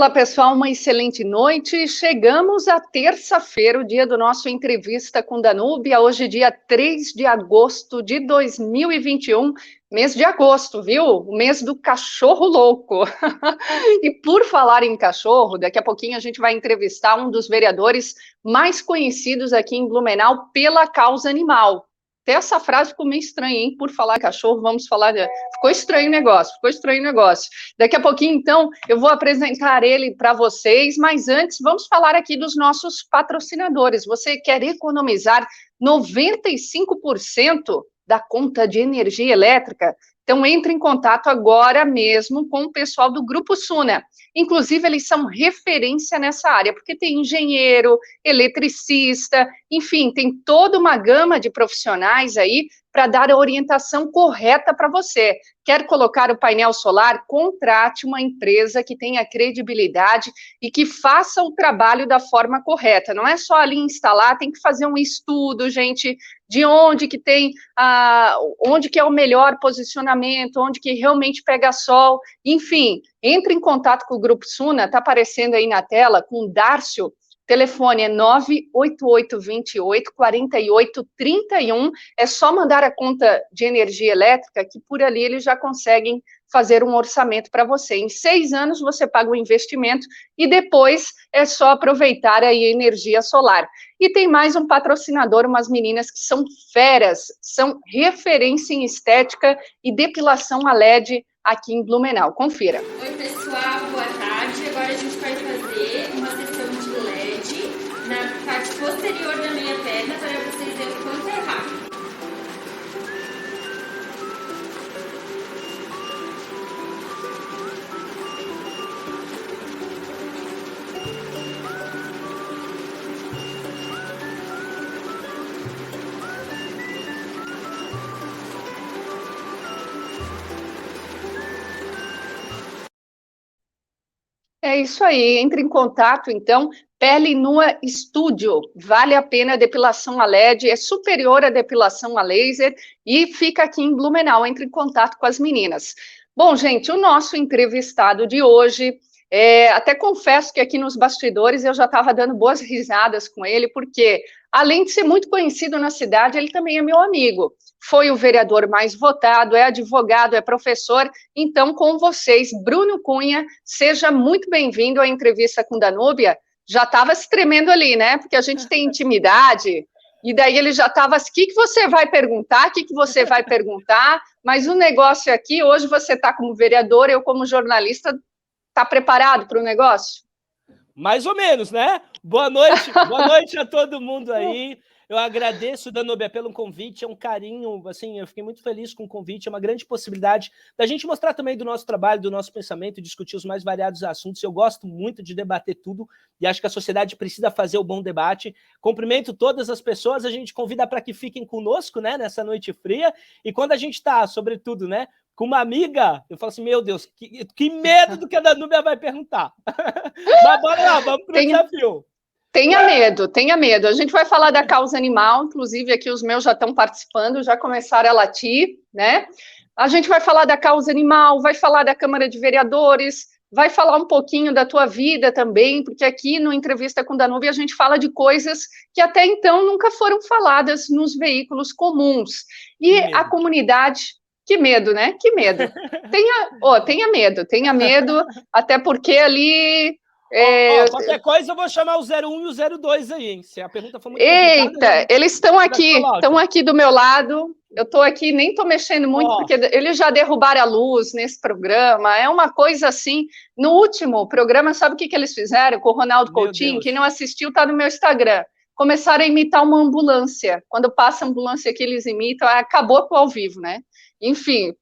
Olá, pessoal, uma excelente noite. Chegamos à terça-feira, o dia do nosso Entrevista com Danúbia, hoje dia 3 de agosto de 2021, mês de agosto, viu? O mês do cachorro louco. E por falar em cachorro, daqui a pouquinho a gente vai entrevistar um dos vereadores mais conhecidos aqui em Blumenau pela causa animal. Até essa frase ficou meio estranha, hein? Por falar em cachorro, vamos falar de... Ficou estranho o negócio, ficou estranho o negócio. Daqui a pouquinho, então, eu vou apresentar ele para vocês, mas antes, vamos falar aqui dos nossos patrocinadores. Você quer economizar 95% da conta de energia elétrica? Então, entre em contato agora mesmo com o pessoal do Grupo Suna. Inclusive, eles são referência nessa área, porque tem engenheiro, eletricista, enfim, tem toda uma gama de profissionais aí para dar a orientação correta para você. Quer colocar o painel solar? Contrate uma empresa que tenha credibilidade e que faça o trabalho da forma correta. Não é só ali instalar, tem que fazer um estudo, gente, de onde que tem, onde que é o melhor posicionamento, onde que realmente pega sol, enfim, entre em contato com o Grupo Suna, está aparecendo aí na tela, com o Dárcio, telefone é 98828-4831, é só mandar a conta de energia elétrica, que por ali eles já conseguem fazer um orçamento para você. Em 6 anos você paga o investimento e depois é só aproveitar aí a energia solar. E tem mais um patrocinador, umas meninas que são feras, são referência em estética e depilação a LED aqui em Blumenau. Confira. Oi, pessoal, boa tarde. Agora a gente vai fazer uma sessão de LED na parte posterior da minha perna para vocês verem o quanto é rápido. É isso aí, entre em contato, então, Pele Nua Estúdio, vale a pena a depilação a LED, é superior à depilação a laser e fica aqui em Blumenau, entre em contato com as meninas. Bom, gente, o nosso entrevistado de hoje, até confesso que aqui nos bastidores eu já estava dando boas risadas com ele, porque além de ser muito conhecido na cidade, ele também é meu amigo. Foi o vereador mais votado, é advogado, é professor. Então, com vocês, Bruno Cunha, seja muito bem-vindo à entrevista com Danúbia. Já estava se tremendo ali, né? Porque a gente tem intimidade, e daí ele já estava assim, o que você vai perguntar? O que você vai perguntar? Mas o negócio aqui, hoje você está como vereador, eu como jornalista, está preparado para o negócio? Mais ou menos, né? Boa noite a todo mundo aí. Eu agradeço, Danúbia, pelo convite, é um carinho, assim, eu fiquei muito feliz com o convite, é uma grande possibilidade da gente mostrar também do nosso trabalho, do nosso pensamento, discutir os mais variados assuntos. Eu gosto muito de debater tudo e acho que a sociedade precisa fazer o bom debate. Cumprimento todas as pessoas, a gente convida para que fiquem conosco, né, nessa noite fria, e quando a gente está, sobretudo, né, com uma amiga, eu falo assim, meu Deus, que medo do que a Danúbia vai perguntar. Mas bora lá, vamos para o desafio. Tenha medo, tenha medo. A gente vai falar da causa animal, inclusive aqui os meus já estão participando, já começaram a latir, né? A gente vai falar da causa animal, vai falar da Câmara de Vereadores, vai falar um pouquinho da tua vida também, porque aqui no Entrevista com Danúbia a gente fala de coisas que até então nunca foram faladas nos veículos comuns. E a comunidade... Que medo, né? Que medo. Tenha medo, até porque ali... qualquer coisa eu vou chamar o 01 e o 02 aí, hein? Se a pergunta for muito Eita, eles estão aqui do meu lado, eu estou aqui, nem estou mexendo muito, porque eles já derrubaram a luz nesse programa, é uma coisa assim, no último programa, sabe o que eles fizeram com o Ronaldo Coutinho? Quem não assistiu está no meu Instagram, começaram a imitar uma ambulância, quando passa a ambulância que eles imitam, acabou com o ao vivo, né? Enfim,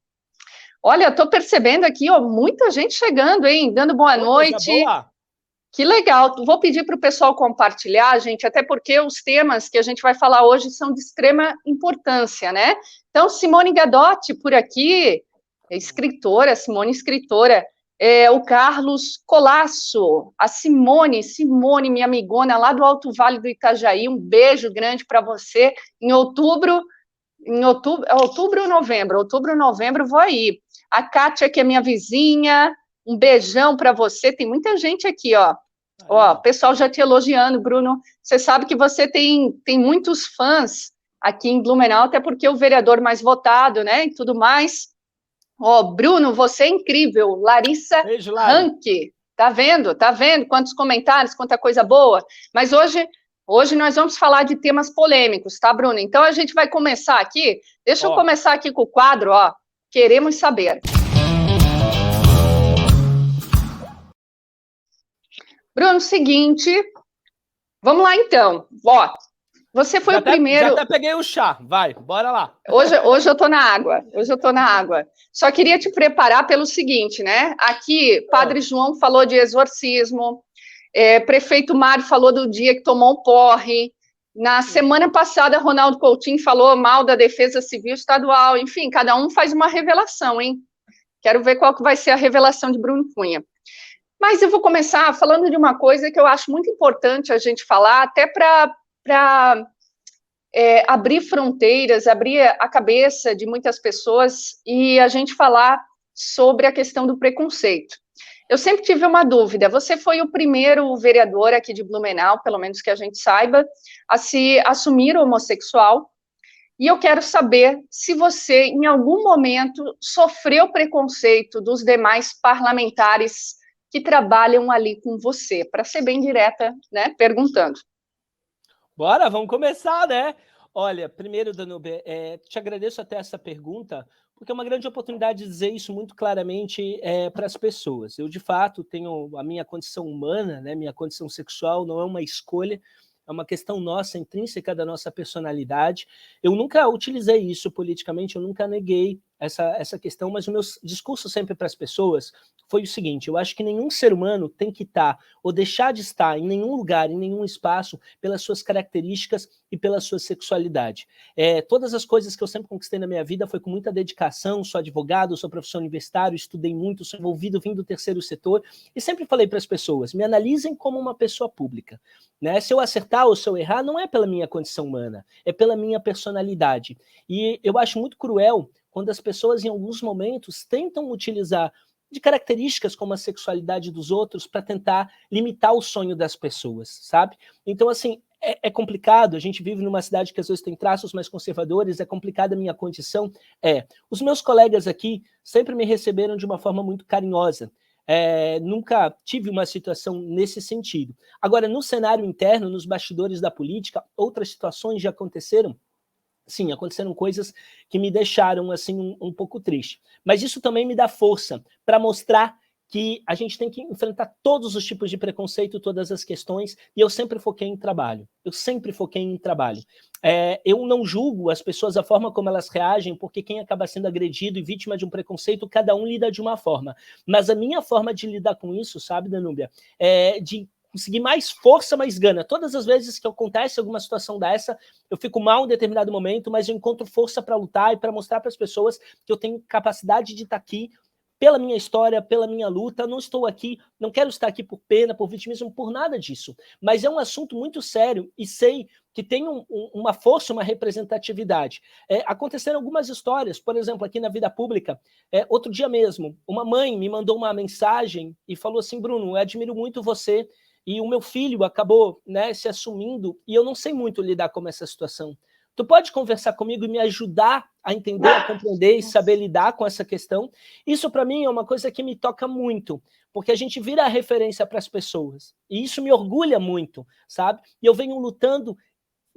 olha, estou percebendo aqui, muita gente chegando, hein, dando boa noite. Que legal, vou pedir para o pessoal compartilhar, gente, até porque os temas que a gente vai falar hoje são de extrema importância, né? Então, Simone Gadotti, por aqui, escritora, o Carlos Colasso, a Simone, minha amigona, lá do Alto Vale do Itajaí, um beijo grande para você, em outubro ou novembro, vou aí. A Kátia, que é minha vizinha, Um beijão para você. Tem muita gente aqui, ó. Ó, o pessoal já te elogiando, Bruno. Você sabe que você tem muitos fãs aqui em Blumenau, até porque é o vereador mais votado, né, e tudo mais. Ó, Bruno, você é incrível. Larissa Ranke. Tá vendo? Tá vendo? Quantos comentários, quanta coisa boa. Mas hoje nós vamos falar de temas polêmicos, tá, Bruno? Então a gente vai começar aqui. Deixa eu começar aqui com o quadro, ó. Queremos saber. Bruno, seguinte. Vamos lá, então. Ó, você foi o primeiro... Já até peguei o chá. Vai, bora lá. Hoje eu tô na água. Hoje eu tô na água. Só queria te preparar pelo seguinte, né? Aqui, Padre João falou de exorcismo. Prefeito Mário falou do dia que tomou um porre. Na semana passada, Ronaldo Coutinho falou mal da Defesa Civil Estadual. Enfim, cada um faz uma revelação, hein? Quero ver qual que vai ser a revelação de Bruno Cunha. Mas eu vou começar falando de uma coisa que eu acho muito importante a gente falar, até para abrir fronteiras, abrir a cabeça de muitas pessoas e a gente falar sobre a questão do preconceito. Eu sempre tive uma dúvida, você foi o primeiro vereador aqui de Blumenau, pelo menos que a gente saiba, a se assumir homossexual, e eu quero saber se você, em algum momento, sofreu preconceito dos demais parlamentares que trabalham ali com você, para ser bem direta, né, perguntando. Bora, vamos começar, né? Olha, primeiro, Danube, te agradeço até essa pergunta, porque é uma grande oportunidade de dizer isso muito claramente para as pessoas. Eu, de fato, tenho a minha condição humana, né, minha condição sexual não é uma escolha, é uma questão nossa, intrínseca da nossa personalidade. Eu nunca utilizei isso politicamente, eu nunca neguei essa questão, mas o meu discurso sempre para as pessoas foi o seguinte: eu acho que nenhum ser humano tem que estar ou deixar de estar em nenhum lugar, em nenhum espaço, pelas suas características e pela sua sexualidade. Todas as coisas que eu sempre conquistei na minha vida foi com muita dedicação, sou advogado, sou professor universitário, estudei muito, sou envolvido, vim do terceiro setor, e sempre falei para as pessoas, me analisem como uma pessoa pública. Né? Se eu acertar ou se eu errar, não é pela minha condição humana, é pela minha personalidade. E eu acho muito cruel quando as pessoas, em alguns momentos, tentam utilizar de características como a sexualidade dos outros para tentar limitar o sonho das pessoas, sabe? Então, assim, é complicado, a gente vive numa cidade que às vezes tem traços mais conservadores, é complicada a minha condição. Os meus colegas aqui sempre me receberam de uma forma muito carinhosa. Nunca tive uma situação nesse sentido. Agora, no cenário interno, nos bastidores da política, outras situações já aconteceram. Sim, aconteceram coisas que me deixaram assim um pouco triste. Mas isso também me dá força para mostrar que a gente tem que enfrentar todos os tipos de preconceito, todas as questões, e eu sempre foquei em trabalho. Eu não julgo as pessoas, a forma como elas reagem, porque quem acaba sendo agredido e vítima de um preconceito, cada um lida de uma forma. Mas a minha forma de lidar com isso, sabe, Danúbia, de conseguir mais força, mais gana. Todas as vezes que acontece alguma situação dessa, eu fico mal em determinado momento, mas eu encontro força para lutar e para mostrar para as pessoas que eu tenho capacidade de estar aqui pela minha história, pela minha luta. Não estou aqui, não quero estar aqui por pena, por vitimismo, por nada disso. Mas é um assunto muito sério e sei que tem uma força, uma representatividade. Aconteceram algumas histórias, por exemplo, aqui na vida pública. Outro dia mesmo, uma mãe me mandou uma mensagem e falou assim: Bruno, eu admiro muito você, e o meu filho acabou, né, se assumindo, e eu não sei muito lidar com essa situação. Tu pode conversar comigo e me ajudar a entender, a compreender e saber lidar com essa questão? Isso, para mim, é uma coisa que me toca muito, porque a gente vira a referência para as pessoas, e isso me orgulha muito, sabe? E eu venho lutando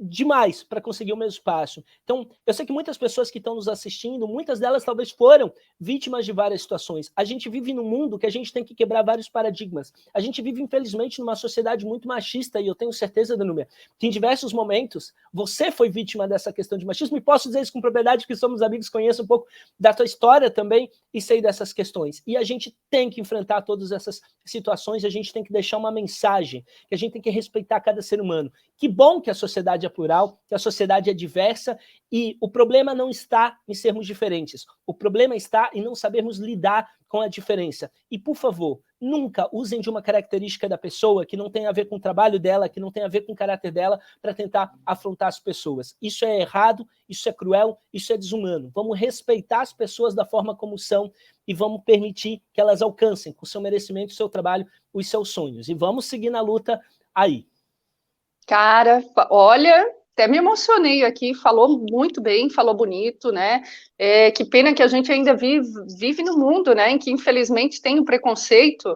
demais para conseguir o meu espaço. Então, eu sei que muitas pessoas que estão nos assistindo, muitas delas talvez foram vítimas de várias situações. A gente vive num mundo que a gente tem que quebrar vários paradigmas. A gente vive, infelizmente, numa sociedade muito machista, e eu tenho certeza, Danúbia, que em diversos momentos você foi vítima dessa questão de machismo, e posso dizer isso com propriedade, porque somos amigos, conheço um pouco da tua história também e sei dessas questões. E a gente tem que enfrentar todas essas situações, a gente tem que deixar uma mensagem, que a gente tem que respeitar cada ser humano. Que bom que a sociedade é plural, que a sociedade é diversa, e o problema não está em sermos diferentes. O problema está em não sabermos lidar com a diferença. E, por favor, nunca usem de uma característica da pessoa que não tem a ver com o trabalho dela, que não tem a ver com o caráter dela, para tentar afrontar as pessoas. Isso é errado, isso é cruel, isso é desumano. Vamos respeitar as pessoas da forma como são e vamos permitir que elas alcancem, com o seu merecimento, o seu trabalho, os seus sonhos. E vamos seguir na luta aí. Cara, olha, até me emocionei aqui, falou muito bem, falou bonito, né? Que pena que a gente ainda vive no mundo, né? Em que infelizmente tem o preconceito.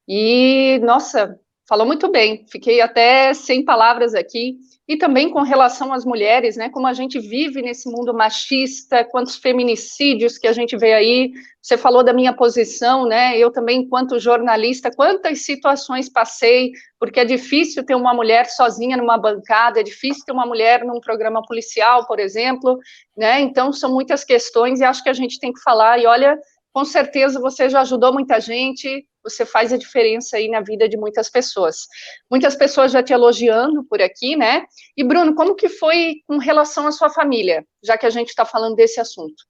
E, nossa, falou muito bem. Fiquei até sem palavras aqui. E também com relação às mulheres, né? Como a gente vive nesse mundo machista, quantos feminicídios que a gente vê aí. Você falou da minha posição, né? Eu também, enquanto jornalista, quantas situações passei, porque é difícil ter uma mulher sozinha numa bancada, é difícil ter uma mulher num programa policial, por exemplo, né? Então, são muitas questões e acho que a gente tem que falar. E olha, com certeza você já ajudou muita gente, você faz a diferença aí na vida de muitas pessoas. Muitas pessoas já te elogiando por aqui, né? E, Bruno, como que foi com relação à sua família, já que a gente está falando desse assunto?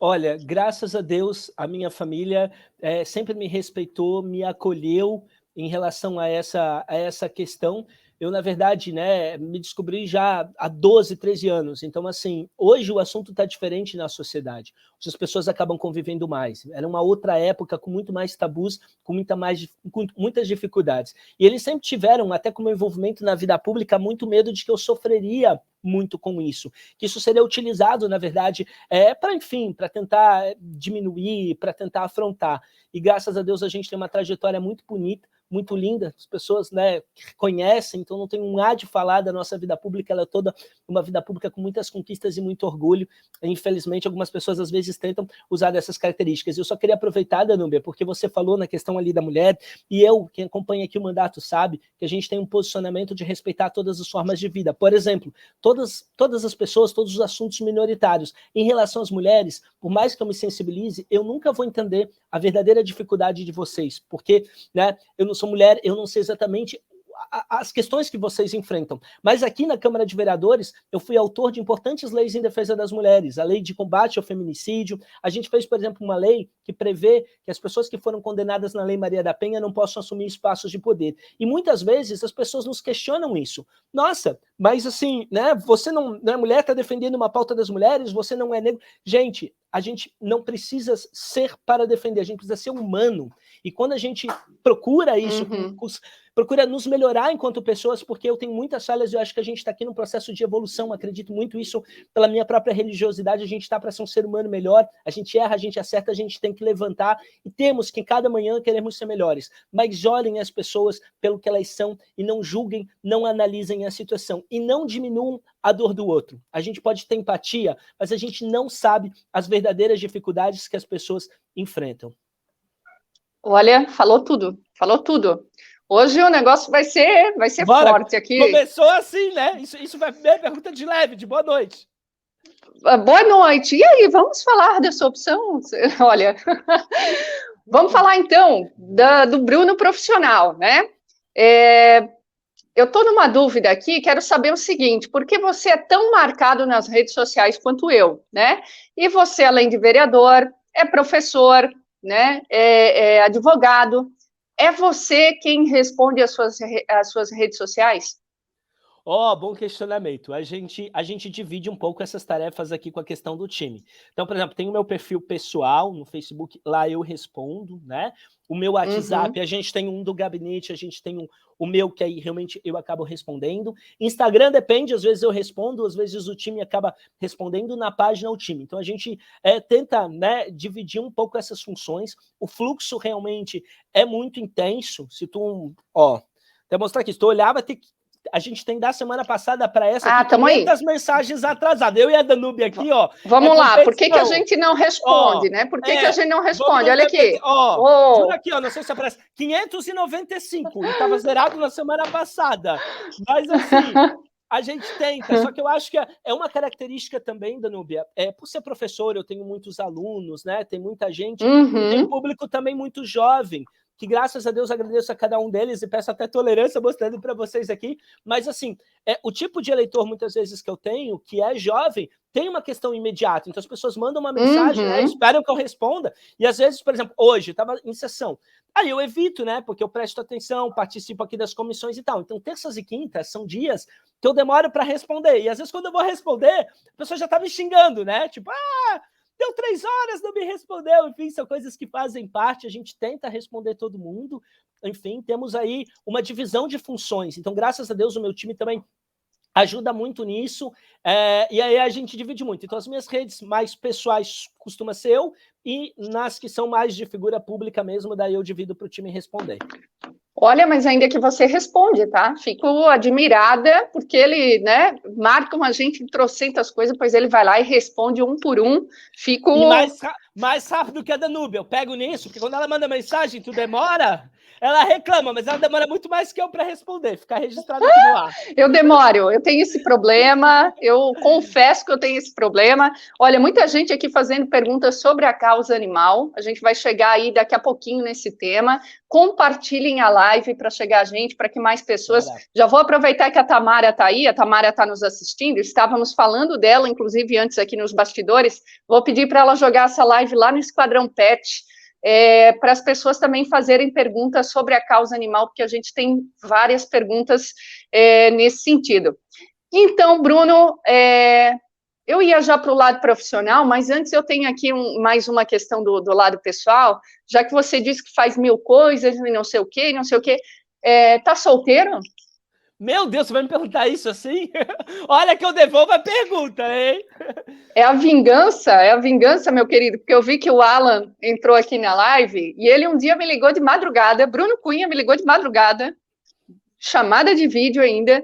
Olha, graças a Deus, a minha família sempre me respeitou, me acolheu em relação a essa questão. Eu, na verdade, né, me descobri já há 12, 13 anos. Então, assim, hoje o assunto está diferente na sociedade. As pessoas acabam convivendo mais. Era uma outra época com muito mais tabus, com muitas dificuldades. E eles sempre tiveram, até com o meu envolvimento na vida pública, muito medo de que eu sofreria muito com isso. Que isso seria utilizado, na verdade, para, enfim, para tentar diminuir, para tentar afrontar. E graças a Deus a gente tem uma trajetória muito bonita, muito linda, as pessoas, né, conhecem, então não tem um A de falar da nossa vida pública, ela é toda uma vida pública com muitas conquistas e muito orgulho. E, infelizmente, algumas pessoas às vezes tentam usar dessas características. Eu só queria aproveitar, Danúbia, porque você falou na questão ali da mulher, e eu, quem acompanha aqui o mandato sabe, que a gente tem um posicionamento de respeitar todas as formas de vida. Por exemplo, todas as pessoas, todos os assuntos minoritários. Em relação às mulheres, por mais que eu me sensibilize, eu nunca vou entender a verdadeira dificuldade de vocês, porque, né, eu não sou mulher, eu não sei exatamente as questões que vocês enfrentam. Mas aqui na Câmara de Vereadores, eu fui autor de importantes leis em defesa das mulheres, a lei de combate ao feminicídio. A gente fez, por exemplo, uma lei que prevê que as pessoas que foram condenadas na Lei Maria da Penha não possam assumir espaços de poder. E muitas vezes as pessoas nos questionam isso. Nossa, mas assim, né, você não é mulher, está defendendo uma pauta das mulheres, você não é negro. Gente, a gente não precisa ser para defender, a gente precisa ser humano. E quando a gente procura isso, procura nos melhorar enquanto pessoas, porque eu tenho muitas falhas e eu acho que a gente está aqui num processo de evolução, acredito muito isso pela minha própria religiosidade, a gente está para ser um ser humano melhor, a gente erra, a gente acerta, a gente tem que levantar e temos que cada manhã queremos ser melhores, mas olhem as pessoas pelo que elas são e não julguem, não analisem a situação e não diminuam a dor do outro. A gente pode ter empatia, mas a gente não sabe as verdadeiras dificuldades que as pessoas enfrentam. Olha, falou tudo, falou tudo. Hoje o negócio vai ser Bora, forte aqui. Começou assim, né? Isso vai ser pergunta de leve, de boa noite. Boa noite. E aí, vamos falar dessa opção? Olha, vamos falar então do Bruno profissional, né? Eu estou numa dúvida aqui, quero saber o seguinte, por que você é tão marcado nas redes sociais quanto eu, né? E você, além de vereador, é professor, né? É advogado. É você quem responde às suas redes sociais? Bom questionamento. A gente divide um pouco essas tarefas aqui com a questão do time. Então, por exemplo, tem o meu perfil pessoal no Facebook, lá eu respondo, né? O meu WhatsApp, a gente tem um do gabinete, a gente tem o meu que aí realmente eu acabo respondendo. Instagram depende, às vezes eu respondo, às vezes o time acaba respondendo na página o time. Então a gente tenta, né, dividir um pouco essas funções. O fluxo realmente é muito intenso. Se tu, até mostrar aqui, se tu olhava, a gente tem da semana passada para essa 500 mensagens atrasadas. Eu e a Danúbia aqui, ó. Vamos lá, por que a gente não responde, né? Por que a gente não responde? Olha aqui. Juro aqui, não sei se aparece. 595, e estava zerado na semana passada. Mas assim, a gente tenta, só que eu acho que é uma característica também, Danúbia, por ser professor, eu tenho muitos alunos, né? Tem muita gente, tem um público também muito jovem. que graças a Deus agradeço a cada um deles e peço até tolerância mostrando para vocês aqui, mas assim, o tipo de eleitor muitas vezes que eu tenho, que é jovem, tem uma questão imediata, então as pessoas mandam uma mensagem, né, esperam que eu responda, e às vezes, por exemplo, hoje, estava em sessão, aí eu evito, né, porque eu presto atenção, participo aqui das comissões e tal, então terças e quintas são dias que eu demoro para responder, e às vezes quando eu vou responder, a pessoa já está me xingando, né, tipo, deu 3 horas, não me respondeu, enfim, são coisas que fazem parte, a gente tenta responder todo mundo, enfim, temos aí uma divisão de funções, então graças a Deus o meu time também ajuda muito nisso, e aí a gente divide muito. Então, as minhas redes mais pessoais costuma ser eu, e nas que são mais de figura pública mesmo, daí eu divido para o time responder. Olha, mas ainda que você responde, tá? Fico admirada, porque ele, né, marca uma gente em trocentas coisas, depois ele vai lá e responde um por um. Fico... E mais rápido que a Danúbia, eu pego nisso, porque quando ela manda mensagem, tu demora... Ela reclama, mas ela demora muito mais que eu para responder, ficar registrado aqui no ar. Eu demoro, eu tenho esse problema, eu confesso que eu tenho esse problema. Olha, muita gente aqui fazendo perguntas sobre a causa animal, a gente vai chegar aí daqui a pouquinho nesse tema. Compartilhem a live para chegar a gente, para que mais pessoas... Já vou aproveitar que a Tamara está aí, a Tamara está nos assistindo, estávamos falando dela, inclusive antes aqui nos bastidores, vou pedir para ela jogar essa live lá no Esquadrão Pet, para as pessoas também fazerem perguntas sobre a causa animal, porque a gente tem várias perguntas nesse sentido. Então, Bruno, eu ia já para o lado profissional, mas antes eu tenho aqui mais uma questão do lado pessoal, já que você disse que faz 1000 coisas e não sei o quê, tá solteiro? Meu Deus, você vai me perguntar isso assim? Olha que eu devolvo a pergunta, hein? É a vingança, meu querido, porque eu vi que o Alan entrou aqui na live e ele um dia me ligou de madrugada, Bruno Cunha me ligou de madrugada, chamada de vídeo ainda,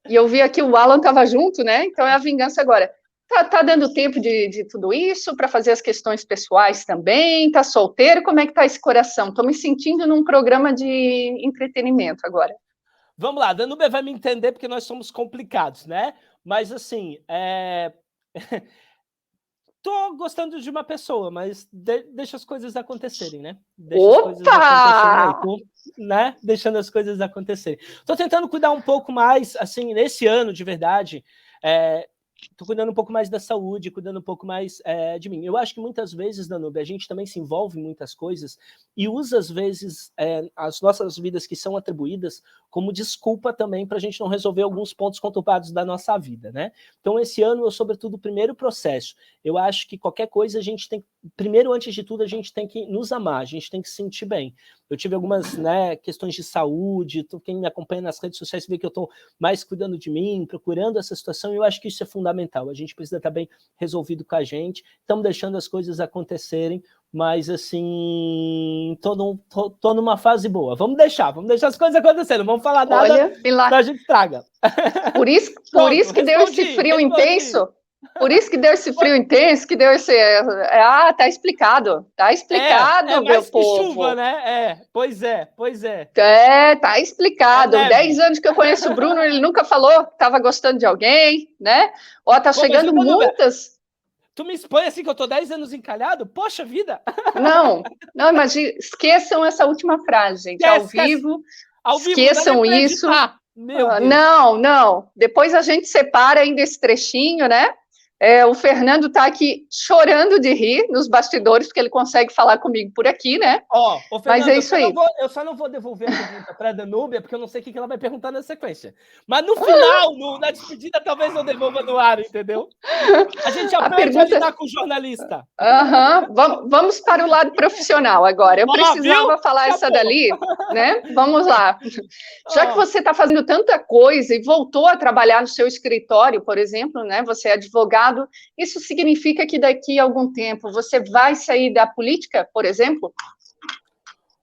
e eu vi aqui o Alan estava junto, né? Então é a vingança agora. Tá dando tempo de tudo isso para fazer as questões pessoais também? Tá solteiro? Como é que tá esse coração? Tô me sentindo num programa de entretenimento agora. Vamos lá, a Danúbia vai me entender porque nós somos complicados, né? Mas assim, tô gostando de uma pessoa, mas deixa as coisas acontecerem, né? Deixa as coisas acontecerem aí, né? Deixando as coisas acontecerem. Tô tentando cuidar um pouco mais, assim, nesse ano, de verdade, tô cuidando um pouco mais da saúde, cuidando um pouco mais de mim. Eu acho que muitas vezes, Danúbia, a gente também se envolve em muitas coisas e usa, às vezes, as nossas vidas que são atribuídas como desculpa também para a gente não resolver alguns pontos conturbados da nossa vida, né? Então, esse ano, sobretudo, o primeiro processo, eu acho que qualquer coisa a gente tem, primeiro, antes de tudo, a gente tem que nos amar, a gente tem que se sentir bem. Eu tive algumas, né, questões de saúde, quem me acompanha nas redes sociais vê que eu estou mais cuidando de mim, procurando essa situação, e eu acho que isso é fundamental, a gente precisa estar bem resolvido com a gente, estamos deixando as coisas acontecerem, mas assim, tô numa fase boa. Vamos deixar as coisas acontecendo, vamos falar nada, a gente traga. Por isso que deu esse frio intenso. Por isso que deu esse frio intenso, que deu esse... tá explicado. Tá explicado, meu povo. Chuva, né? Pois é. Tá explicado. 10 anos que eu conheço o Bruno, ele nunca falou que estava gostando de alguém, né? Ó, tá chegando muitas... Tu me expõe assim que eu tô 10 anos encalhado? Poxa vida! Não, imagina, esqueçam essa última frase, gente. Ao vivo, esqueçam isso. Meu Deus. Não. Depois a gente separa ainda esse trechinho, né? O Fernando está aqui chorando de rir nos bastidores, porque ele consegue falar comigo por aqui, né? Fernando, mas é isso aí. Eu só não vou devolver a pergunta para a Danúbia, porque eu não sei o que ela vai perguntar na sequência. Mas no final, na despedida, talvez eu devolva no ar, entendeu? A gente aprende a lidar com o jornalista. Vamos para o lado profissional agora. Eu precisava falar essa dali, né? Vamos lá. Já que você está fazendo tanta coisa e voltou a trabalhar no seu escritório, por exemplo, né? Você é advogado, isso significa que daqui a algum tempo você vai sair da política, por exemplo?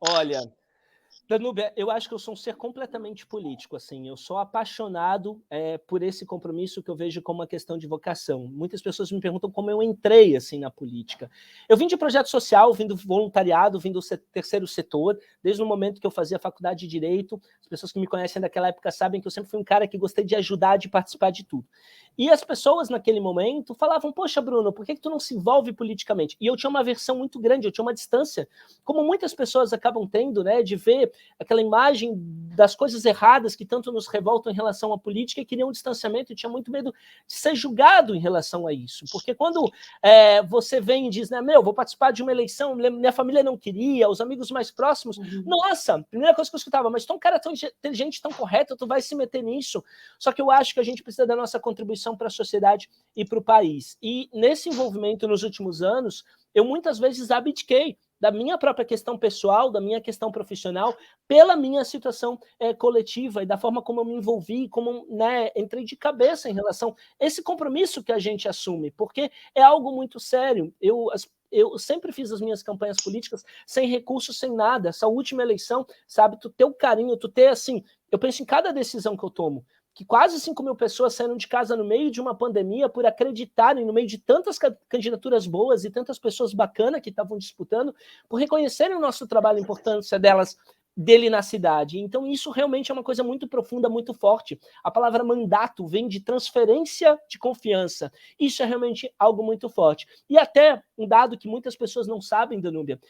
Olha, Danúbia, eu acho que eu sou um ser completamente político, assim, eu sou apaixonado por esse compromisso que eu vejo como uma questão de vocação. Muitas pessoas me perguntam como eu entrei, assim, na política. Eu vim de projeto social, vim do voluntariado, vim do terceiro setor, desde o momento que eu fazia faculdade de Direito. As pessoas que me conhecem daquela época sabem que eu sempre fui um cara que gostei de ajudar, de participar de tudo. E as pessoas, naquele momento, falavam, poxa, Bruno, por que tu não se envolve politicamente? E eu tinha uma aversão muito grande, eu tinha uma distância, como muitas pessoas acabam tendo, né, de ver aquela imagem das coisas erradas que tanto nos revoltam em relação à política e queriam um distanciamento e tinha muito medo de ser julgado em relação a isso. Porque quando você vem e diz, né, vou participar de uma eleição, minha família não queria, os amigos mais próximos, nossa, primeira coisa que eu escutava, mas tu é um cara tão inteligente, tão correto, tu vai se meter nisso. Só que eu acho que a gente precisa da nossa contribuição para a sociedade e para o país. E nesse envolvimento nos últimos anos, eu muitas vezes abdiquei da minha própria questão pessoal, da minha questão profissional, pela minha situação coletiva e da forma como eu me envolvi, como entrei de cabeça em relação a esse compromisso que a gente assume, porque é algo muito sério. Eu sempre fiz as minhas campanhas políticas sem recursos, sem nada. Essa última eleição, sabe, tu ter o carinho, tu ter assim, eu penso em cada decisão que eu tomo, que quase 5.000 pessoas saíram de casa no meio de uma pandemia por acreditarem, no meio de tantas candidaturas boas e tantas pessoas bacanas que estavam disputando, por reconhecerem o nosso trabalho, a importância dele na cidade. Então isso realmente é uma coisa muito profunda, muito forte. A palavra mandato vem de transferência de confiança. Isso é realmente algo muito forte. E até um dado que muitas pessoas não sabem, Danúbia,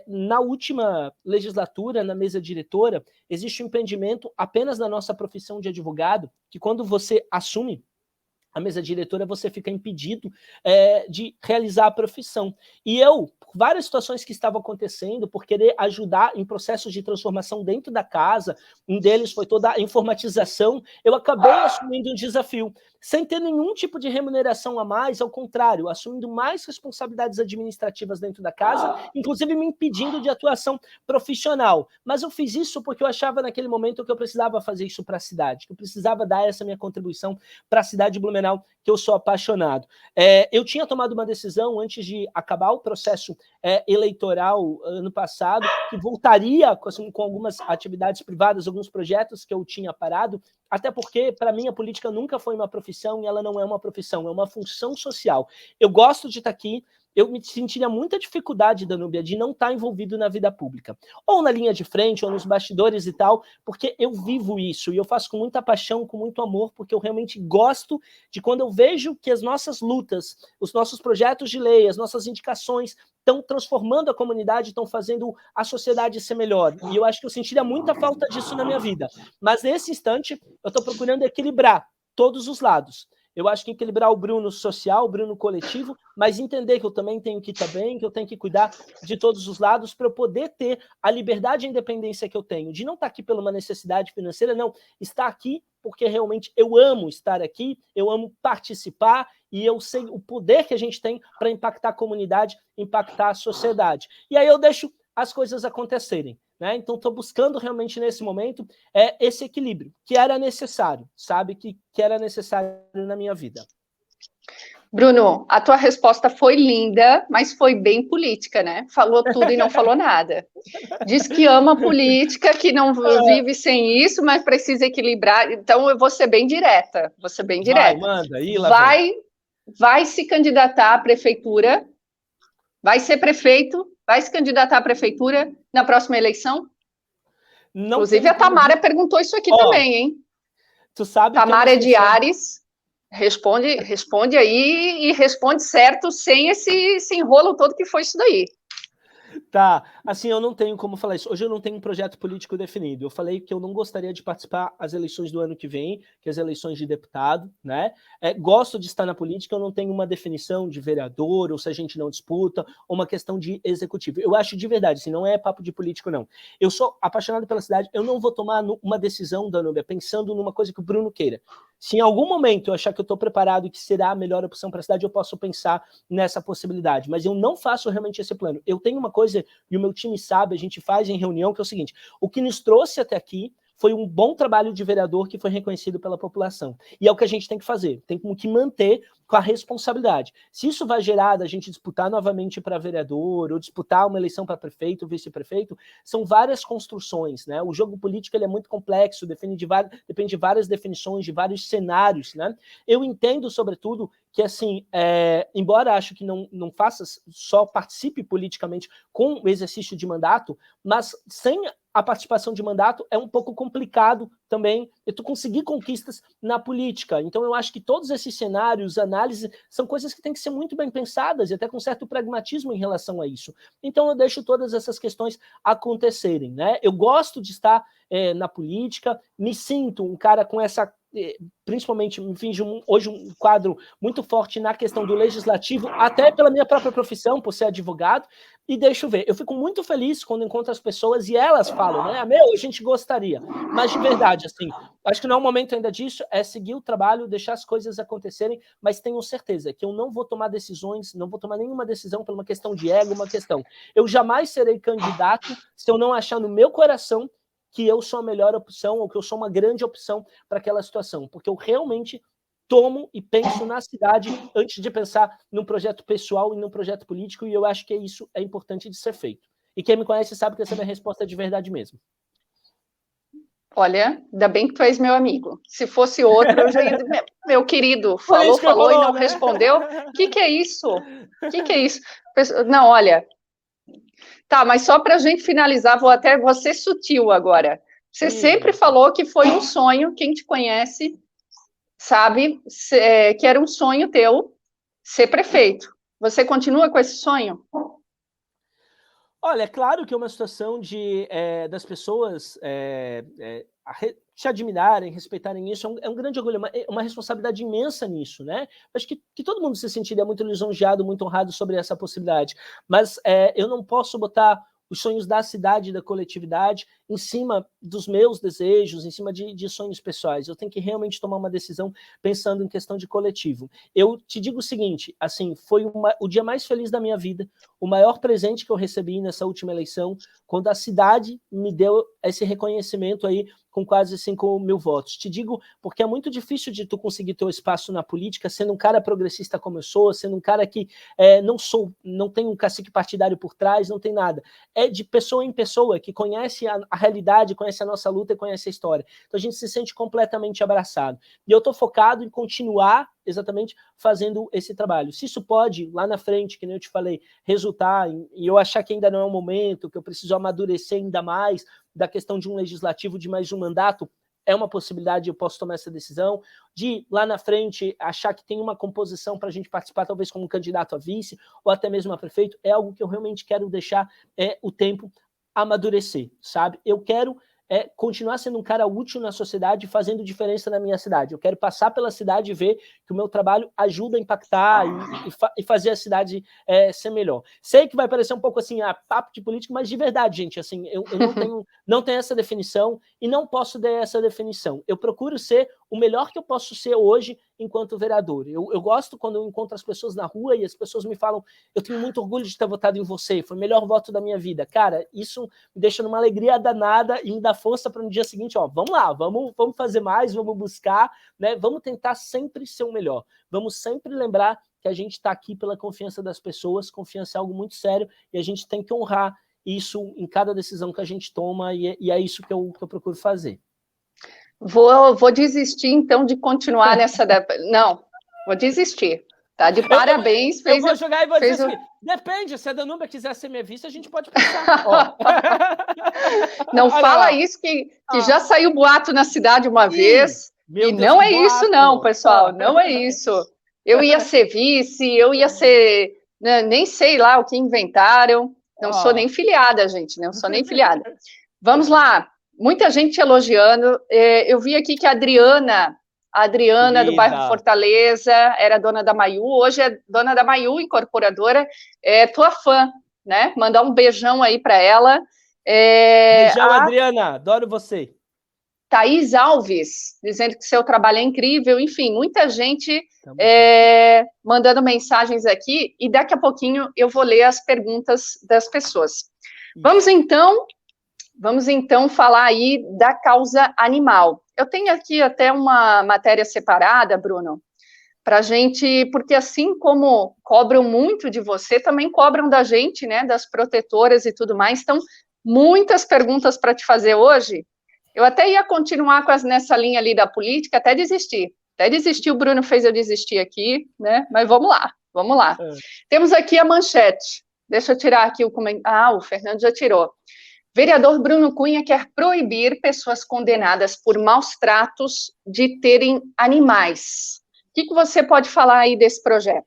na última legislatura, na mesa diretora, existe um impedimento apenas na nossa profissão de advogado, que quando você assume a mesa diretora, você fica impedido de realizar a profissão. E eu, por várias situações que estavam acontecendo, por querer ajudar em processos de transformação dentro da casa, um deles foi toda a informatização, eu acabei assumindo um desafio, sem ter nenhum tipo de remuneração a mais, ao contrário, assumindo mais responsabilidades administrativas dentro da casa, inclusive me impedindo de atuação profissional. Mas eu fiz isso porque eu achava naquele momento que eu precisava fazer isso para a cidade, que eu precisava dar essa minha contribuição para a cidade de Blumenau, que eu sou apaixonado. Eu tinha tomado uma decisão antes de acabar o processo eleitoral ano passado, que voltaria com algumas atividades privadas, alguns projetos que eu tinha parado, até porque, para mim, a política nunca foi uma profissão e ela não é uma profissão, é uma função social. Eu gosto de estar aqui, eu me sentiria muita dificuldade, Danúbia, de não estar envolvido na vida pública, ou na linha de frente, ou nos bastidores e tal, porque eu vivo isso, e eu faço com muita paixão, com muito amor, porque eu realmente gosto de quando eu vejo que as nossas lutas, os nossos projetos de lei, as nossas indicações estão transformando a comunidade, estão fazendo a sociedade ser melhor, e eu acho que eu sentiria muita falta disso na minha vida, mas nesse instante eu estou procurando equilibrar todos os lados. Eu acho que equilibrar o Bruno social, o Bruno coletivo, mas entender que eu também tenho que estar bem, que eu tenho que cuidar de todos os lados para eu poder ter a liberdade e a independência que eu tenho, de não estar aqui por uma necessidade financeira, não, estar aqui porque realmente eu amo estar aqui, eu amo participar e eu sei o poder que a gente tem para impactar a comunidade, impactar a sociedade. E aí eu deixo as coisas acontecerem. Né? Então, estou buscando realmente nesse momento esse equilíbrio, que era necessário, sabe? Que era necessário na minha vida. Bruno, a tua resposta foi linda, mas foi bem política, né? Falou tudo e não falou nada. Diz que ama política, que não vive sem isso, mas precisa equilibrar. Então, eu vou ser bem direta. Vai, manda. Aí, vai se candidatar à prefeitura, vai ser prefeito, vai se candidatar à prefeitura na próxima eleição? Não. Inclusive, a Tamara perguntou isso aqui também, hein? Tu sabe Tamara de Ares, responde aí e responde certo, sem esse enrolo todo que foi isso daí. Tá, assim, eu não tenho como falar isso. Hoje eu não tenho um projeto político definido. Eu falei que eu não gostaria de participar das eleições do ano que vem, que é as eleições de deputado, né? Gosto de estar na política, eu não tenho uma definição de vereador, ou se a gente não disputa, ou uma questão de executivo. Eu acho de verdade, assim, não é papo de político, não. Eu sou apaixonado pela cidade, eu não vou tomar uma decisão, Danúbia, pensando numa coisa que o Bruno queira. Se em algum momento eu achar que eu estou preparado e que será a melhor opção para a cidade, eu posso pensar nessa possibilidade. Mas eu não faço realmente esse plano. Eu tenho uma coisa, e o meu time sabe, a gente faz em reunião, que é o seguinte: o que nos trouxe até aqui foi um bom trabalho de vereador que foi reconhecido pela população. E é o que a gente tem que fazer, tem que manter com a responsabilidade. Se isso vai gerar da gente disputar novamente para vereador, ou disputar uma eleição para prefeito, vice-prefeito, são várias construções, né? O jogo político ele é muito complexo, depende de várias definições, de vários cenários, né? Eu entendo, sobretudo, que, assim, embora acho que não faça, só participe politicamente com o exercício de mandato, mas sem a participação de mandato é um pouco complicado também tu conseguir conquistas na política. Então eu acho que todos esses cenários, análises, são coisas que têm que ser muito bem pensadas e até com certo pragmatismo em relação a isso. Então eu deixo todas essas questões acontecerem, né? Eu gosto de estar na política, me sinto um cara com essa, principalmente, enfim, hoje um quadro muito forte na questão do legislativo, até pela minha própria profissão, por ser advogado, e deixa eu ver, eu fico muito feliz quando encontro as pessoas e elas falam, né, a gente gostaria, mas de verdade, assim, acho que não é o momento ainda disso, é seguir o trabalho, deixar as coisas acontecerem, mas tenho certeza que eu não vou tomar decisões, não vou tomar nenhuma decisão por uma questão de ego, eu jamais serei candidato se eu não achar no meu coração que eu sou a melhor opção ou que eu sou uma grande opção para aquela situação, porque eu realmente tomo e penso na cidade antes de pensar num projeto pessoal e num projeto político, e eu acho que isso é importante de ser feito. E quem me conhece sabe que essa é a minha resposta de verdade mesmo. Olha, ainda bem que tu és meu amigo. Se fosse outro, eu já ia... Meu querido, falou e não respondeu. O que é isso? O que é isso? Não, olha... Tá, mas só para a gente finalizar, vou ser sutil agora. Você sempre falou que foi um sonho, quem te conhece sabe que era um sonho teu ser prefeito. Você continua com esse sonho? Olha, é claro que é uma situação das pessoas te admirarem, respeitarem isso, é um grande orgulho, uma responsabilidade imensa nisso, né? Acho que todo mundo se sentiria muito lisonjeado, muito honrado sobre essa possibilidade, mas eu não posso botar os sonhos da cidade, da coletividade, em cima dos meus desejos, em cima de sonhos pessoais. Eu tenho que realmente tomar uma decisão pensando em questão de coletivo. Eu te digo o seguinte, assim, foi o dia mais feliz da minha vida, o maior presente que eu recebi nessa última eleição, quando a cidade me deu esse reconhecimento aí com quase 5 mil votos. Te digo porque é muito difícil de tu conseguir teu espaço na política, sendo um cara progressista como eu sou, sendo um cara que não tem um cacique partidário por trás, não tem nada. É de pessoa em pessoa, que conhece a realidade, conhece a nossa luta e conhece a história. Então a gente se sente completamente abraçado. E eu estou focado em continuar exatamente fazendo esse trabalho. Se isso pode, lá na frente, que nem eu te falei, resultar e eu achar que ainda não é o momento, que eu preciso amadurecer ainda mais da questão de um legislativo de mais um mandato, é uma possibilidade, eu posso tomar essa decisão, de lá na frente achar que tem uma composição para a gente participar, talvez como candidato a vice, ou até mesmo a prefeito, é algo que eu realmente quero deixar o tempo amadurecer, sabe? Eu quero continuar sendo um cara útil na sociedade, fazendo diferença na minha cidade. Eu quero passar pela cidade e ver que o meu trabalho ajuda a impactar e fazer a cidade ser melhor. Sei que vai parecer um pouco assim, papo de político, mas de verdade, gente, assim, eu não tenho essa definição e não posso dar essa definição. Eu procuro ser o melhor que eu posso ser hoje enquanto vereador. Eu gosto quando eu encontro as pessoas na rua e as pessoas me falam, eu tenho muito orgulho de ter votado em você, foi o melhor voto da minha vida. Cara, isso me deixa numa alegria danada e me dá força para no dia seguinte, vamos lá, vamos fazer mais, vamos buscar, né? Vamos tentar sempre ser o melhor. Vamos sempre lembrar que a gente está aqui pela confiança das pessoas, confiança é algo muito sério e a gente tem que honrar isso em cada decisão que a gente toma e é isso que eu procuro fazer. Vou desistir, então, de continuar nessa... Não, vou desistir. Tá de parabéns. Eu vou jogar e vou dizer assim, depende, se a Danúbia quiser ser minha vice, a gente pode pensar. Não fala isso, que já saiu boato na cidade uma vez, e não é isso não, pessoal, não é isso. Eu ia ser vice, eu ia ser... nem sei lá o que inventaram, não sou nem filiada, gente, não sou nem filiada. Vamos lá. Muita gente elogiando. Eu vi aqui que a Adriana do bairro Fortaleza era dona da Maiú, hoje é dona da Maiú, incorporadora, tua fã, né? Mandar um beijão aí para ela. Beijão, Adriana, adoro você. Thaís Alves, dizendo que seu trabalho é incrível, enfim, muita gente mandando mensagens aqui, e daqui a pouquinho eu vou ler as perguntas das pessoas. Vamos então Vamos então falar aí da causa animal. Eu tenho aqui até uma matéria separada, Bruno, para a gente, porque assim como cobram muito de você, também cobram da gente, né, das protetoras e tudo mais. Então, muitas perguntas para te fazer hoje. Eu até ia continuar nessa linha ali da política, até desistir. Até desistir, o Bruno fez eu desistir aqui, né? Mas vamos lá, vamos lá. Temos aqui a manchete. Deixa eu tirar aqui o comentário. Ah, o Fernando já tirou. Vereador Bruno Cunha quer proibir pessoas condenadas por maus tratos de terem animais. O que você pode falar aí desse projeto?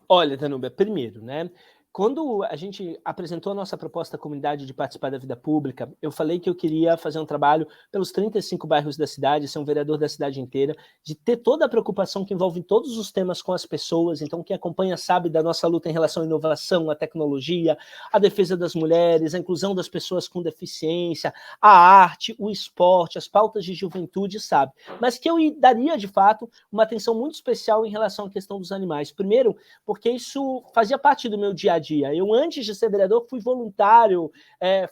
Olha, Danúbia, primeiro, né? Quando a gente apresentou a nossa proposta à comunidade de participar da vida pública, eu falei que eu queria fazer um trabalho pelos 35 bairros da cidade, ser um vereador da cidade inteira, de ter toda a preocupação que envolve todos os temas com as pessoas. Então, quem acompanha sabe da nossa luta em relação à inovação, à tecnologia, à defesa das mulheres, à inclusão das pessoas com deficiência, a arte, o esporte, as pautas de juventude, sabe. Mas que eu daria, de fato, uma atenção muito especial em relação à questão dos animais. Primeiro, porque isso fazia parte do meu dia a dia. Eu, antes de ser vereador, fui voluntário,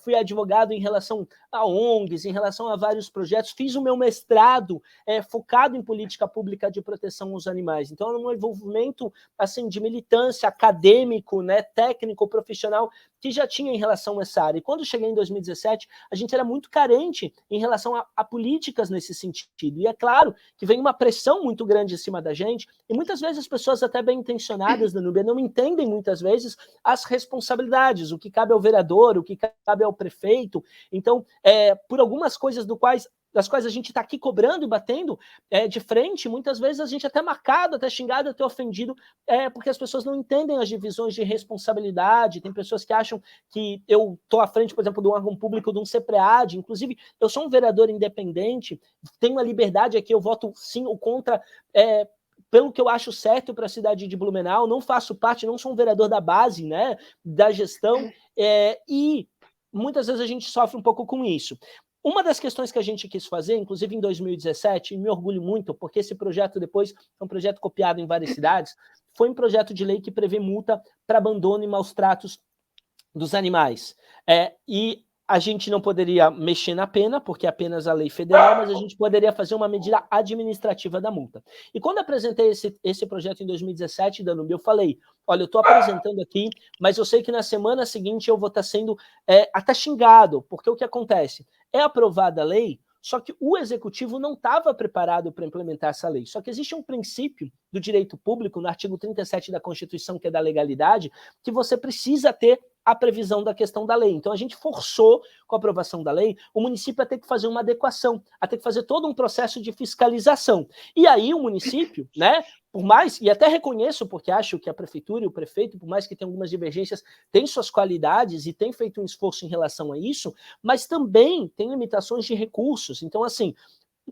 fui advogado em relação a ONGs, em relação a vários projetos, fiz o meu mestrado focado em política pública de proteção aos animais. Então, era um envolvimento assim, de militância acadêmico, né, técnico, profissional, que já tinha em relação a essa área. E quando cheguei em 2017, a gente era muito carente em relação a políticas nesse sentido. E é claro que vem uma pressão muito grande em cima da gente, e muitas vezes as pessoas até bem intencionadas da Núbia não entendem muitas vezes as responsabilidades, o que cabe ao vereador, o que cabe ao prefeito. Então, por algumas coisas das quais a gente está aqui cobrando e batendo de frente, muitas vezes a gente é até marcado, até xingado, até ofendido, porque as pessoas não entendem as divisões de responsabilidade. Tem pessoas que acham que eu estou à frente, por exemplo, de um órgão público, de um CEPREAD. Inclusive, eu sou um vereador independente, tenho a liberdade aqui, eu voto sim ou contra, pelo que eu acho certo para a cidade de Blumenau, não faço parte, não sou um vereador da base, né, da gestão, e muitas vezes a gente sofre um pouco com isso. Uma das questões que a gente quis fazer, inclusive em 2017, e me orgulho muito, porque esse projeto depois é um projeto copiado em várias cidades, foi um projeto de lei que prevê multa para abandono e maus tratos dos animais. E a gente não poderia mexer na pena, porque é apenas a lei federal, mas a gente poderia fazer uma medida administrativa da multa. E quando apresentei esse projeto em 2017, Danúbio, eu falei, olha, eu estou apresentando aqui, mas eu sei que na semana seguinte eu vou estar sendo até xingado, porque o que acontece? É aprovada a lei, só que o executivo não estava preparado para implementar essa lei. Só que existe um princípio do direito público, no artigo 37 da Constituição, que é da legalidade, que você precisa ter a previsão da questão da lei. Então, a gente forçou, com a aprovação da lei, o município a ter que fazer uma adequação, a ter que fazer todo um processo de fiscalização. E aí o município, né, por mais, e até reconheço, porque acho que a prefeitura e o prefeito, por mais que tenham algumas divergências, têm suas qualidades e têm feito um esforço em relação a isso, mas também tem limitações de recursos. Então, assim,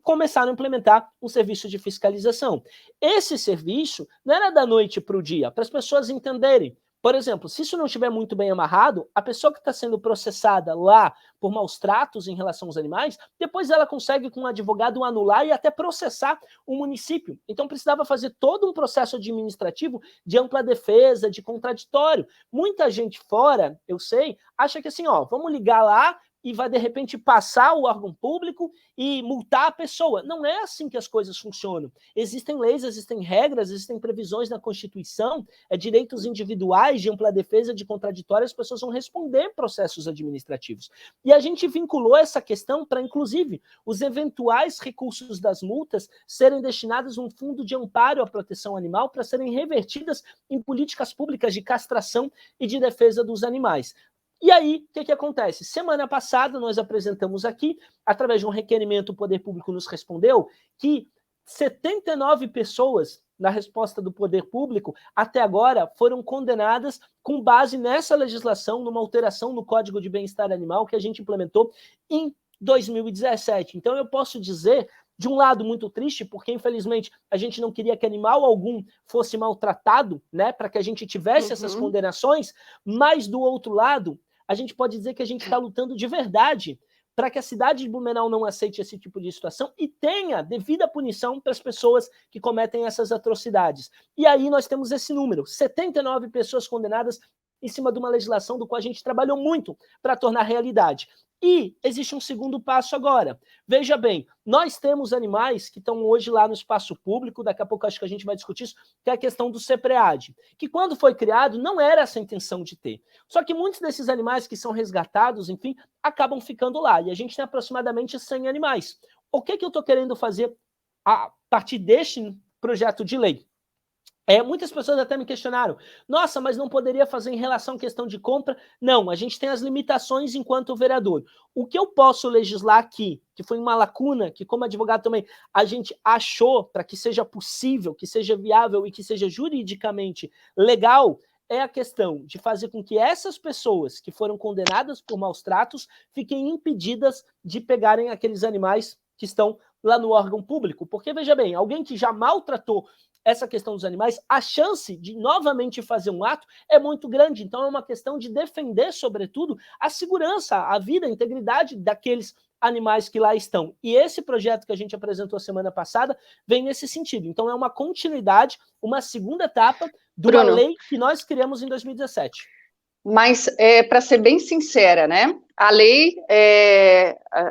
começaram a implementar um serviço de fiscalização. Esse serviço não era da noite para o dia, para as pessoas entenderem. Por exemplo, se isso não estiver muito bem amarrado, a pessoa que está sendo processada lá por maus tratos em relação aos animais, depois ela consegue com um advogado anular e até processar o município. Então precisava fazer todo um processo administrativo de ampla defesa, de contraditório. Muita gente fora, eu sei, acha que assim, vamos ligar lá e vai, de repente, passar o órgão público e multar a pessoa. Não é assim que as coisas funcionam. Existem leis, existem regras, existem previsões na Constituição, direitos individuais de ampla defesa, de contraditório, as pessoas vão responder processos administrativos. E a gente vinculou essa questão para, inclusive, os eventuais recursos das multas serem destinados a um fundo de amparo à proteção animal para serem revertidas em políticas públicas de castração e de defesa dos animais. E aí, o que acontece? Semana passada, nós apresentamos aqui, através de um requerimento, o Poder Público nos respondeu que 79 pessoas, na resposta do Poder Público, até agora, foram condenadas com base nessa legislação, numa alteração no Código de Bem-Estar Animal que a gente implementou em 2017. Então, eu posso dizer, de um lado, muito triste, porque, infelizmente, a gente não queria que animal algum fosse maltratado, né, para que a gente tivesse essas condenações, mas, do outro lado, a gente pode dizer que a gente está lutando de verdade para que a cidade de Blumenau não aceite esse tipo de situação e tenha devida punição para as pessoas que cometem essas atrocidades. E aí nós temos esse número, 79 pessoas condenadas em cima de uma legislação do qual a gente trabalhou muito para tornar realidade. E existe um segundo passo agora. Veja bem, nós temos animais que estão hoje lá no espaço público, daqui a pouco acho que a gente vai discutir isso, que é a questão do CEPREAD, que quando foi criado não era essa a intenção de ter. Só que muitos desses animais que são resgatados, enfim, acabam ficando lá. E a gente tem aproximadamente 100 animais. O que eu estou querendo fazer a partir deste projeto de lei? Muitas pessoas até me questionaram, nossa, mas não poderia fazer em relação à questão de compra? Não, a gente tem as limitações enquanto vereador. O que eu posso legislar aqui, que foi uma lacuna, que como advogado também a gente achou para que seja possível, que seja viável e que seja juridicamente legal, é a questão de fazer com que essas pessoas que foram condenadas por maus tratos fiquem impedidas de pegarem aqueles animais que estão lá no órgão público. Porque, veja bem, alguém que já maltratou essa questão dos animais, a chance de novamente fazer um ato é muito grande. Então é uma questão de defender, sobretudo, a segurança, a vida, a integridade daqueles animais que lá estão. E esse projeto que a gente apresentou a semana passada vem nesse sentido. Então é uma continuidade, uma segunda etapa de uma lei que nós criamos em 2017. Mas, para ser bem sincera, né, a lei,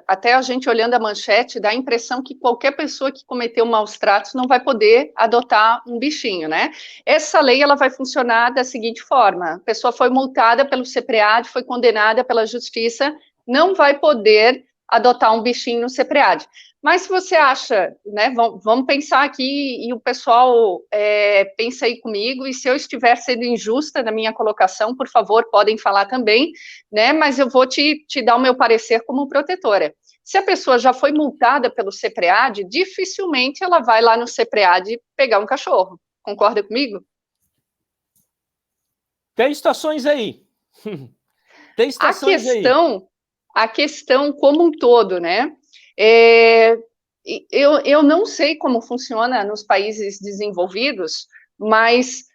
até a gente olhando a manchete, dá a impressão que qualquer pessoa que cometeu maus tratos não vai poder adotar um bichinho, né? Essa lei, ela vai funcionar da seguinte forma: a pessoa foi multada pelo CEPREAD, foi condenada pela justiça, não vai poder adotar um bichinho no CEPREAD. Mas se você acha, né, vamos pensar aqui, e o pessoal pensa aí comigo, e se eu estiver sendo injusta na minha colocação, por favor, podem falar também, né, mas eu vou te dar o meu parecer como protetora. Se a pessoa já foi multada pelo CEPREAD, dificilmente ela vai lá no CEPREAD pegar um cachorro. Concorda comigo? Tem situações aí. Tem situações a questão como um todo, né? Eu não sei como funciona nos países desenvolvidos, mas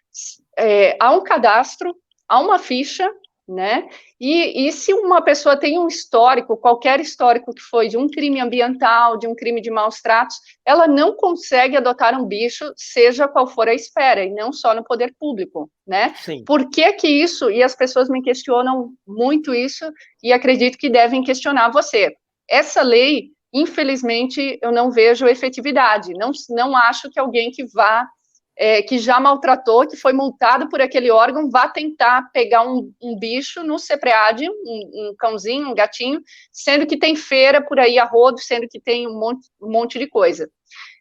há um cadastro, há uma ficha, né? E se uma pessoa tem um histórico, qualquer histórico que foi de um crime ambiental, de um crime de maus tratos, ela não consegue adotar um bicho, seja qual for a esfera, e não só no poder público, né? Sim. Por que isso? E as pessoas me questionam muito isso, e acredito que devem questionar você. Essa lei, infelizmente, eu não vejo efetividade. Não acho que alguém que já maltratou, que foi multado por aquele órgão, vá tentar pegar um bicho no CEPREAD, um cãozinho, um gatinho, sendo que tem feira por aí a rodo, sendo que tem um monte de coisa.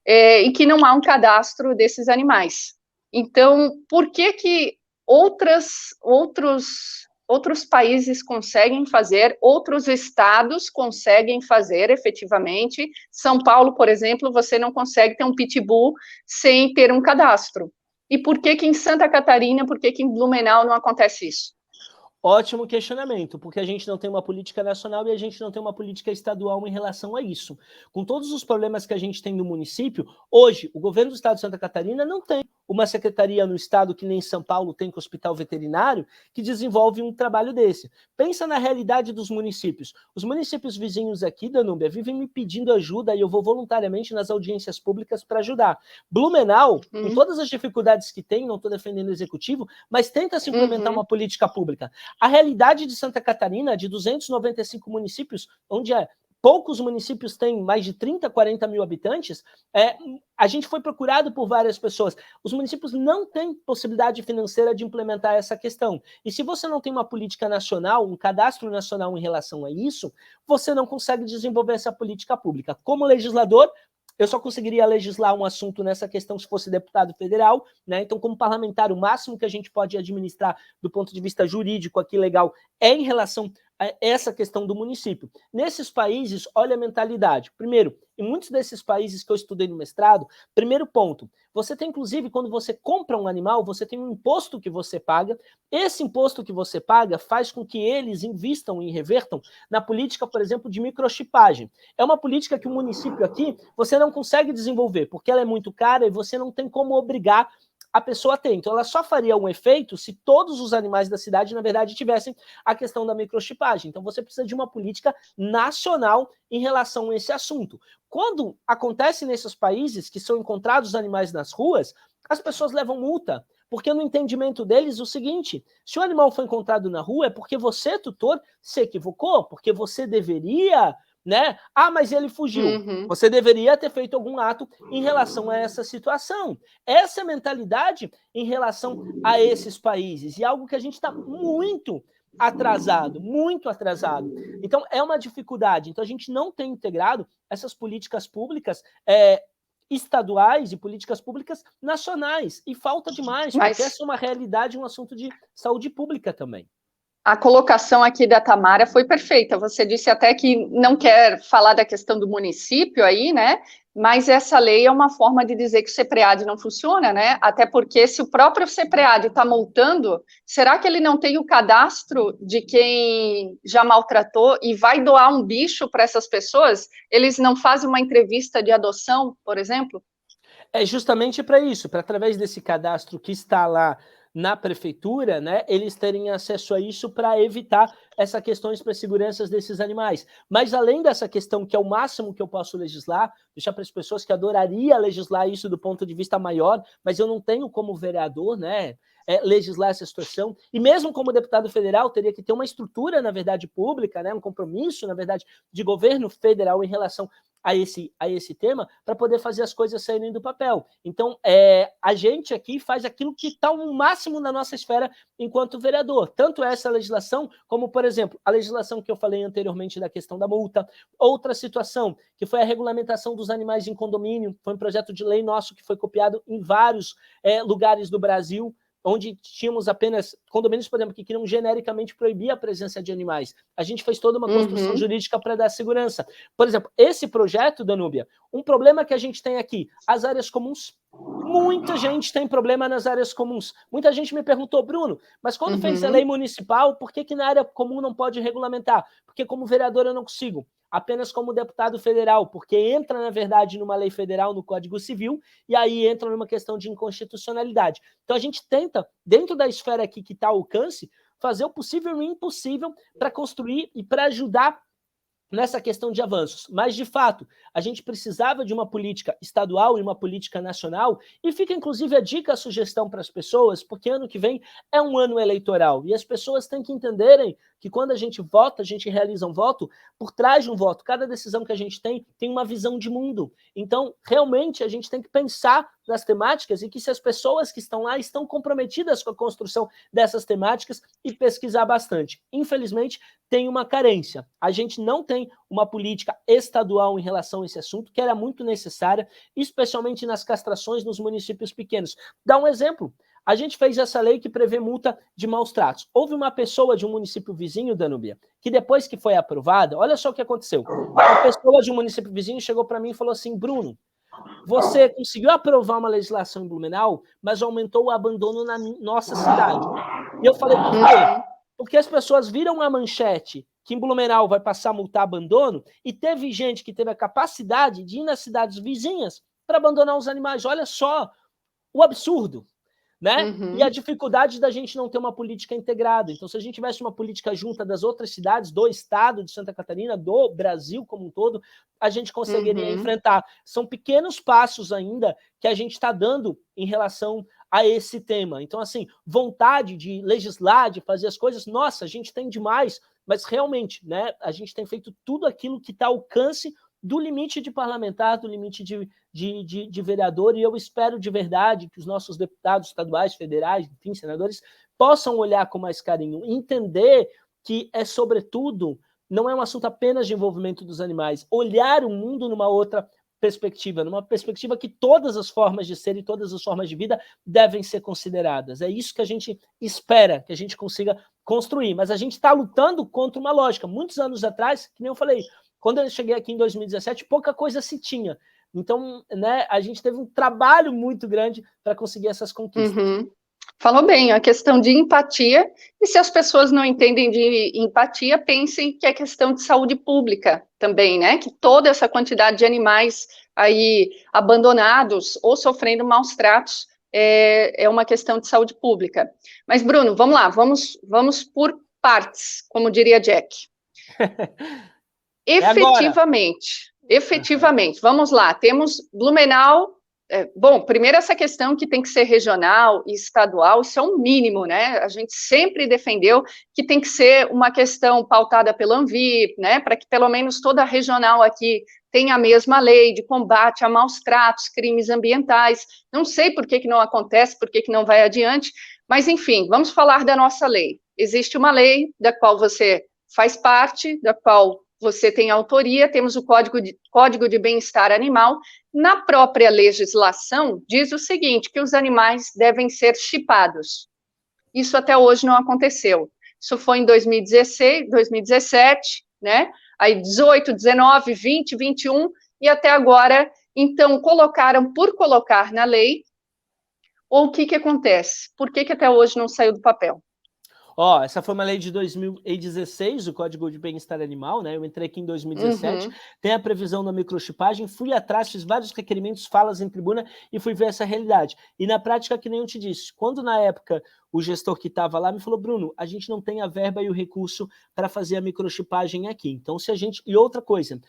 E que não há um cadastro desses animais. Então, por que outros países conseguem fazer, outros estados conseguem fazer efetivamente? São Paulo, por exemplo, você não consegue ter um pitbull sem ter um cadastro. E por que em Santa Catarina, por que em Blumenau não acontece isso? Ótimo questionamento, porque a gente não tem uma política nacional e a gente não tem uma política estadual em relação a isso. Com todos os problemas que a gente tem no município, hoje, o governo do estado de Santa Catarina não tem uma secretaria no estado que nem São Paulo tem com o hospital veterinário que desenvolve um trabalho desse. Pensa na realidade dos municípios. Os municípios vizinhos aqui, Danúbia, vivem me pedindo ajuda e eu vou voluntariamente nas audiências públicas para ajudar. Blumenau, com todas as dificuldades que tem, não estou defendendo o executivo, mas tenta se implementar uma política pública. A realidade de Santa Catarina, de 295 municípios, onde poucos municípios têm mais de 30, 40 mil habitantes, a gente foi procurado por várias pessoas. Os municípios não têm possibilidade financeira de implementar essa questão. E se você não tem uma política nacional, um cadastro nacional em relação a isso, você não consegue desenvolver essa política pública. Como legislador, eu só conseguiria legislar um assunto nessa questão se fosse deputado federal, né? Então, como parlamentar, o máximo que a gente pode administrar do ponto de vista jurídico aqui legal é em relação a essa questão do município. Nesses países, olha a mentalidade. Primeiro, em muitos desses países que eu estudei no mestrado, primeiro ponto, você tem, inclusive, quando você compra um animal, você tem um imposto que você paga. Esse imposto que você paga faz com que eles invistam e revertam na política, por exemplo, de microchipagem. É uma política que o município aqui, você não consegue desenvolver, porque ela é muito cara e você não tem como obrigar a pessoa tem. Então, ela só faria um efeito se todos os animais da cidade, na verdade, tivessem a questão da microchipagem. Então, você precisa de uma política nacional em relação a esse assunto. Quando acontece nesses países que são encontrados animais nas ruas, as pessoas levam multa. Porque no entendimento deles, o seguinte, se o animal foi encontrado na rua, é porque você, tutor, se equivocou, porque você deveria, né? Ah, mas ele fugiu. Uhum. Você deveria ter feito algum ato em relação a essa situação. Essa é a mentalidade em relação a esses países. E algo que a gente está muito atrasado, muito atrasado. Então, é uma dificuldade. Então, a gente não tem integrado essas políticas públicas estaduais e políticas públicas nacionais. E falta demais, porque essa é uma realidade, um assunto de saúde pública também. A colocação aqui da Tamara foi perfeita. Você disse até que não quer falar da questão do município aí, né? Mas essa lei é uma forma de dizer que o CEPREAD não funciona, né? Até porque se o próprio CEPREAD está multando, será que ele não tem o cadastro de quem já maltratou e vai doar um bicho para essas pessoas? Eles não fazem uma entrevista de adoção, por exemplo? É justamente para isso, para através desse cadastro que está lá na prefeitura, né, eles terem acesso a isso para evitar essas questões para seguranças desses animais. Mas além dessa questão, que é o máximo que eu posso legislar, deixar para as pessoas que adoraria legislar isso do ponto de vista maior, mas eu não tenho como vereador, né, legislar essa situação, e mesmo como deputado federal, teria que ter uma estrutura, na verdade, pública, né, um compromisso, na verdade, de governo federal em relação a esse tema, para poder fazer as coisas saírem do papel. Então, a gente aqui faz aquilo que está o máximo na nossa esfera enquanto vereador. Tanto essa legislação, como, por exemplo, a legislação que eu falei anteriormente da questão da multa. Outra situação, que foi a regulamentação dos animais em condomínio, foi um projeto de lei nosso que foi copiado em vários lugares do Brasil, onde tínhamos apenas condomínios, por exemplo, que queriam genericamente proibir a presença de animais. A gente fez toda uma construção jurídica para dar segurança. Por exemplo, esse projeto, Danúbia, um problema que a gente tem aqui, as áreas comuns. Muita gente tem problema nas áreas comuns. Muita gente me perguntou, Bruno, mas quando fez a lei municipal, por que na área comum não pode regulamentar? Porque como vereador eu não consigo. Apenas como deputado federal, porque entra, na verdade, numa lei federal, no Código Civil, e aí entra numa questão de inconstitucionalidade. Então a gente tenta, dentro da esfera aqui que está ao alcance, fazer o possível e o impossível para construir e para ajudar nessa questão de avanços. Mas, de fato, a gente precisava de uma política estadual e uma política nacional, e fica, inclusive, a dica, a sugestão para as pessoas, porque ano que vem é um ano eleitoral, e as pessoas têm que entenderem que quando a gente vota, a gente realiza um voto, por trás de um voto, cada decisão que a gente tem uma visão de mundo. Então, realmente, a gente tem que pensar nas temáticas e que se as pessoas que estão lá estão comprometidas com a construção dessas temáticas e pesquisar bastante. Infelizmente, tem uma carência. A gente não tem uma política estadual em relação a esse assunto, que era muito necessária, especialmente nas castrações nos municípios pequenos. Dá um exemplo. A gente fez essa lei que prevê multa de maus tratos. Houve uma pessoa de um município vizinho, Danúbia, que depois que foi aprovada, olha só o que aconteceu. Uma pessoa de um município vizinho chegou para mim e falou assim, Bruno, você conseguiu aprovar uma legislação em Blumenau, mas aumentou o abandono na nossa cidade. E eu falei, por quê? Porque as pessoas viram a manchete que em Blumenau vai passar a multar abandono, e teve gente que teve a capacidade de ir nas cidades vizinhas para abandonar os animais. Olha só o absurdo, né? E a dificuldade da gente não ter uma política integrada. Então, se a gente tivesse uma política junta das outras cidades, do estado de Santa Catarina, do Brasil como um todo, a gente conseguiria enfrentar. São pequenos passos ainda que a gente está dando em relação a esse tema. Então, assim, vontade de legislar, de fazer as coisas, nossa, a gente tem demais, mas realmente, né, a gente tem feito tudo aquilo que está ao alcance do limite de parlamentar, do limite de vereador, e eu espero de verdade que os nossos deputados estaduais, federais, enfim, senadores, possam olhar com mais carinho, entender que sobretudo, não é um assunto apenas de envolvimento dos animais, olhar o mundo numa outra perspectiva, numa perspectiva que todas as formas de ser e todas as formas de vida devem ser consideradas. É isso que a gente espera, que a gente consiga construir, mas a gente está lutando contra uma lógica. Muitos anos atrás, que nem eu falei, quando eu cheguei aqui em 2017, pouca coisa se tinha. Então, né, a gente teve um trabalho muito grande para conseguir essas conquistas. Falou bem, a questão de empatia, e se as pessoas não entendem de empatia, pensem que é questão de saúde pública também, né? Que toda essa quantidade de animais aí abandonados ou sofrendo maus tratos é uma questão de saúde pública. Mas, Bruno, vamos lá, vamos por partes, como diria Jack. Efetivamente, vamos lá, temos Blumenau Bom, primeiro essa questão que tem que ser regional e estadual, isso é um mínimo, né? A gente sempre defendeu que tem que ser uma questão pautada pela Anvip, né? Para que pelo menos toda a regional aqui tenha a mesma lei de combate a maus tratos, crimes ambientais. Não sei por que não acontece, por que não vai adiante, mas enfim, vamos falar da nossa lei. Existe uma lei da qual você faz parte, da qual você tem autoria, temos o Código de Bem-Estar Animal. Na própria legislação, diz o seguinte, que os animais devem ser chipados. Isso até hoje não aconteceu. Isso foi em 2016, 2017, né? Aí 18, 19, 20, 21, e até agora, então, colocaram por colocar na lei, ou o que acontece? Por que até hoje não saiu do papel? Essa foi uma lei de 2016, o Código de Bem-Estar Animal, né? Eu entrei aqui em 2017, tem a previsão da microchipagem, fui atrás, fiz vários requerimentos, falas em tribuna e fui ver essa realidade. E na prática, que nem eu te disse, quando na época o gestor que estava lá me falou, Bruno, a gente não tem a verba e o recurso para fazer a microchipagem aqui. Então, se a gente... E outra coisa,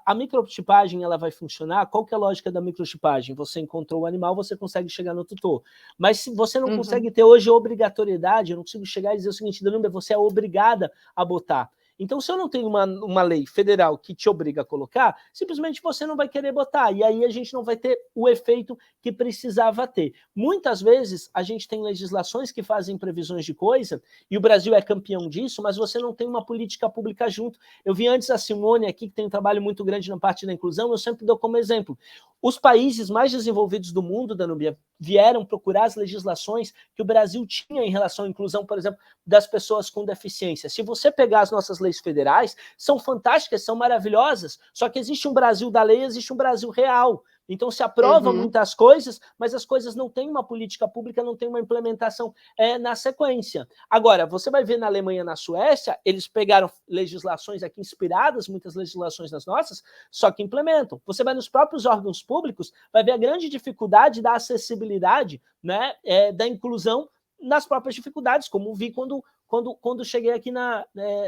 a microchipagem, ela vai funcionar, qual que é a lógica da microchipagem? Você encontrou o animal, você consegue chegar no tutor. Mas se você não consegue ter hoje a obrigatoriedade, eu não consigo chegar e dizer o seguinte, Danúbia, você é obrigada a botar. Então, se eu não tenho uma lei federal que te obriga a colocar, simplesmente você não vai querer botar. E aí a gente não vai ter o efeito que precisava ter. Muitas vezes, a gente tem legislações que fazem previsões de coisa, e o Brasil é campeão disso, mas você não tem uma política pública junto. Eu vi antes a Simone aqui, que tem um trabalho muito grande na parte da inclusão, eu sempre dou como exemplo. Os países mais desenvolvidos do mundo, Danúbia, vieram procurar as legislações que o Brasil tinha em relação à inclusão, por exemplo, das pessoas com deficiência. Se você pegar as nossas leis federais, são fantásticas, são maravilhosas, só que existe um Brasil da lei, existe um Brasil real. Então se aprova muitas coisas, mas as coisas não têm uma política pública, não tem uma implementação na sequência. Agora, você vai ver na Alemanha e na Suécia, eles pegaram legislações aqui inspiradas, muitas legislações das nossas, só que implementam. Você vai nos próprios órgãos públicos, vai ver a grande dificuldade da acessibilidade, né, da inclusão nas próprias dificuldades, como vi quando cheguei aqui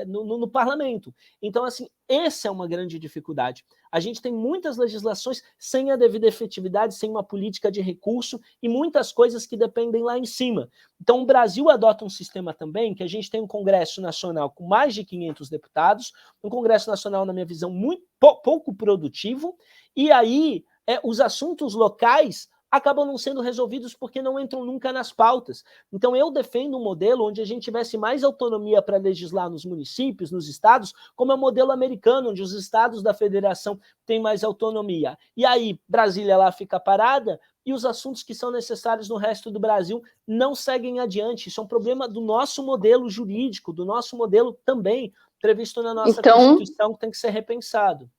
no parlamento. Então, assim, essa é uma grande dificuldade. A gente tem muitas legislações sem a devida efetividade, sem uma política de recurso e muitas coisas que dependem lá em cima. Então, o Brasil adota um sistema também que a gente tem um Congresso Nacional com mais de 500 deputados, um Congresso Nacional, na minha visão, muito pouco produtivo, e aí os assuntos locais acabam não sendo resolvidos porque não entram nunca nas pautas. Então eu defendo um modelo onde a gente tivesse mais autonomia para legislar nos municípios, nos estados, como é o modelo americano, onde os estados da federação têm mais autonomia. E aí Brasília lá fica parada e os assuntos que são necessários no resto do Brasil não seguem adiante. Isso é um problema do nosso modelo jurídico, do nosso modelo também previsto na nossa Constituição, que tem que ser repensado.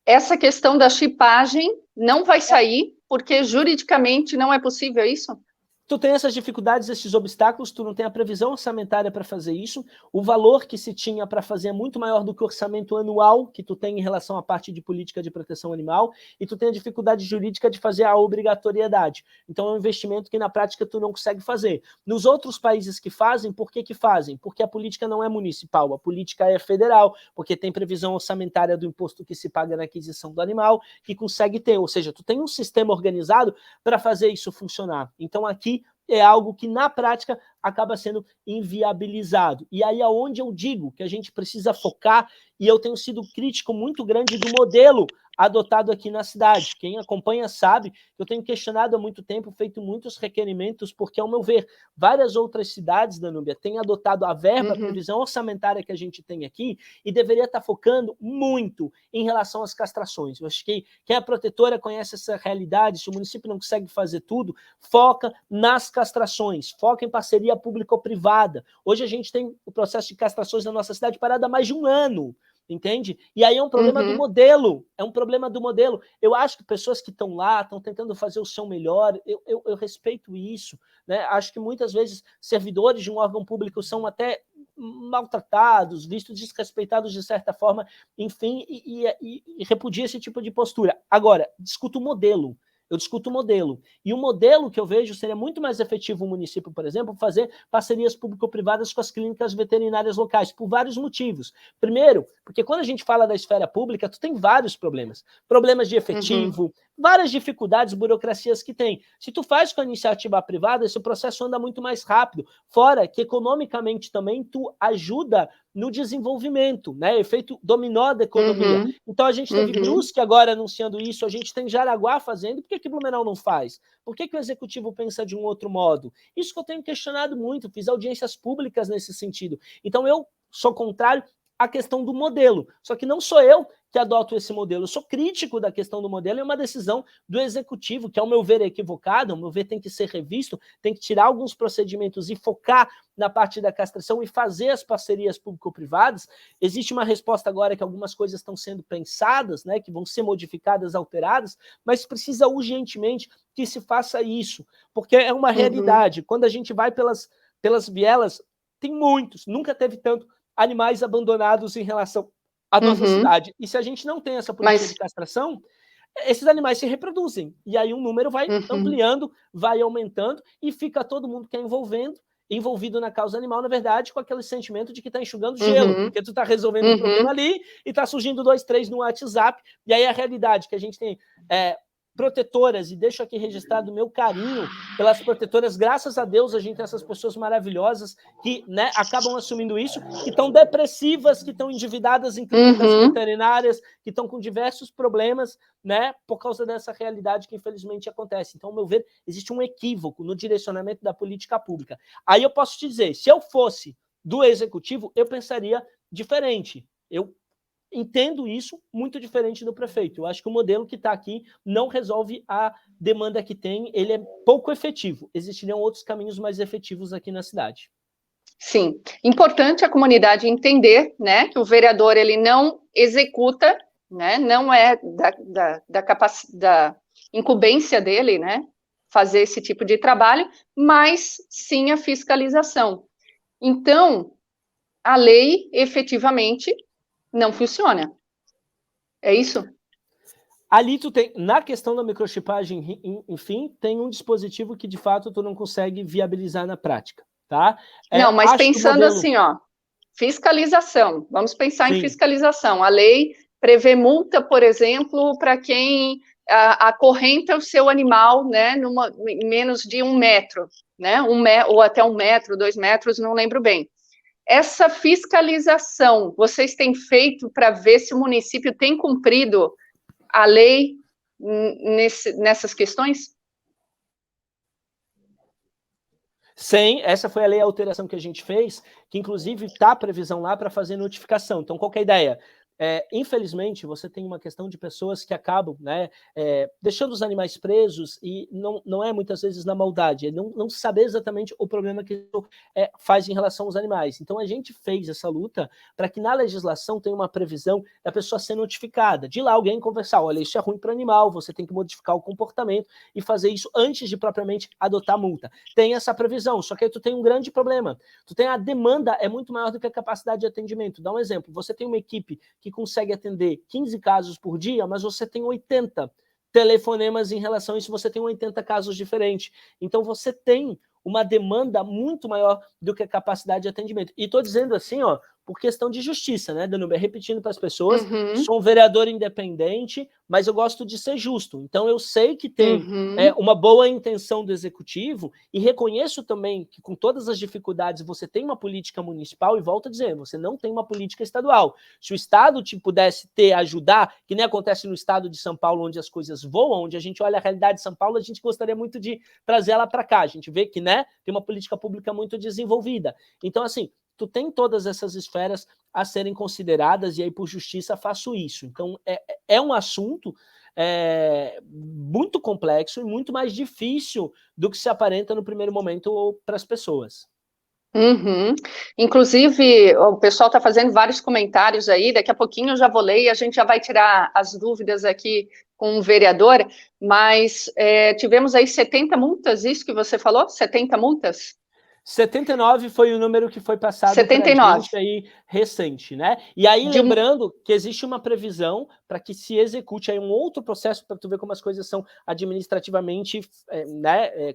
Essa questão da chipagem não vai sair, porque juridicamente não é possível, é isso? Tu tem essas dificuldades, esses obstáculos, tu não tem a previsão orçamentária para fazer isso, o valor que se tinha para fazer é muito maior do que o orçamento anual que tu tem em relação à parte de política de proteção animal, e tu tem a dificuldade jurídica de fazer a obrigatoriedade. Então é um investimento que na prática tu não consegue fazer. Nos outros países que fazem, por que fazem? Porque a política não é municipal, a política é federal, porque tem previsão orçamentária do imposto que se paga na aquisição do animal, que consegue ter, ou seja, tu tem um sistema organizado para fazer isso funcionar. Então aqui é algo que, na prática, acaba sendo inviabilizado. E aí é onde eu digo que a gente precisa focar, e eu tenho sido crítico muito grande do modelo adotado aqui na cidade. Quem acompanha sabe que eu tenho questionado há muito tempo, feito muitos requerimentos, porque, ao meu ver, várias outras cidades, Danúbia, têm adotado a verba, a previsão orçamentária que a gente tem aqui, e deveria estar focando muito em relação às castrações. Eu acho que quem é protetora conhece essa realidade, se o município não consegue fazer tudo, foca nas castrações, foca em parceria público-privada. Hoje a gente tem o processo de castrações na nossa cidade parado há mais de um ano, entende? E aí é um problema do modelo, é um problema do modelo. Eu acho que pessoas que estão lá, estão tentando fazer o seu melhor, eu respeito isso, né? Acho que muitas vezes servidores de um órgão público são até maltratados, vistos desrespeitados de certa forma, enfim, e repudia esse tipo de postura. Agora, discuto o modelo. Eu discuto o modelo. E o modelo que eu vejo seria muito mais efetivo o município, por exemplo, fazer parcerias público-privadas com as clínicas veterinárias locais, por vários motivos. Primeiro, porque quando a gente fala da esfera pública, tu tem vários problemas. Problemas de efetivo, várias dificuldades, burocracias que tem. Se tu faz com a iniciativa privada, esse processo anda muito mais rápido. Fora que, economicamente, também tu ajuda no desenvolvimento, né? Efeito dominó da economia. Então, a gente teve Brusque agora anunciando isso, a gente tem Jaraguá fazendo, por que Blumenau não faz? Por que o executivo pensa de um outro modo? Isso que eu tenho questionado muito, fiz audiências públicas nesse sentido. Então, eu sou contrário à questão do modelo. Só que não sou eu que adoto esse modelo. Eu sou crítico da questão do modelo, é uma decisão do executivo, que, ao meu ver, é equivocada, ao meu ver, tem que ser revisto, tem que tirar alguns procedimentos e focar na parte da castração e fazer as parcerias público-privadas. Existe uma resposta agora que algumas coisas estão sendo pensadas, né, que vão ser modificadas, alteradas, mas precisa urgentemente que se faça isso, porque é uma realidade. Quando a gente vai pelas vielas, tem muitos, nunca teve tanto animais abandonados em relação à nossa cidade. E se a gente não tem essa política de castração, esses animais se reproduzem. E aí o número vai ampliando, vai aumentando, e fica todo mundo que é envolvido na causa animal, na verdade, com aquele sentimento de que está enxugando gelo, porque tu está resolvendo um problema ali e está surgindo 2, 3 no WhatsApp. E aí a realidade que a gente tem protetoras, e deixo aqui registrado o meu carinho pelas protetoras, graças a Deus a gente tem essas pessoas maravilhosas que, né, acabam assumindo isso, que estão depressivas, que estão endividadas em clínicas veterinárias, que estão com diversos problemas, né, por causa dessa realidade que infelizmente acontece. Então, ao meu ver, existe um equívoco no direcionamento da política pública. Aí eu posso te dizer, se eu fosse do executivo, eu pensaria diferente. Eu entendo isso muito diferente do prefeito. Eu acho que o modelo que está aqui não resolve a demanda que tem, ele é pouco efetivo. Existiriam outros caminhos mais efetivos aqui na cidade. Sim, importante a comunidade entender, né, que o vereador ele não executa, né, não é da incumbência dele, né, fazer esse tipo de trabalho, mas sim a fiscalização. Então, a lei efetivamente não funciona. É isso? Ali tu tem, na questão da microchipagem, enfim, tem um dispositivo que de fato tu não consegue viabilizar na prática, tá? Não, mas pensando assim, ó, fiscalização. Vamos pensar em fiscalização. A lei prevê multa, por exemplo, para quem acorrenta o seu animal, né, em menos de 1 metro, né, ou até 1 metro, 2 metros, não lembro bem. Essa fiscalização, vocês têm feito para ver se o município tem cumprido a lei nessas questões? Sim, essa foi a lei, a alteração que a gente fez, que inclusive está a previsão lá para fazer notificação. Então, qual que é a ideia? Infelizmente, você tem uma questão de pessoas que acabam, né, deixando os animais presos, e não é muitas vezes na maldade, é não saber exatamente o problema que isso faz em relação aos animais. Então, a gente fez essa luta para que na legislação tenha uma previsão da pessoa ser notificada, de lá alguém conversar, olha, isso é ruim para o animal, você tem que modificar o comportamento e fazer isso antes de propriamente adotar a multa. Tem essa previsão, só que aí tu tem um grande problema. Tu tem a demanda é muito maior do que a capacidade de atendimento. Dá um exemplo, você tem uma equipe que consegue atender 15 casos por dia, mas você tem 80 telefonemas em relação a isso, você tem 80 casos diferentes. Então, você tem uma demanda muito maior do que a capacidade de atendimento. E estou dizendo assim, ó, por questão de justiça, né, Danúbia? Repetindo para as pessoas, sou um vereador independente, mas eu gosto de ser justo. Então, eu sei que tem uma boa intenção do executivo e reconheço também que, com todas as dificuldades, você tem uma política municipal e, volto a dizer, você não tem uma política estadual. Se o Estado pudesse ajudar, que nem acontece no estado de São Paulo, onde as coisas voam, onde a gente olha a realidade de São Paulo, a gente gostaria muito de trazer ela para cá. A gente vê que, né, tem uma política pública muito desenvolvida. Então, assim, tu tem todas essas esferas a serem consideradas, e aí, por justiça, faço isso. Então, é um assunto muito complexo e muito mais difícil do que se aparenta no primeiro momento para as pessoas. Inclusive, o pessoal está fazendo vários comentários aí, daqui a pouquinho eu já vou ler e a gente já vai tirar as dúvidas aqui com o vereador, mas tivemos aí 70 multas, isso que você falou? 70 multas? 79 foi o número que foi passado 79. pra gente aí recente, né? E aí, lembrando que existe uma previsão para que se execute aí um outro processo, para tu ver como as coisas são administrativamente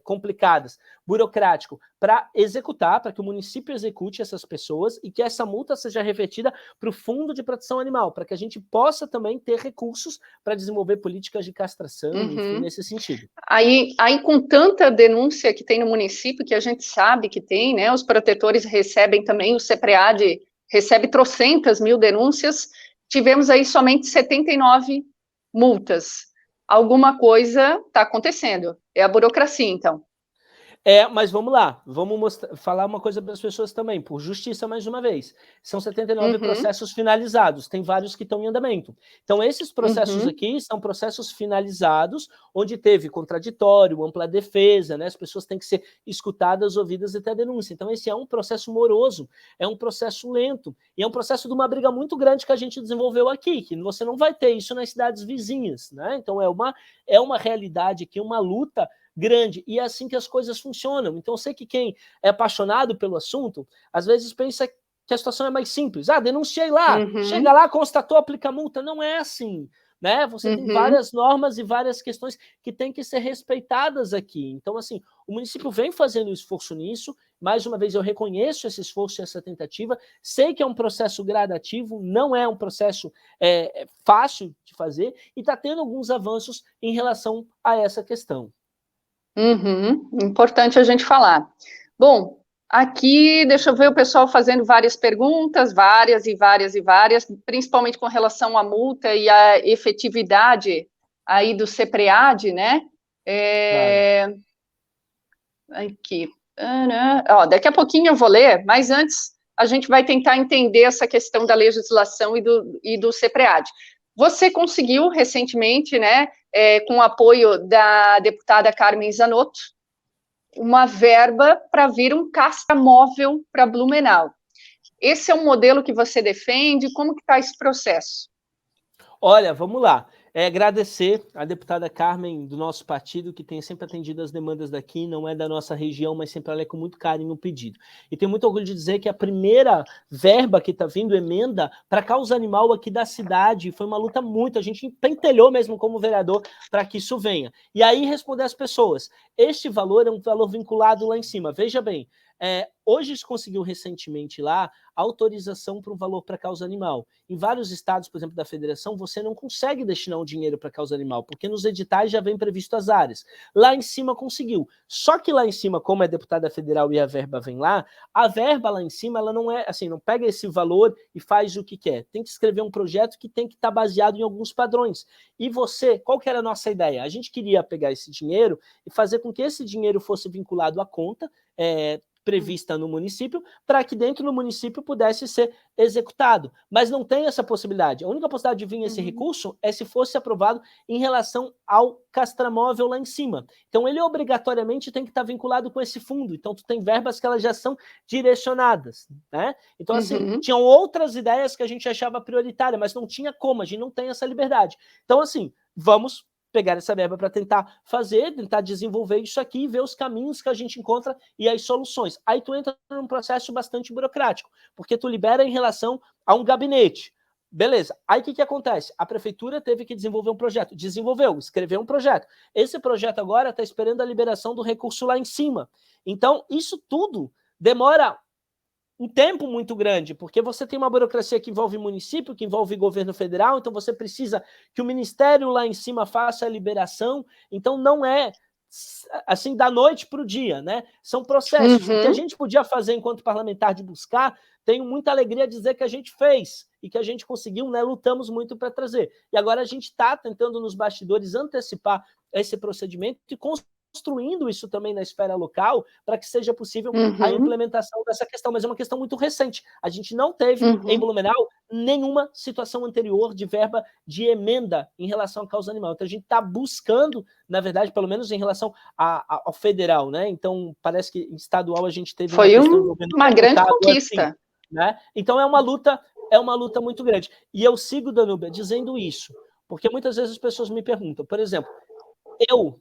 complicadas, burocrático, para executar, para que o município execute essas pessoas e que essa multa seja revertida para o Fundo de Proteção Animal, para que a gente possa também ter recursos para desenvolver políticas de castração, enfim, nesse sentido. Aí, com tanta denúncia que tem no município, que a gente sabe que tem, né? Os protetores recebem também, o CEPREAD recebe trocentas mil denúncias, tivemos aí somente 79 multas. Alguma coisa está acontecendo. É a burocracia, então. Mas vamos lá, vamos falar uma coisa para as pessoas também, por justiça mais uma vez. São 79 processos finalizados, tem vários que estão em andamento. Então, esses processos aqui são processos finalizados, onde teve contraditório, ampla defesa, né? As pessoas têm que ser escutadas, ouvidas e ter denúncia. Então, esse é um processo moroso, é um processo lento, e é um processo de uma briga muito grande que a gente desenvolveu aqui, que você não vai ter isso nas cidades vizinhas, né? Então, é uma realidade aqui, uma luta grande, e é assim que as coisas funcionam. Então eu sei que quem é apaixonado pelo assunto, às vezes pensa que a situação é mais simples. Denunciei lá, chega lá, constatou, aplica multa. Não é assim, né? Você tem várias normas e várias questões que têm que ser respeitadas aqui. Então, assim, o município vem fazendo esforço nisso. Mais uma vez, eu reconheço esse esforço e essa tentativa. Sei que é um processo gradativo, não é um processo fácil de fazer, e está tendo alguns avanços em relação a essa questão. Importante a gente falar. Bom, aqui, deixa eu ver o pessoal fazendo várias perguntas, várias, principalmente com relação à multa e à efetividade aí do CEPREAD, né? Aqui. Daqui a pouquinho eu vou ler, mas antes a gente vai tentar entender essa questão da legislação e do CEPREAD. Você conseguiu recentemente, né, com o apoio da deputada Carmen Zanotto, uma verba para vir um castramóvel para Blumenau. Esse é um modelo que você defende? Como que está esse processo? Olha, vamos lá. Agradecer a deputada Carmen do nosso partido, que tem sempre atendido as demandas daqui, não é da nossa região, mas sempre ela é com muito carinho o pedido. E tenho muito orgulho de dizer que a primeira verba que está vindo, emenda, para causa animal aqui da cidade, foi uma luta muito, a gente pentelhou mesmo como vereador para que isso venha. E aí responder às pessoas, este valor é um valor vinculado lá em cima. Veja bem, hoje se conseguiu recentemente lá autorização para um valor para causa animal. Em vários estados, por exemplo, da federação, você não consegue destinar um dinheiro para causa animal, porque nos editais já vem previsto as áreas. Lá em cima conseguiu. Só que lá em cima, como é deputada federal e a verba vem lá, a verba lá em cima, ela não é assim, não pega esse valor e faz o que quer. Tem que escrever um projeto que tem que estar baseado em alguns padrões. E você, qual que era a nossa ideia? A gente queria pegar esse dinheiro e fazer com que esse dinheiro fosse vinculado à conta, prevista no município, para que dentro do município pudesse ser executado. Mas não tem essa possibilidade. A única possibilidade de vir esse recurso é se fosse aprovado em relação ao castramóvel lá em cima. Então, ele obrigatoriamente tem que estar vinculado com esse fundo. Então, tu tem verbas que elas já são direcionadas, né? Então, assim, tinham outras ideias que a gente achava prioritária, mas não tinha como, a gente não tem essa liberdade. Então, assim, vamos pegar essa verba para tentar desenvolver isso aqui e ver os caminhos que a gente encontra e as soluções. Aí tu entra num processo bastante burocrático, porque tu libera em relação a um gabinete. Beleza. Aí o que acontece? A prefeitura teve que desenvolver um projeto. Escreveu um projeto. Esse projeto agora está esperando a liberação do recurso lá em cima. Então, isso tudo demora um tempo muito grande, porque você tem uma burocracia que envolve município, que envolve governo federal, então você precisa que o ministério lá em cima faça a liberação, então não é assim da noite para o dia, né? São processos. O que a gente podia fazer enquanto parlamentar de buscar, tenho muita alegria de dizer que a gente fez e que a gente conseguiu, né? Lutamos muito para trazer. E agora a gente está tentando nos bastidores antecipar esse procedimento e construindo isso também na esfera local para que seja possível a implementação dessa questão, mas é uma questão muito recente. A gente não teve em Blumenau nenhuma situação anterior de verba de emenda em relação à causa animal. Então a gente está buscando, na verdade, pelo menos em relação ao federal, né? Então parece que em estadual a gente teve uma grande conquista. Assim, né? Então é uma luta muito grande. E eu sigo, Danúbia, dizendo isso, porque muitas vezes as pessoas me perguntam, por exemplo, eu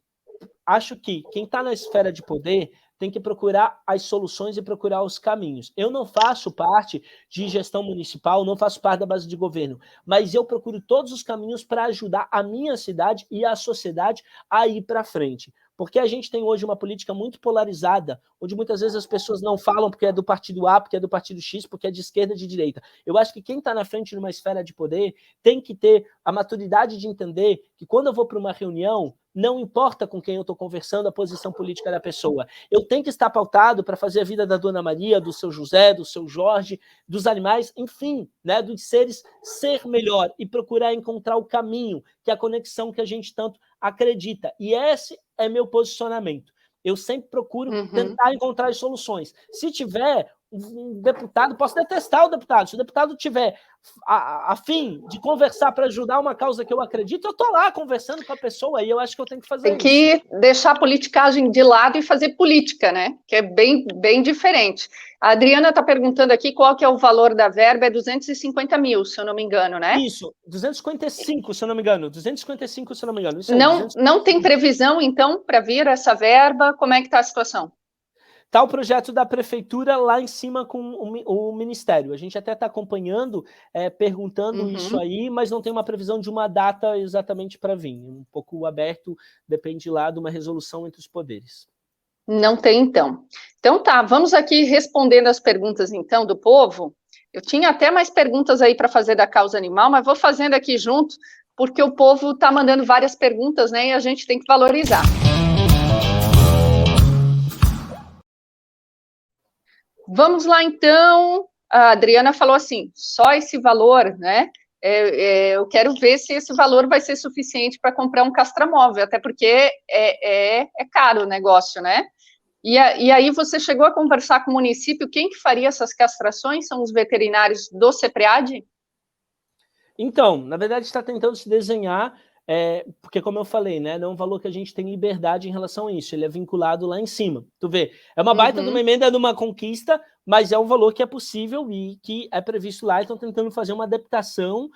acho que quem está na esfera de poder tem que procurar as soluções e procurar os caminhos. Eu não faço parte de gestão municipal, não faço parte da base de governo, mas eu procuro todos os caminhos para ajudar a minha cidade e a sociedade a ir para frente. Porque a gente tem hoje uma política muito polarizada, onde muitas vezes as pessoas não falam porque é do partido A, porque é do partido X, porque é de esquerda, de direita. Eu acho que quem está na frente numa esfera de poder tem que ter a maturidade de entender que quando eu vou para uma reunião, não importa com quem eu estou conversando a posição política da pessoa. Eu tenho que estar pautado para fazer a vida da Dona Maria, do seu José, do seu Jorge, dos animais, enfim, né, dos seres ser melhor e procurar encontrar o caminho, que é a conexão que a gente tanto acredita. E esse é meu posicionamento. Eu sempre procuro tentar encontrar as soluções. Se tiver um deputado, posso detestar o deputado. Se o deputado tiver a fim de conversar para ajudar uma causa que eu acredito, eu estou lá conversando com a pessoa e eu acho que eu tenho que fazer isso. Tem que deixar a politicagem de lado e fazer política, né? Que é bem, bem diferente. A Adriana está perguntando aqui qual que é o valor da verba, é 250 mil, se eu não me engano, né? Isso, 255, se eu não me engano. 255, se eu não me engano. Isso aí, não tem previsão, então, para vir essa verba? Como é que está a situação? Está o projeto da prefeitura lá em cima com o ministério. A gente até está acompanhando, perguntando isso aí, mas não tem uma previsão de uma data exatamente para vir. Um pouco aberto, depende lá de uma resolução entre os poderes. Não tem, então. Então tá, vamos aqui respondendo as perguntas, então, do povo. Eu tinha até mais perguntas aí para fazer da causa animal, mas vou fazendo aqui junto, porque o povo está mandando várias perguntas, né, e a gente tem que valorizar. Vamos lá, então. A Adriana falou assim, só esse valor, né? Eu quero ver se esse valor vai ser suficiente para comprar um castramóvel, até porque é caro o negócio, né? E aí você chegou a conversar com o município, quem que faria essas castrações? São os veterinários do CEPREAD? Então, na verdade, está tentando se desenhar, porque como eu falei, né, não é um valor que a gente tem liberdade em relação a isso, ele é vinculado lá em cima. Tu vê, é uma baita de uma emenda, de uma conquista, mas é um valor que é possível e que é previsto lá, e estão tentando fazer uma adaptação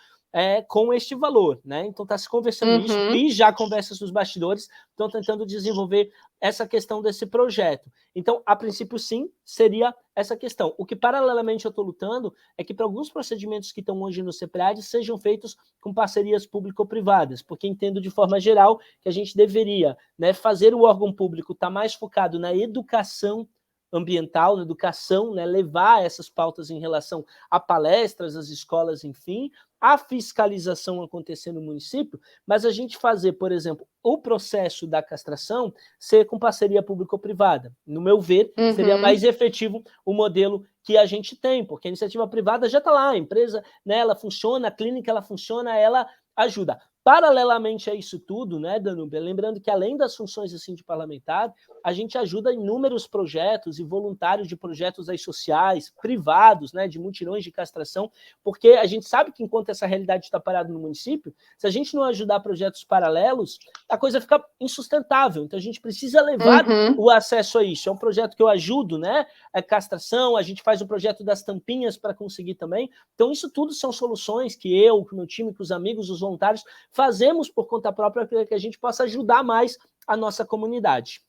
com este valor, né? Então está se conversando isso, e já conversas nos bastidores, estão tentando desenvolver essa questão desse projeto. Então, a princípio, sim, seria essa questão. O que, paralelamente, eu estou lutando é que para alguns procedimentos que estão hoje no CEPREAD sejam feitos com parcerias público-privadas, porque entendo, de forma geral, que a gente deveria, né, fazer o órgão público estar mais focado na educação ambiental, na educação, né, levar essas pautas em relação a palestras, às escolas, enfim, a fiscalização acontecer no município, mas a gente fazer, por exemplo, o processo da castração ser com parceria público-privada. No meu ver, seria mais efetivo o modelo que a gente tem, porque a iniciativa privada já está lá, a empresa, né, ela funciona, a clínica ela funciona, ela ajuda. Paralelamente a isso tudo, né, Danúbia, lembrando que além das funções assim, de parlamentar, a gente ajuda em inúmeros projetos e voluntários de projetos aí, sociais, privados, né, de mutirões de castração, porque a gente sabe que enquanto essa realidade está parada no município, se a gente não ajudar projetos paralelos, a coisa fica insustentável. Então a gente precisa levar o acesso a isso. É um projeto que eu ajudo, né, a castração, a gente faz o projeto das tampinhas para conseguir também. Então isso tudo são soluções que eu, com o meu time, com os amigos, os voluntários, fazemos por conta própria para que a gente possa ajudar mais a nossa comunidade.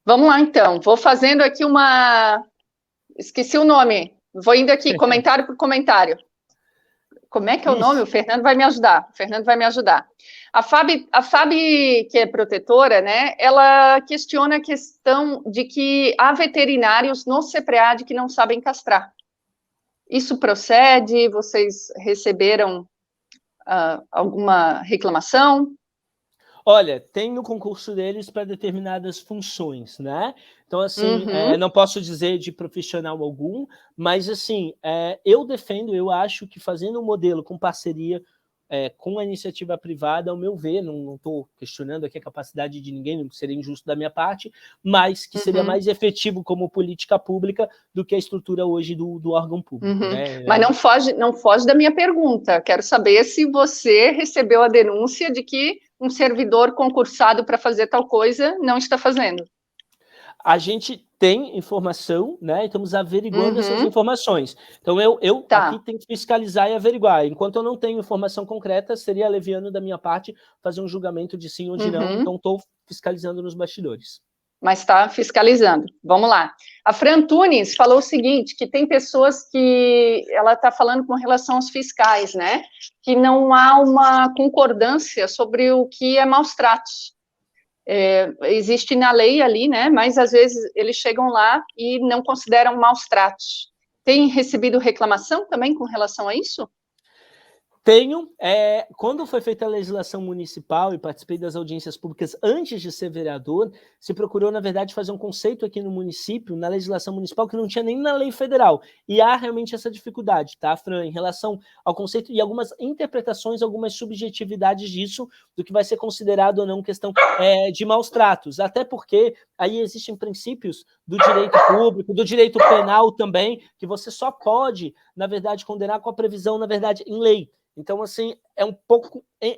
Vamos lá, então. Vou fazendo aqui uma... Esqueci o nome. Vou indo aqui, comentário por comentário. Como é que é o nome? O Fernando vai me ajudar. A Fábio, que é protetora, né, ela questiona a questão de que há veterinários no CEPREAD que não sabem castrar. Isso procede? Vocês receberam alguma reclamação? Olha, tem no concurso deles para determinadas funções, né? Então, assim, não posso dizer de profissional algum, mas, assim, eu defendo, eu acho que fazendo um modelo com parceria com a iniciativa privada, ao meu ver, não estou questionando aqui a capacidade de ninguém, não seria injusto da minha parte, mas que seria mais efetivo como política pública do que a estrutura hoje do órgão público. Né? Mas não foge da minha pergunta. Quero saber se você recebeu a denúncia de que um servidor concursado para fazer tal coisa não está fazendo. A gente tem informação, né? Estamos averiguando essas informações. Então, eu aqui tenho que fiscalizar e averiguar. Enquanto eu não tenho informação concreta, seria leviano da minha parte fazer um julgamento de sim ou de não. Então, estou fiscalizando nos bastidores. mas está fiscalizando. Vamos lá. A Fran Antunes falou o seguinte, que tem pessoas que ela está falando com relação aos fiscais, né? Que não há uma concordância sobre o que é maus tratos. Existe na lei ali, né? Mas às vezes eles chegam lá e não consideram maus tratos. Tem recebido reclamação também com relação a isso? Tenho. Quando foi feita a legislação municipal e participei das audiências públicas antes de ser vereador, se procurou, na verdade, fazer um conceito aqui no município, na legislação municipal, que não tinha nem na lei federal. E há realmente essa dificuldade, tá, Fran, em relação ao conceito e algumas interpretações, algumas subjetividades disso, do que vai ser considerado ou não questão de maus tratos. Até porque aí existem princípios do direito público, do direito penal também, que você só pode, na verdade, condenar com a previsão, na verdade, em lei. Então, assim,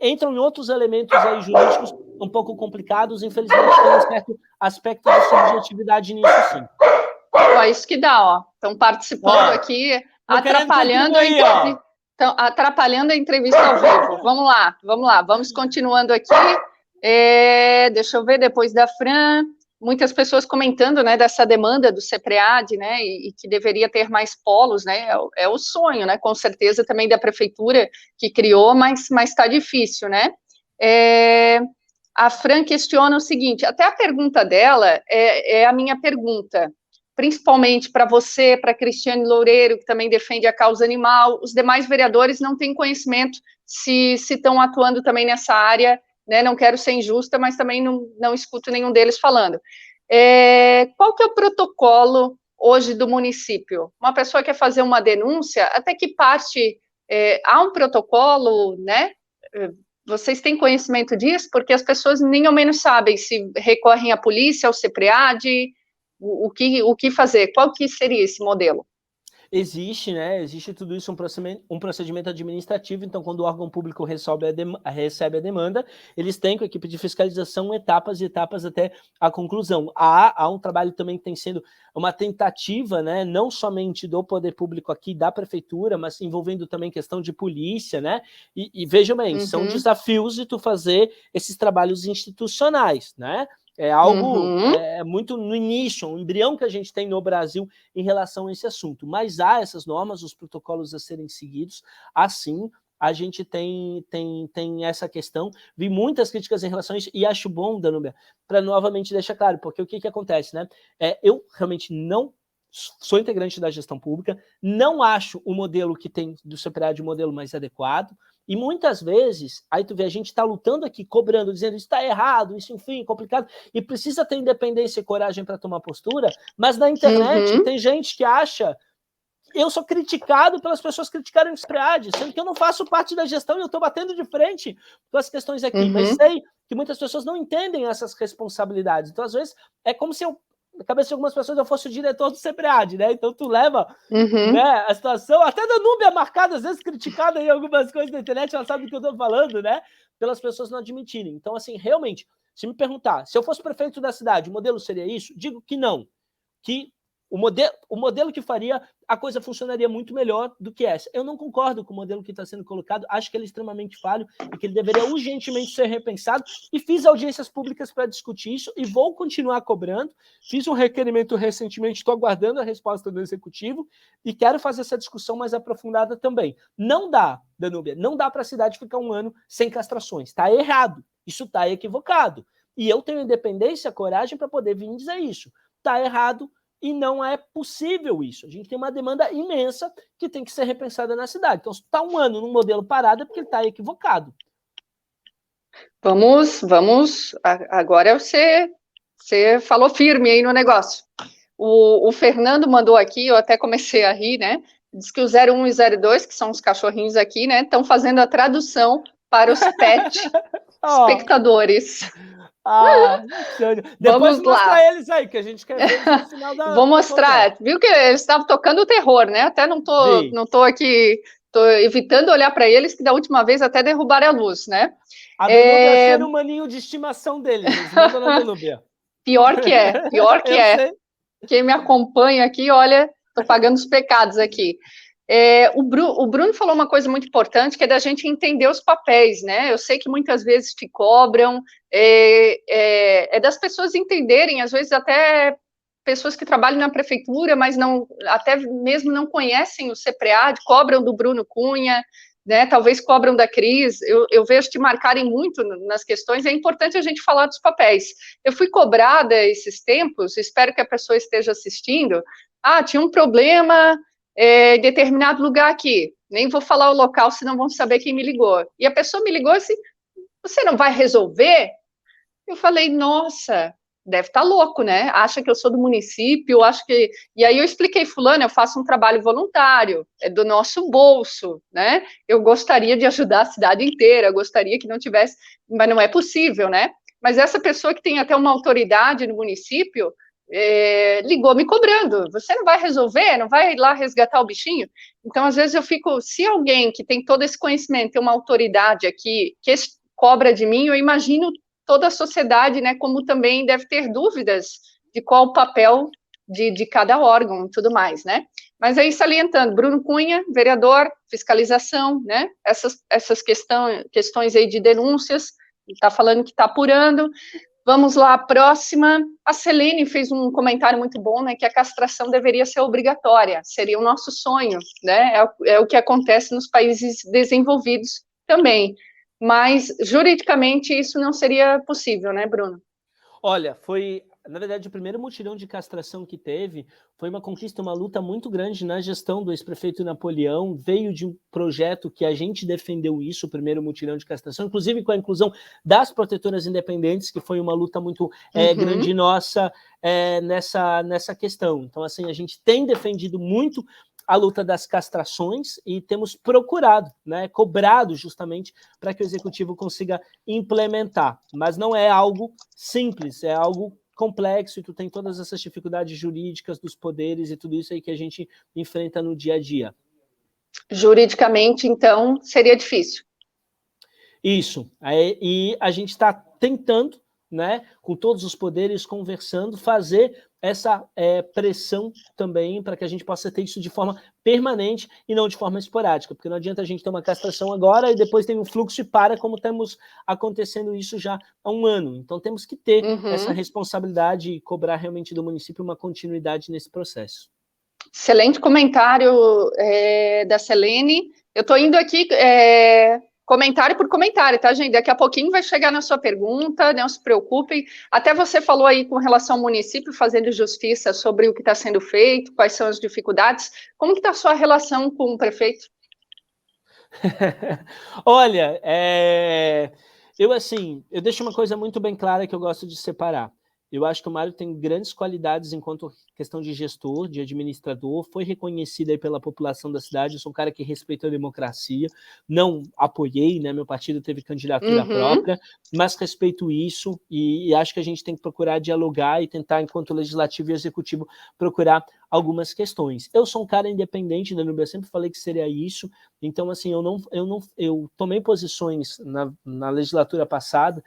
entram em outros elementos aí jurídicos um pouco complicados, infelizmente tem um certo aspecto de subjetividade nisso, sim. Isso que dá, ó. Estão participando aqui, atrapalhando a entrevista ao vivo. Vamos lá, vamos continuando aqui. Deixa eu ver, depois da Fran, muitas pessoas comentando, né, dessa demanda do CEPREAD, né, e que deveria ter mais polos, né, é o sonho, né, com certeza também da prefeitura que criou, mas está difícil, né. A Fran questiona o seguinte, até a pergunta dela é a minha pergunta, principalmente para você, para Cristiane Loureiro, que também defende a causa animal, os demais vereadores não têm conhecimento se estão atuando também nessa área, né, não quero ser injusta, mas também não escuto nenhum deles falando. Qual que é o protocolo hoje do município? Uma pessoa quer fazer uma denúncia, até que parte há um protocolo, né? Vocês têm conhecimento disso? Porque as pessoas nem ao menos sabem se recorrem à polícia, ao CEPREAD, o que fazer, qual que seria esse modelo? Existe, né? Existe tudo isso, um procedimento administrativo. Então, quando o órgão público recebe a demanda, eles têm com a equipe de fiscalização etapas e etapas até a conclusão. Há um trabalho também que tem sendo uma tentativa, né? Não somente do poder público aqui, da prefeitura, mas envolvendo também questão de polícia, né? E vejam bem, são desafios de tu fazer esses trabalhos institucionais, né? É algo muito no início, um embrião que a gente tem no Brasil em relação a esse assunto. Mas há essas normas, os protocolos a serem seguidos. Assim, a gente tem essa questão. Vi muitas críticas em relação a isso e acho bom, Danúbia, para novamente deixar claro, porque o que acontece, né? Eu realmente não sou integrante da gestão pública, não acho o modelo que tem do CEPREAD o modelo mais adequado, e muitas vezes, aí tu vê, a gente está lutando aqui, cobrando, dizendo isso está errado, isso, enfim, complicado, e precisa ter independência e coragem para tomar postura, mas na internet tem gente que acha, eu sou criticado pelas pessoas criticarem o CEPREAD, sendo que eu não faço parte da gestão e eu estou batendo de frente com as questões aqui, mas sei que muitas pessoas não entendem essas responsabilidades, então às vezes é como se eu, na cabeça de algumas pessoas, eu fosse o diretor do CEPREAD, né? Então tu leva né, a situação, até da Danúbia marcada, às vezes criticada em algumas coisas na internet, ela sabe do que eu tô falando, né? Pelas pessoas não admitirem. Então, assim, realmente, se me perguntar, se eu fosse prefeito da cidade, o modelo seria isso? Digo que não. Que o modelo que faria, a coisa funcionaria muito melhor do que essa. Eu não concordo com o modelo que está sendo colocado, acho que ele é extremamente falho e que ele deveria urgentemente ser repensado, e fiz audiências públicas para discutir isso e vou continuar cobrando. Fiz um requerimento recentemente, estou aguardando a resposta do Executivo e quero fazer essa discussão mais aprofundada também. Não dá, Danúbia, não dá para a cidade ficar um ano sem castrações. Está errado, isso está equivocado. E eu tenho independência, coragem para poder vir dizer isso. Está errado, e não é possível isso. A gente tem uma demanda imensa que tem que ser repensada na cidade. Então, se está um ano num modelo parado, é porque ele está equivocado. Vamos. Agora você falou firme aí no negócio. O Fernando mandou aqui, eu até comecei a rir, né? Diz que o 01 e 02, que são os cachorrinhos aqui, né? Estão fazendo a tradução para os pet espectadores. Depois mostra eles aí, que a gente quer ver no final da... Vou mostrar. Viu que eles estavam tocando o terror, né? Até não tô aqui, tô evitando olhar para eles, que da última vez até derrubaram a luz, né? A Danúbia é ser o maninho de estimação deles. Eles mandam na Danúbia. Pior que é. Quem me acompanha aqui, olha, tô pagando os pecados aqui. O Bruno falou uma coisa muito importante, que é da gente entender os papéis, né? Eu sei que muitas vezes te cobram, é das pessoas entenderem, às vezes até pessoas que trabalham na prefeitura, mas não, até mesmo não conhecem o CEPREAD, cobram do Bruno Cunha, né? Talvez cobram da Cris. Eu vejo te marcarem muito nas questões. É importante a gente falar dos papéis. Eu fui cobrada esses tempos, espero que a pessoa esteja assistindo. Tinha um problema em determinado lugar aqui. Nem vou falar o local, senão vão saber quem me ligou. E a pessoa me ligou assim: você não vai resolver? Eu falei: nossa, deve estar louco, né? Acha que eu sou do município, acho que... E aí eu expliquei: fulano, eu faço um trabalho voluntário, é do nosso bolso, né? Eu gostaria de ajudar a cidade inteira, gostaria que não tivesse, mas não é possível, né? Mas essa pessoa que tem até uma autoridade no município ligou me cobrando: você não vai resolver, não vai ir lá resgatar o bichinho? Então, às vezes eu fico, se alguém que tem todo esse conhecimento, tem uma autoridade aqui, que cobra de mim, eu imagino toda a sociedade, né, como também deve ter dúvidas de qual o papel de cada órgão e tudo mais, né? Mas aí, salientando, Bruno Cunha, vereador, fiscalização, né? Essas questões aí de denúncias, está falando que está apurando. Vamos lá, a próxima. A Selene fez um comentário muito bom, né, que a castração deveria ser obrigatória, seria o nosso sonho, né? É o que acontece nos países desenvolvidos também. Mas, juridicamente, isso não seria possível, né, Bruno? Olha, na verdade, o primeiro mutirão de castração que teve foi uma conquista, uma luta muito grande na gestão do ex-prefeito Napoleão. Veio de um projeto que a gente defendeu isso, o primeiro mutirão de castração, inclusive com a inclusão das protetoras independentes, que foi uma luta muito grande nossa nessa questão. Então, assim, a gente tem defendido muito a luta das castrações e temos procurado, né, cobrado justamente para que o executivo consiga implementar. Mas não é algo simples, é algo complexo, e tu tem todas essas dificuldades jurídicas dos poderes e tudo isso aí que a gente enfrenta no dia a dia. Juridicamente, então, seria difícil. Isso. E a gente está tentando, né, com todos os poderes, conversando, fazer essa pressão também para que a gente possa ter isso de forma permanente e não de forma esporádica, porque não adianta a gente ter uma castração agora e depois tem um fluxo e para, como temos acontecendo isso já há um ano. Então temos que ter essa responsabilidade e cobrar realmente do município uma continuidade nesse processo. Excelente comentário da Selene. Eu estou indo aqui comentário por comentário, tá, gente? Daqui a pouquinho vai chegar na sua pergunta, não se preocupem. Até você falou aí com relação ao município fazendo justiça sobre o que está sendo feito, quais são as dificuldades. Como que está a sua relação com o prefeito? Olha, eu deixo uma coisa muito bem clara que eu gosto de separar. Eu acho que o Mário tem grandes qualidades enquanto questão de gestor, de administrador, foi reconhecido aí pela população da cidade. Eu sou um cara que respeita a democracia, não apoiei, né? Meu partido teve candidatura própria, mas respeito isso e acho que a gente tem que procurar dialogar e tentar, enquanto legislativo e executivo, procurar algumas questões. Eu sou um cara independente da Nubia, eu sempre falei que seria isso, então assim, eu tomei posições na legislatura passada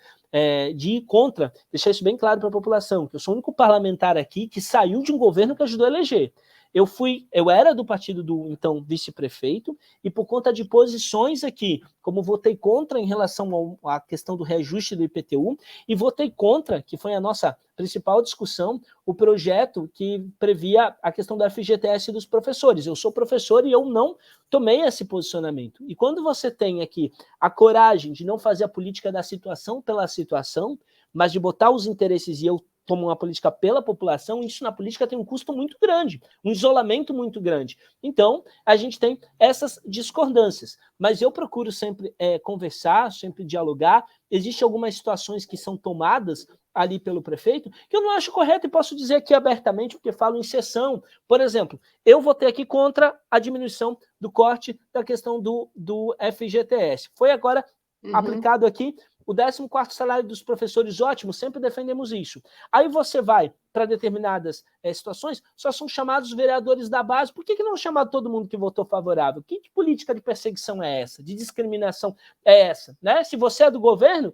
de ir contra, deixar isso bem claro para a população, que eu sou o único parlamentar aqui que saiu de um governo que ajudou a eleger. Eu era do partido do, então, vice-prefeito, e por conta de posições aqui, como votei contra em relação à questão do reajuste do IPTU, e votei contra, que foi a nossa principal discussão, o projeto que previa a questão da FGTS dos professores. Eu sou professor e eu não tomei esse posicionamento. E quando você tem aqui a coragem de não fazer a política da situação pela situação, mas de botar os interesses, e eu como uma política pela população, isso na política tem um custo muito grande, um isolamento muito grande. Então, a gente tem essas discordâncias, mas eu procuro sempre conversar, sempre dialogar. Existem algumas situações que são tomadas ali pelo prefeito, que eu não acho correto e posso dizer aqui abertamente, porque falo em sessão. Por exemplo, eu votei aqui contra a diminuição do corte da questão do FGTS. Foi agora aplicado aqui o 14º salário dos professores, ótimo, sempre defendemos isso. Aí você vai para determinadas situações, só são chamados vereadores da base. Por que não chamar todo mundo que votou favorável? Que política de perseguição é essa? De discriminação é essa? Né? Se você é do governo,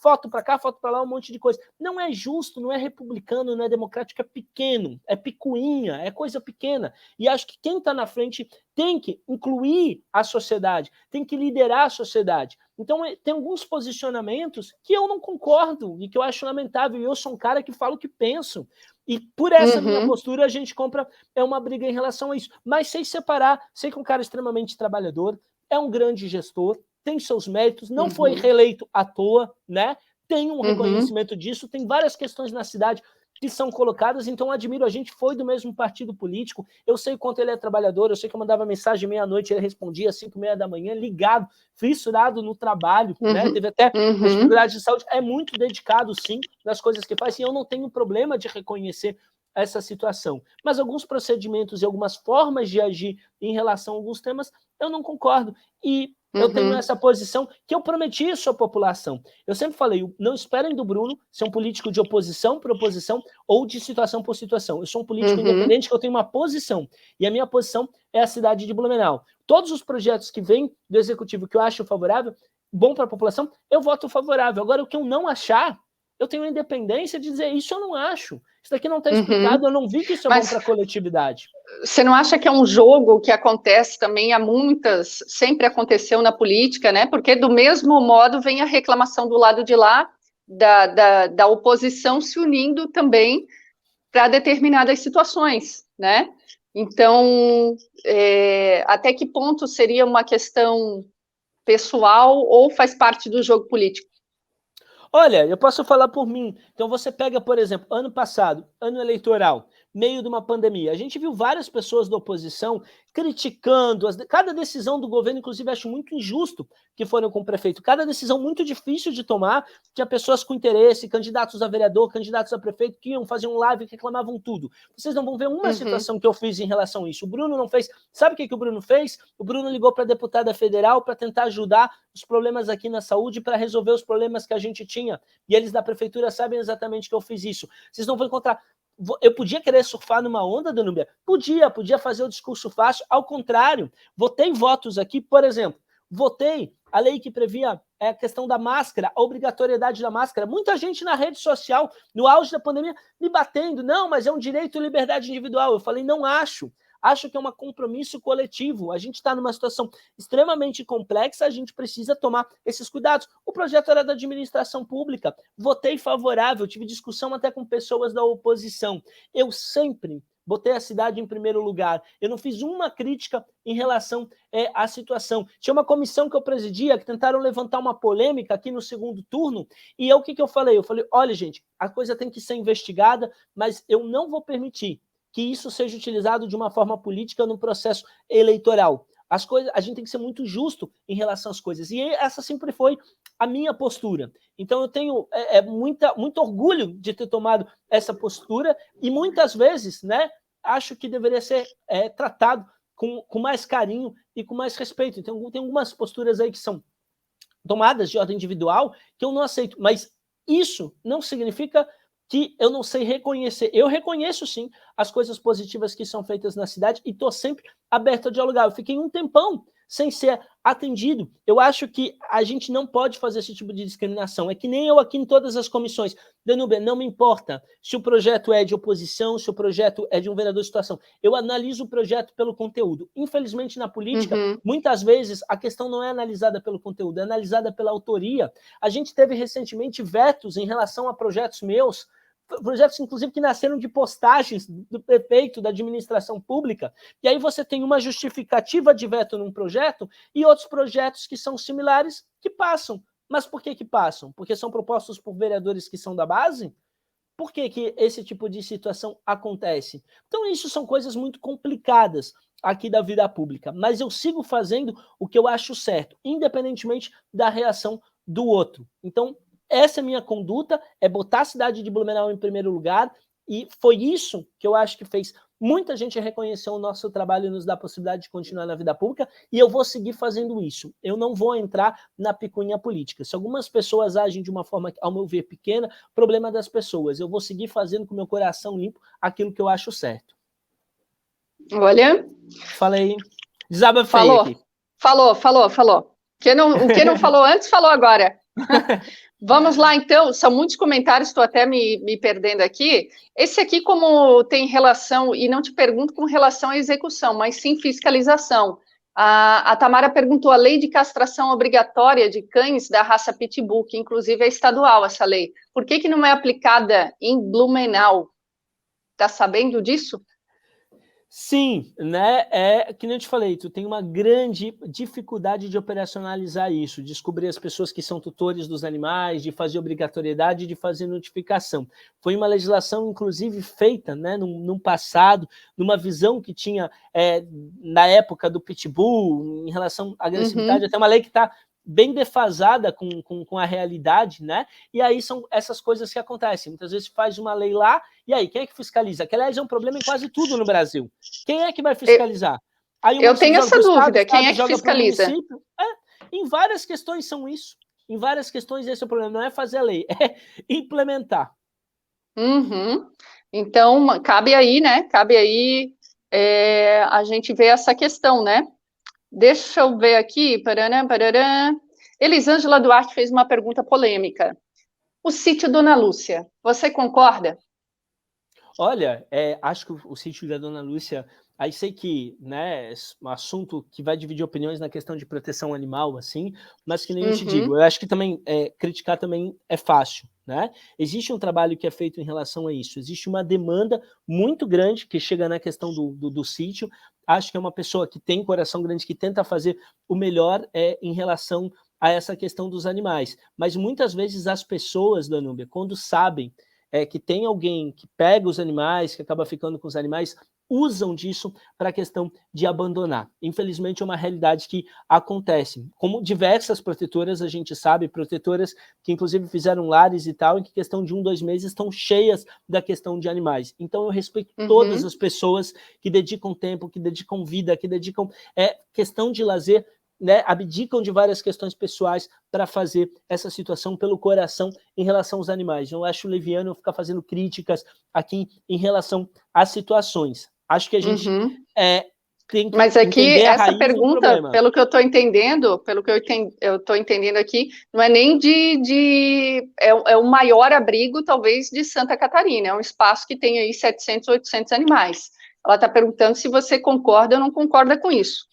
Foto para cá, foto para lá, um monte de coisa. Não é justo, não é republicano, não é democrático, é pequeno, é picuinha, é coisa pequena. E acho que quem está na frente tem que incluir a sociedade, tem que liderar a sociedade. Então, tem alguns posicionamentos que eu não concordo e que eu acho lamentável. E eu sou um cara que falo o que penso. E por essa minha postura, a gente compra uma briga em relação a isso. Mas sei separar, sei que é um cara extremamente trabalhador, é um grande gestor, tem seus méritos, não foi reeleito à toa, né? Tem um reconhecimento disso, tem várias questões na cidade que são colocadas, então admiro, a gente foi do mesmo partido político, eu sei quanto ele é trabalhador, eu sei que eu mandava mensagem meia-noite, ele respondia às 5h30 da manhã, ligado, fissurado no trabalho, né? Teve até dificuldade de saúde, é muito dedicado, sim, nas coisas que faz, e eu não tenho problema de reconhecer essa situação. Mas alguns procedimentos e algumas formas de agir em relação a alguns temas, eu não concordo. E eu tenho essa posição que eu prometi isso à população. Eu sempre falei, não esperem do Bruno ser um político de oposição por oposição ou de situação por situação. Eu sou um político independente que eu tenho uma posição. E a minha posição é a cidade de Blumenau. Todos os projetos que vêm do Executivo que eu acho favorável, bom para a população, eu voto favorável. Agora, o que eu não achar, eu tenho a independência de dizer isso eu não acho. Isso daqui não está explicado, eu não vi que isso é bom para a coletividade. Você não acha que é um jogo que acontece também sempre aconteceu na política, né? Porque do mesmo modo vem a reclamação do lado de lá, da oposição se unindo também para determinadas situações, né? Então, até que ponto seria uma questão pessoal ou faz parte do jogo político? Olha, eu posso falar por mim. Então você pega, por exemplo, ano passado, ano eleitoral, meio de uma pandemia, a gente viu várias pessoas da oposição criticando cada decisão do governo, inclusive acho muito injusto que foram com o prefeito, cada decisão muito difícil de tomar, tinha pessoas com interesse, candidatos a vereador, candidatos a prefeito, que iam fazer um live e reclamavam tudo. Vocês não vão ver uma situação que eu fiz em relação a isso. O Bruno não fez. Sabe o que o Bruno fez? O Bruno ligou para a deputada federal para tentar ajudar os problemas aqui na saúde, para resolver os problemas que a gente tinha. E eles da prefeitura sabem exatamente que eu fiz isso. Vocês não vão encontrar... Eu podia querer surfar numa onda, Danúbia? Podia fazer o discurso fácil. Ao contrário, votei votos aqui, por exemplo, votei a lei que previa a questão da máscara, a obrigatoriedade da máscara. Muita gente na rede social, no auge da pandemia, me batendo. Não, mas é um direito e liberdade individual. Eu falei, não acho. Acho que é um compromisso coletivo. A gente está numa situação extremamente complexa, a gente precisa tomar esses cuidados. O projeto era da administração pública, votei favorável, tive discussão até com pessoas da oposição. Eu sempre botei a cidade em primeiro lugar. Eu não fiz uma crítica em relação à situação. Tinha uma comissão que eu presidia, que tentaram levantar uma polêmica aqui no segundo turno, e o que eu falei? Eu falei, olha, gente, a coisa tem que ser investigada, mas eu não vou permitir que isso seja utilizado de uma forma política no processo eleitoral. As coisas, a gente tem que ser muito justo em relação às coisas. E essa sempre foi a minha postura. Então eu tenho muito orgulho de ter tomado essa postura e muitas vezes, né, acho que deveria ser tratado com mais carinho e com mais respeito. Então tem algumas posturas aí que são tomadas de ordem individual que eu não aceito, mas isso não significa que eu não sei reconhecer. Eu reconheço, sim, as coisas positivas que são feitas na cidade e estou sempre aberto a dialogar. Eu fiquei um tempão sem ser atendido. Eu acho que a gente não pode fazer esse tipo de discriminação. É que nem eu aqui em todas as comissões. Danúbia, não me importa se o projeto é de oposição, se o projeto é de um vereador de situação. Eu analiso o projeto pelo conteúdo. Infelizmente, na política, muitas vezes, a questão não é analisada pelo conteúdo, é analisada pela autoria. A gente teve recentemente vetos em relação a projetos meus, projetos, inclusive, que nasceram de postagens do prefeito, da administração pública, e aí você tem uma justificativa de veto num projeto e outros projetos que são similares que passam. Mas por que passam? Porque são propostos por vereadores que são da base? Por que esse tipo de situação acontece? Então, isso são coisas muito complicadas aqui da vida pública, mas eu sigo fazendo o que eu acho certo, independentemente da reação do outro. Então, essa é a minha conduta, é botar a cidade de Blumenau em primeiro lugar, e foi isso que eu acho que fez muita gente reconhecer o nosso trabalho e nos dar a possibilidade de continuar na vida pública, e eu vou seguir fazendo isso. Eu não vou entrar na picuinha política. Se algumas pessoas agem de uma forma, ao meu ver, pequena, problema das pessoas. Eu vou seguir fazendo com o meu coração limpo aquilo que eu acho certo. Olha... Falei. Desabafei aqui. Falou. O que não falou antes, falou agora. Vamos lá, então. São muitos comentários, estou até me perdendo aqui. Esse aqui, como tem relação, e não te pergunto com relação à execução, mas sim fiscalização. A Tamara perguntou a lei de castração obrigatória de cães da raça Pitbull, que inclusive é estadual essa lei. Por que não é aplicada em Blumenau? Está sabendo disso? Sim, né? É que nem eu te falei, tu tem uma grande dificuldade de operacionalizar isso, descobrir as pessoas que são tutores dos animais, de fazer obrigatoriedade, de fazer notificação. Foi uma legislação, inclusive, feita, né, num passado, numa visão que tinha na época do Pitbull, em relação à agressividade, até uma lei que está bem defasada com a realidade, né? E aí são essas coisas que acontecem. Muitas vezes faz uma lei lá, e aí, quem é que fiscaliza? Que, aliás, é um problema em quase tudo no Brasil. Quem é que vai fiscalizar? Aí eu tenho essa dúvida, quem é que fiscaliza? Em várias questões são isso. Em várias questões esse é o problema, não é fazer a lei, é implementar. Então, cabe aí, né? Cabe aí a gente ver essa questão, né? Deixa eu ver aqui. Pararam. Elisângela Duarte fez uma pergunta polêmica. O sítio Dona Lúcia, você concorda? Olha, acho que o sítio da Dona Lúcia, aí sei que, né, é um assunto que vai dividir opiniões na questão de proteção animal, assim, mas que nem eu te digo, eu acho que também criticar também é fácil, né? Existe um trabalho que é feito em relação a isso, existe uma demanda muito grande que chega na questão do sítio. Acho que é uma pessoa que tem coração grande, que tenta fazer o melhor em relação a essa questão dos animais, mas muitas vezes as pessoas, Danúbia, quando sabem que tem alguém que pega os animais, que acaba ficando com os animais, usam disso para a questão de abandonar. Infelizmente é uma realidade que acontece. Como diversas protetoras, a gente sabe, protetoras que inclusive fizeram lares e tal, em que questão de 1, 2 meses estão cheias da questão de animais. Então eu respeito todas as pessoas que dedicam tempo, que dedicam vida, que dedicam questão de lazer, né, abdicam de várias questões pessoais para fazer essa situação pelo coração em relação aos animais. Eu acho leviano ficar fazendo críticas aqui em relação às situações. Acho que a gente tem que Mas aqui, entender a essa raiz pergunta, do problema. pelo que eu estou entendendo, eu estou entendendo aqui, não é nem é o maior abrigo, talvez, de Santa Catarina. É um espaço que tem aí 700, 800 animais. Ela está perguntando se você concorda ou não concorda com isso.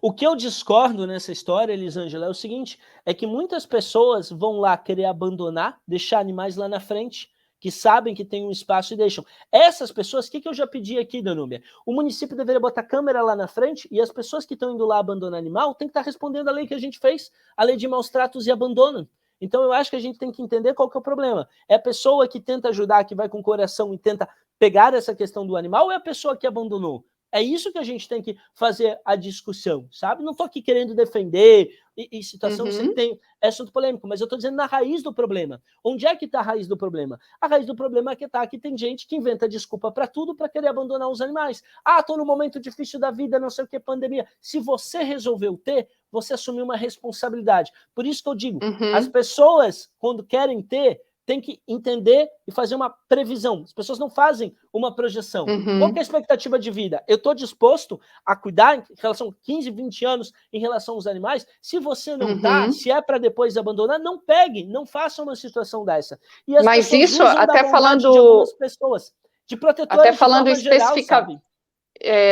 O que eu discordo nessa história, Elisângela, é o seguinte, é que muitas pessoas vão lá querer abandonar, deixar animais lá na frente, que sabem que tem um espaço e deixam. Essas pessoas, o que eu já pedi aqui, Danúbia? O município deveria botar câmera lá na frente e as pessoas que estão indo lá abandonar animal têm que estar respondendo a lei que a gente fez, a lei de maus tratos e abandono. Então eu acho que a gente tem que entender qual que é o problema. É a pessoa que tenta ajudar, que vai com o coração e tenta pegar essa questão do animal, ou é a pessoa que abandonou? É isso que a gente tem que fazer a discussão, sabe? Não estou aqui querendo defender e situação que sempre tem assunto polêmico, mas eu estou dizendo na raiz do problema. Onde é que está a raiz do problema? A raiz do problema é que tem gente que inventa desculpa para tudo para querer abandonar os animais. Ah, estou num momento difícil da vida, não sei o que, pandemia. Se você resolveu ter, você assumiu uma responsabilidade. Por isso que eu digo, as pessoas, quando querem ter, tem que entender e fazer uma previsão. As pessoas não fazem uma projeção. Qual que é a expectativa de vida? Eu estou disposto a cuidar em relação a 15, 20 anos em relação aos animais? Se você não está, se é para depois abandonar, não pegue, não faça uma situação dessa. E as mas pessoas isso, usam até da falando de algumas pessoas, de protetoras até falando especificamente,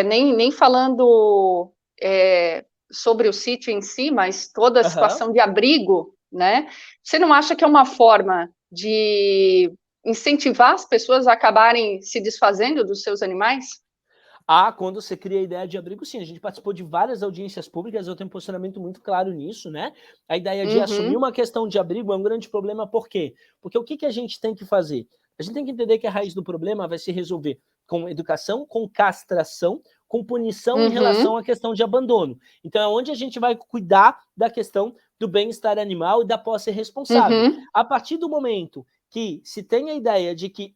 nem falando sobre o sítio em si, mas toda a situação de abrigo, né? Você não acha que é uma forma de incentivar as pessoas a acabarem se desfazendo dos seus animais? Quando você cria a ideia de abrigo, sim, a gente participou de várias audiências públicas, eu tenho um posicionamento muito claro nisso, né? A ideia de assumir uma questão de abrigo é um grande problema, por quê? Porque o que a gente tem que fazer? A gente tem que entender que a raiz do problema vai se resolver com educação, com castração, com punição em relação à questão de abandono. Então é onde a gente vai cuidar da questão do bem-estar animal e da posse responsável. A partir do momento que se tem a ideia de que,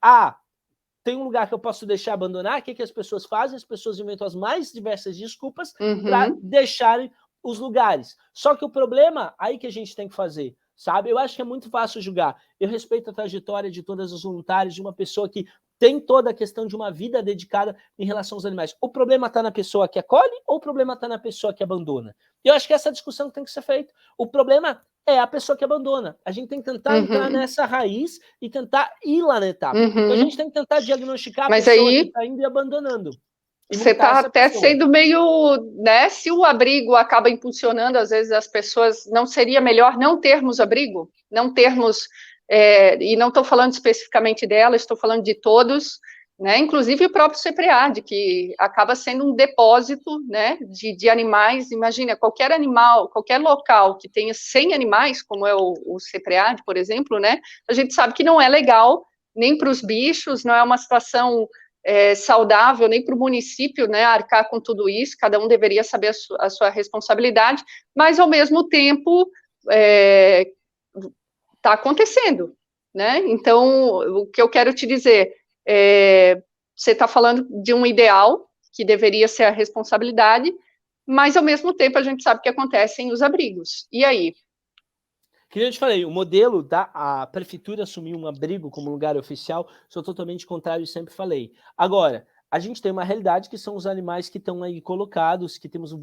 tem um lugar que eu posso deixar abandonar, o que as pessoas fazem? As pessoas inventam as mais diversas desculpas para deixarem os lugares. Só que o problema, aí que a gente tem que fazer, sabe? Eu acho que é muito fácil julgar. Eu respeito a trajetória de todas as voluntárias, de uma pessoa que tem toda a questão de uma vida dedicada em relação aos animais. O problema está na pessoa que acolhe ou o problema está na pessoa que abandona? Eu acho que essa discussão tem que ser feita. O problema é a pessoa que abandona. A gente tem que tentar entrar nessa raiz e tentar ir lá na etapa. Então a gente tem que tentar diagnosticar a pessoa que está indo e abandonando. Você está até sendo meio, né? Se o abrigo acaba impulsionando, às vezes, as pessoas, não seria melhor não termos abrigo? Não termos, e não estou falando especificamente dela, estou falando de todos, né? Inclusive o próprio CEPREAD, que acaba sendo um depósito, né, de animais. Imagina, qualquer animal, qualquer local que tenha 100 animais, como é o CEPREAD, por exemplo, né? A gente sabe que não é legal, nem para os bichos, não é uma situação saudável, nem para o município, né, arcar com tudo isso, cada um deveria saber a sua responsabilidade, mas, ao mesmo tempo, está acontecendo, né? Então, o que eu quero te dizer, você está falando de um ideal, que deveria ser a responsabilidade, mas, ao mesmo tempo, a gente sabe que acontecem os abrigos. E aí? Que eu te falei, o modelo da prefeitura assumir um abrigo como lugar oficial, sou totalmente contrário e sempre falei. Agora, a gente tem uma realidade que são os animais que estão aí colocados, que temos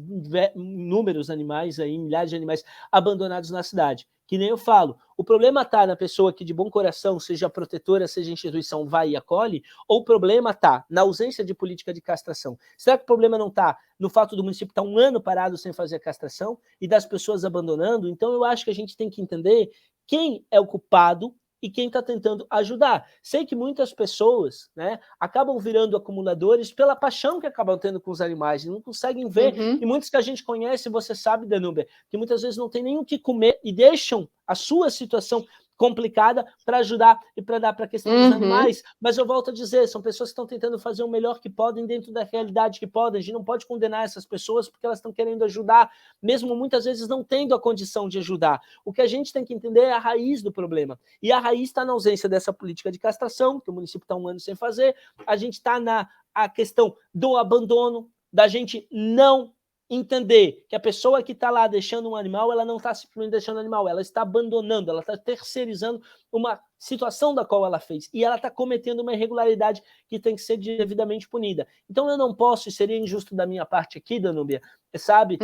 inúmeros animais aí, milhares de animais abandonados na cidade. Que nem eu falo, o problema está na pessoa que de bom coração, seja protetora, seja instituição, vai e acolhe, ou o problema está na ausência de política de castração? Será que o problema não está no fato do município estar um ano parado sem fazer a castração e das pessoas abandonando? Então eu acho que a gente tem que entender quem é o culpado e quem está tentando ajudar. Sei que muitas pessoas, né, acabam virando acumuladores pela paixão que acabam tendo com os animais, e não conseguem ver, e muitos que a gente conhece, você sabe, Danúbia, que muitas vezes não tem nem o que comer e deixam a sua situação complicada para ajudar e para dar para a questão dos animais, mas eu volto a dizer, são pessoas que estão tentando fazer o melhor que podem dentro da realidade que podem. A gente não pode condenar essas pessoas porque elas estão querendo ajudar, mesmo muitas vezes não tendo a condição de ajudar. O que a gente tem que entender é a raiz do problema, e a raiz está na ausência dessa política de castração, que o município está um ano sem fazer, a gente está na questão do abandono, da gente não entender que a pessoa que está lá deixando um animal, ela não está simplesmente deixando o animal, ela está abandonando, ela está terceirizando uma situação da qual ela fez, e ela está cometendo uma irregularidade que tem que ser devidamente punida. Então eu não posso, e seria injusto da minha parte aqui, Danúbia, sabe,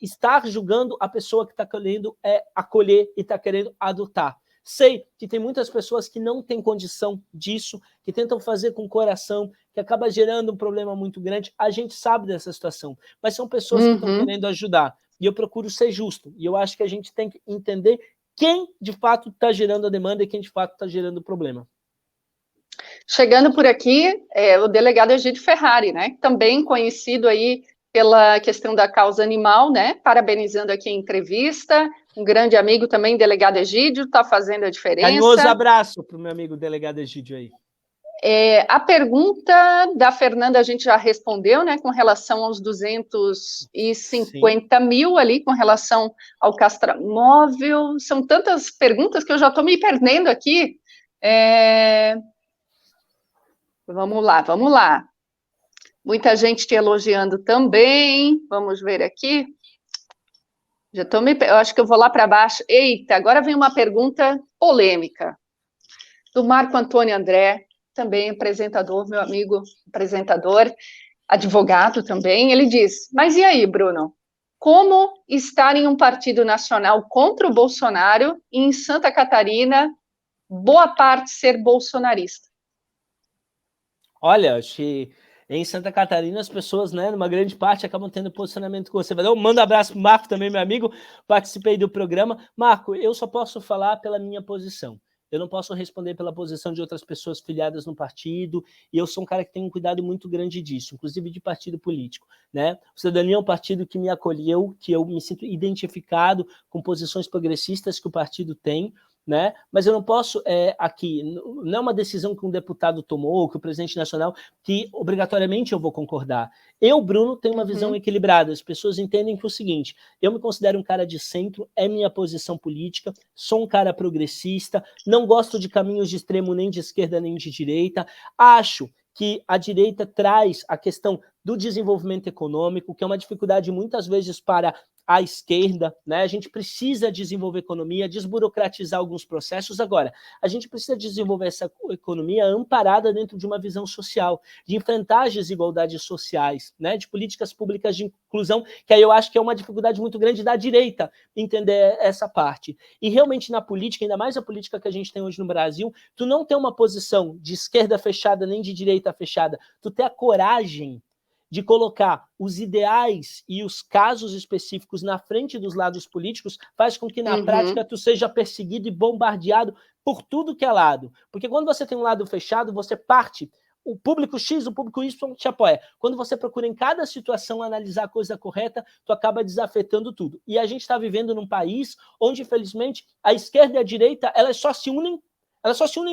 estar julgando a pessoa que está querendo acolher e está querendo adotar. Sei que tem muitas pessoas que não têm condição disso, que tentam fazer com o coração, que acaba gerando um problema muito grande. A gente sabe dessa situação, mas são pessoas que estão querendo ajudar. E eu procuro ser justo. E eu acho que a gente tem que entender quem de fato está gerando a demanda e quem de fato está gerando o problema. Chegando por aqui, o delegado Egídio Ferrari, né? Também conhecido aí pela questão da causa animal, né? Parabenizando aqui a entrevista. Um grande amigo também, delegado Egídio, está fazendo a diferença. Carinhoso abraço para o meu amigo delegado Egídio aí. A pergunta da Fernanda a gente já respondeu, né, com relação aos 250 mil ali, com relação ao castramóvel. São tantas perguntas que eu já estou me perdendo aqui. Vamos lá. Muita gente te elogiando também. Vamos ver aqui. Eu acho que eu vou lá para baixo. Eita, agora vem uma pergunta polêmica. Do Marco Antônio André, também apresentador, meu amigo apresentador, advogado também. Ele diz, mas e aí, Bruno? Como estar em um partido nacional contra o Bolsonaro e em Santa Catarina, boa parte ser bolsonarista? Olha, acho que em Santa Catarina as pessoas, né, numa grande parte, acabam tendo posicionamento conservador. Manda um abraço para o Marco também, meu amigo, participei do programa. Marco, eu só posso falar pela minha posição. Eu não posso responder pela posição de outras pessoas filiadas no partido, e eu sou um cara que tem um cuidado muito grande disso, inclusive de partido político, né? O Cidadania é um partido que me acolheu, que eu me sinto identificado com posições progressistas que o partido tem, né? Mas eu não posso aqui, não é uma decisão que um deputado tomou, que o presidente nacional, que obrigatoriamente eu vou concordar. Eu, Bruno, tenho uma visão equilibrada. As pessoas entendem que é o seguinte, eu me considero um cara de centro, é minha posição política, sou um cara progressista, não gosto de caminhos de extremo nem de esquerda nem de direita, acho que a direita traz a questão do desenvolvimento econômico, que é uma dificuldade muitas vezes para à esquerda, né? A gente precisa desenvolver economia, desburocratizar alguns processos. Agora, a gente precisa desenvolver essa economia amparada dentro de uma visão social, de enfrentar as desigualdades sociais, né? De políticas públicas de inclusão, que aí eu acho que é uma dificuldade muito grande da direita entender essa parte. E realmente na política, ainda mais a política que a gente tem hoje no Brasil, tu não tem uma posição de esquerda fechada nem de direita fechada, tu tem a coragem de colocar os ideais e os casos específicos na frente dos lados políticos, faz com que, na prática, tu seja perseguido e bombardeado por tudo que é lado. Porque quando você tem um lado fechado, você parte, o público X, o público Y te apoia. Quando você procura em cada situação analisar a coisa correta, tu acaba desafetando tudo. E a gente está vivendo num país onde, infelizmente, a esquerda e a direita, elas só se unem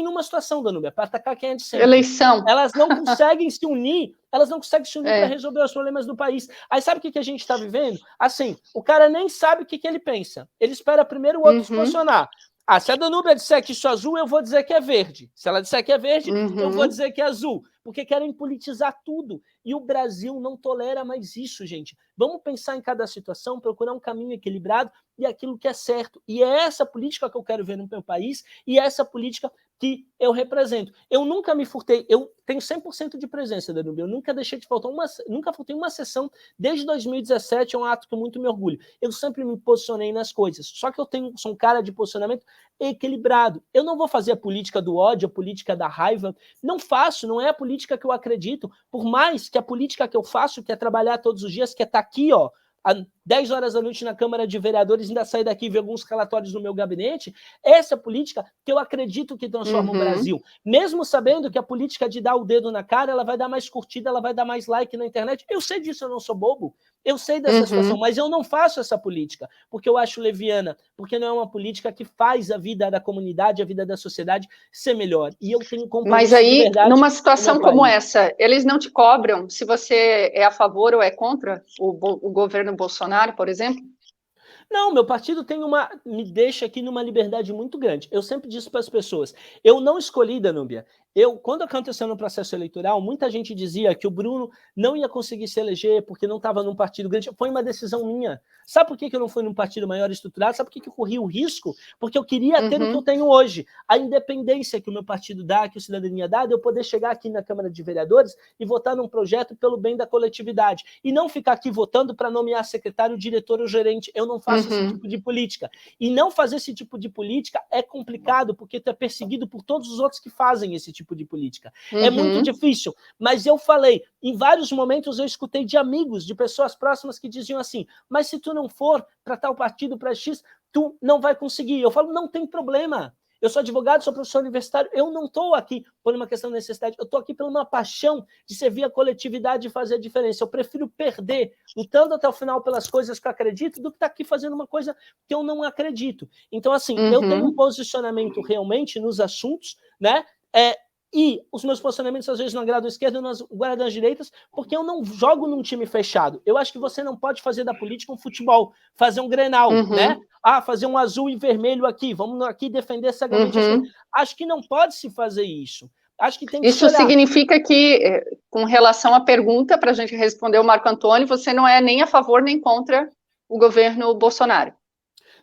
numa situação, Danúbia, para atacar quem é de sempre. Eleição. Elas não conseguem se unir para resolver os problemas do país. Aí sabe o que a gente está vivendo? Assim, o cara nem sabe o que ele pensa. Ele espera primeiro o outro se posicionar. Ah, se a Danúbia disser que isso é azul, eu vou dizer que é verde. Se ela disser que é verde, eu vou dizer que é azul. Porque querem politizar tudo. E o Brasil não tolera mais isso, gente. Vamos pensar em cada situação, procurar um caminho equilibrado e aquilo que é certo. E é essa política que eu quero ver no meu país e é essa política que eu represento. Eu nunca me furtei, eu tenho 100% de presença, Danúbia, eu nunca deixei de faltar nunca faltei uma sessão, desde 2017, é um ato que eu muito me orgulho. Eu sempre me posicionei nas coisas, só que sou um cara de posicionamento equilibrado. Eu não vou fazer a política do ódio, a política da raiva, não faço, não é a política que eu acredito, por mais que a política que eu faço, que é trabalhar todos os dias, que é estar aqui, ó, às 10 horas da noite na Câmara de Vereadores, ainda sair daqui e ver alguns relatórios no meu gabinete, essa política que eu acredito que transforma o Brasil. Mesmo sabendo que a política de dar o dedo na cara, ela vai dar mais curtida, ela vai dar mais like na internet. Eu sei disso, eu não sou bobo. Eu sei dessa situação, mas eu não faço essa política, porque eu acho leviana, porque não é uma política que faz a vida da comunidade, a vida da sociedade ser melhor. E eu tenho compromisso. Mas aí, numa situação como essa, eles não te cobram se você é a favor ou é contra o governo Bolsonaro, por exemplo? Não, meu partido me deixa aqui numa liberdade muito grande. Eu sempre disse para as pessoas, eu não escolhi, Danúbia. Quando aconteceu no processo eleitoral, muita gente dizia que o Bruno não ia conseguir se eleger porque não estava num partido grande. Foi uma decisão minha. Sabe por que eu não fui num partido maior estruturado? Sabe por que eu corri o risco? Porque eu queria ter o que eu tenho hoje. A independência que o meu partido dá, que o Cidadania dá, de eu poder chegar aqui na Câmara de Vereadores e votar num projeto pelo bem da coletividade. E não ficar aqui votando para nomear secretário, diretor ou gerente. Eu não faço esse tipo de política. E não fazer esse tipo de política é complicado, porque tu é perseguido por todos os outros que fazem esse tipo de política. É muito difícil. Mas eu falei, em vários momentos eu escutei de amigos, de pessoas próximas que diziam assim, mas se tu não for para tal partido, para X, tu não vai conseguir. Eu falo, não tem problema. Eu sou advogado, sou professor universitário, eu não estou aqui por uma questão de necessidade, eu estou aqui por uma paixão de servir a coletividade e fazer a diferença. Eu prefiro perder lutando até o final pelas coisas que eu acredito do que estar aqui fazendo uma coisa que eu não acredito. Então, assim, eu tenho um posicionamento realmente nos assuntos, né? E os meus posicionamentos às vezes não agradam a esquerda, não agradam as direitas, porque eu não jogo num time fechado. Eu acho que você não pode fazer da política um futebol, fazer um Grenal, né? Fazer um azul e vermelho aqui, vamos aqui defender cegamente as coisas. Acho que não pode se fazer isso. Acho que tem que isso significa que, com relação à pergunta, para a gente responder o Marco Antônio, você não é nem a favor nem contra o governo Bolsonaro.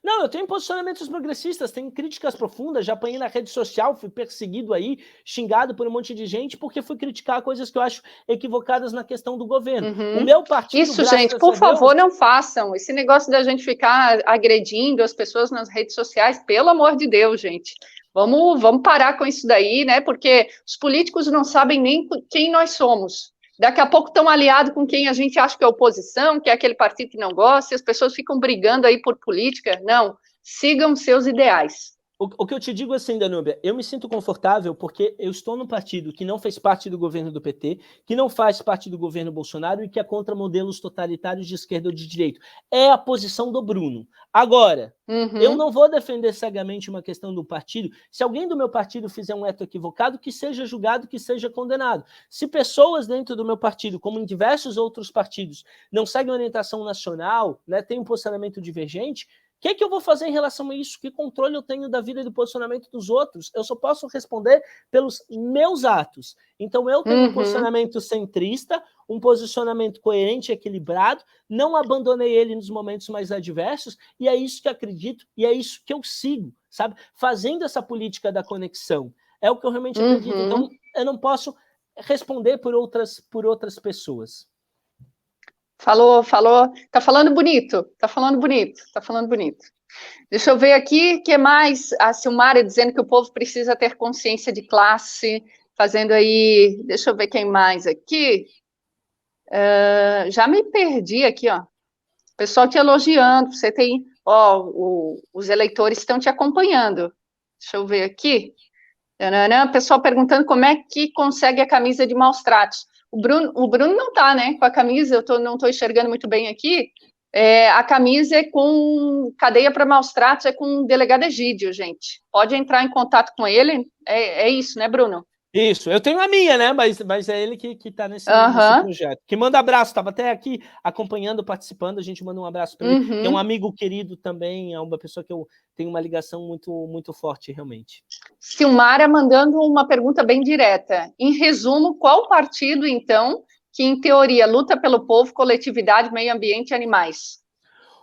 Não, eu tenho posicionamentos progressistas, tenho críticas profundas, já apanhei na rede social, fui perseguido aí, xingado por um monte de gente, porque fui criticar coisas que eu acho equivocadas na questão do governo. O meu partido... Isso, gente, por favor, não façam. Esse negócio da gente ficar agredindo as pessoas nas redes sociais, pelo amor de Deus, gente. Vamos parar com isso daí, né? Porque os políticos não sabem nem quem nós somos. Daqui a pouco estão aliados com quem a gente acha que é oposição, que é aquele partido que não gosta, e as pessoas ficam brigando aí por política. Não, sigam seus ideais. O que eu te digo assim, Danúbia, eu me sinto confortável porque eu estou num partido que não fez parte do governo do PT, que não faz parte do governo Bolsonaro e que é contra modelos totalitários de esquerda ou de direita. É a posição do Bruno. Agora, eu não vou defender cegamente uma questão do partido. Se alguém do meu partido fizer um ato equivocado, que seja julgado, que seja condenado. Se pessoas dentro do meu partido, como em diversos outros partidos, não seguem orientação nacional, né, têm um posicionamento divergente, que eu vou fazer em relação a isso? Que controle eu tenho da vida e do posicionamento dos outros? Eu só posso responder pelos meus atos. Então, eu tenho um posicionamento centrista, um posicionamento coerente e equilibrado, não abandonei ele nos momentos mais adversos, e é isso que acredito, e é isso que eu sigo, sabe? Fazendo essa política da conexão. É o que eu realmente acredito. Então, eu não posso responder por outras pessoas. Falou, tá falando bonito. Deixa eu ver aqui, o que mais? A Silmara dizendo que o povo precisa ter consciência de classe, fazendo aí, deixa eu ver quem mais aqui. Já me perdi aqui, ó. O pessoal te elogiando, você tem, ó, os eleitores estão te acompanhando. Deixa eu ver aqui. O pessoal perguntando como é que consegue a camisa de maus tratos. O Bruno não tá, né, com a camisa, não estou enxergando muito bem aqui. A camisa é com cadeia para maus tratos, é com o delegado Egídio, gente. Pode entrar em contato com ele, é isso, né, Bruno? Isso, eu tenho a minha, né? Mas é ele que tá nesse projeto. Que manda abraço, estava até aqui acompanhando, participando. A gente manda um abraço para ele, que é um amigo querido também, é uma pessoa que eu tenho uma ligação muito, muito forte, realmente. Silmara mandando uma pergunta bem direta. Em resumo, qual partido, então, que em teoria luta pelo povo, coletividade, meio ambiente e animais?